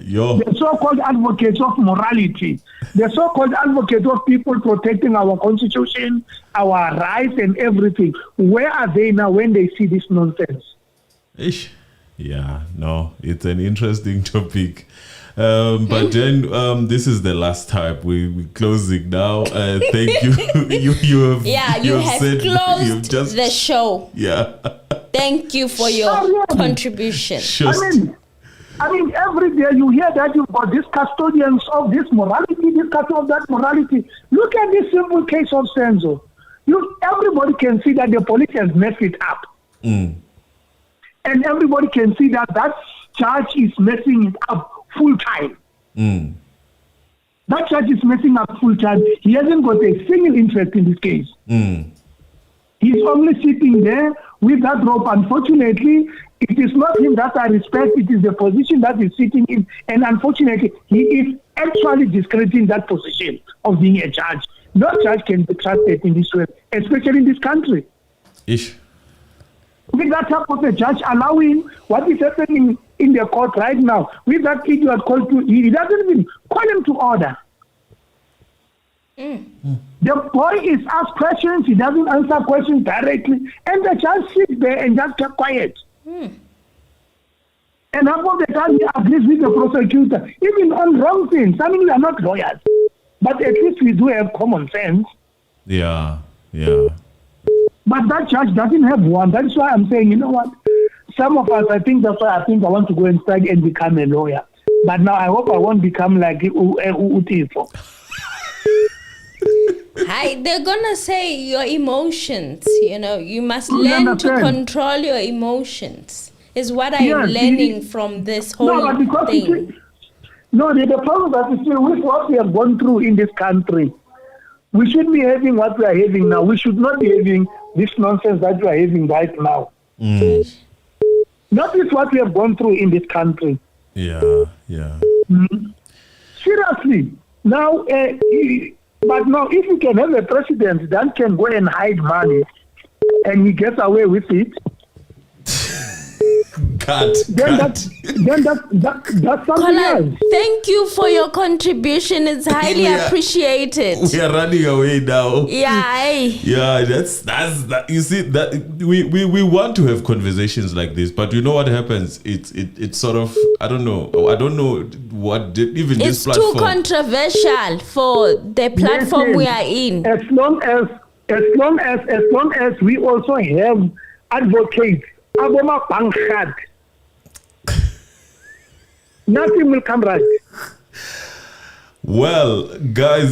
Yo. The so-called advocates of morality, the so-called advocates of people protecting our constitution, our rights and everything. Where are they now when they see this nonsense? Ish. Yeah, no, it's an interesting topic. But then this is the last time we're closing now. Thank you. you have said, closed the show. Yeah. Thank you for your contribution. I mean, every day you hear that you've got these custodians of this morality, this custodian of that morality. Look at this simple case of Senzo. Everybody can see that the police has messed it up. And everybody can see that judge is messing it up full time. That judge is messing up full time. He hasn't got a single interest in this case. He's only sitting there with that rope. Unfortunately, it is not him that I respect, it is the position that he's sitting in. And unfortunately, he is actually discrediting that position of being a judge. No judge can be trusted in this way, especially in this country. With that type of a judge allowing what is happening in the court right now, with that idiot called to, he doesn't even call him to order. The boy is asked questions, he doesn't answer questions directly, and the judge sits there and just kept quiet. And half of the time he agrees with the prosecutor, even on wrong things. I mean, we are not lawyers, but at least we do have common sense. Yeah. But that judge doesn't have one. That's why I'm saying, you know what? Some of us, that's why I think I want to go and strike and become a lawyer. But now I hope I won't become like Teffo. Hi, they're gonna say your emotions. You must learn to control your emotions. Is what I'm learning from this whole thing. The problem that is still with what we have gone through in this country. We should be having what we are having now. We should not be having this nonsense that we are having right now. That is what we have gone through in this country. Yeah. Seriously. Now, but now if you can have a president that can go and hide money and he gets away with it, that's something else. Thank you for your contribution. It's highly appreciated. We are running away now. Yeah. That's that. You see that we want to have conversations like this, but you know what happens? It's sort of I don't know what even this platform. It's too controversial for the platform we are in. As long as we also have advocates. Nothing will come right. Well, guys,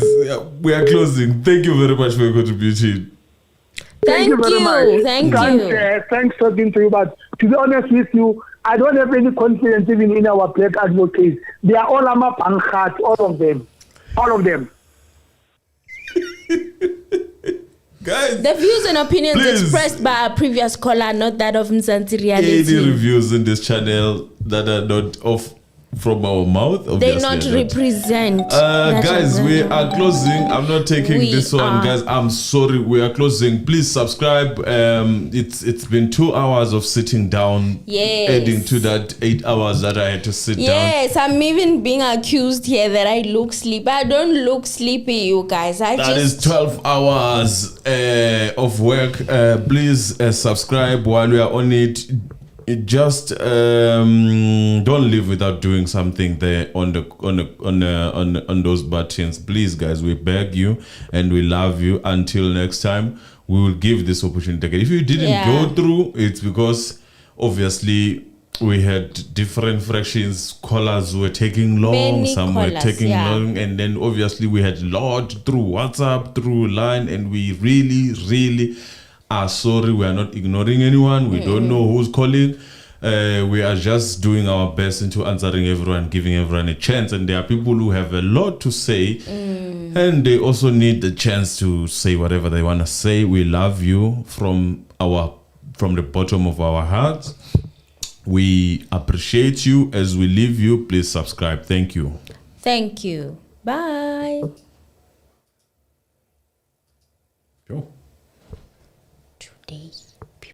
we are closing. Thank you very much for your contribution. Thank you very much. Thank you. Thanks for being to you. But to be honest with you, I don't have any confidence even in our black advocates. They are all all of them. All of them. Guys, the views and opinions expressed by our previous caller, not that of Mzansi Reality. Any reviews in this channel that are not from our mouth, they not represent. Guys, we are closing. I'm not taking this one, guys. I'm sorry. We are closing. Please subscribe. It's been 2 hours of sitting down. Yes. Adding to that 8 hours that I had to sit down. Yes, I'm even being accused here that I look sleepy. I don't look sleepy, you guys. That is 12 hours of work. Please subscribe while we are on it. Just don't leave without doing something there on those buttons, please, guys. We beg you and we love you. Until next time, we will give this opportunity again. If you didn't go through, it's because obviously we had different fractions. Callers were taking long, some were taking long, and then obviously we had lodged through WhatsApp, through line, and we really are sorry. We are not ignoring anyone. We don't know who's calling. We are just doing our best into answering everyone, giving everyone a chance. And there are people who have a lot to say, and they also need the chance to say whatever they want to say. We love you from the bottom of our hearts. We appreciate you. As we leave you, please subscribe. Thank you. Thank you. Bye. Sure.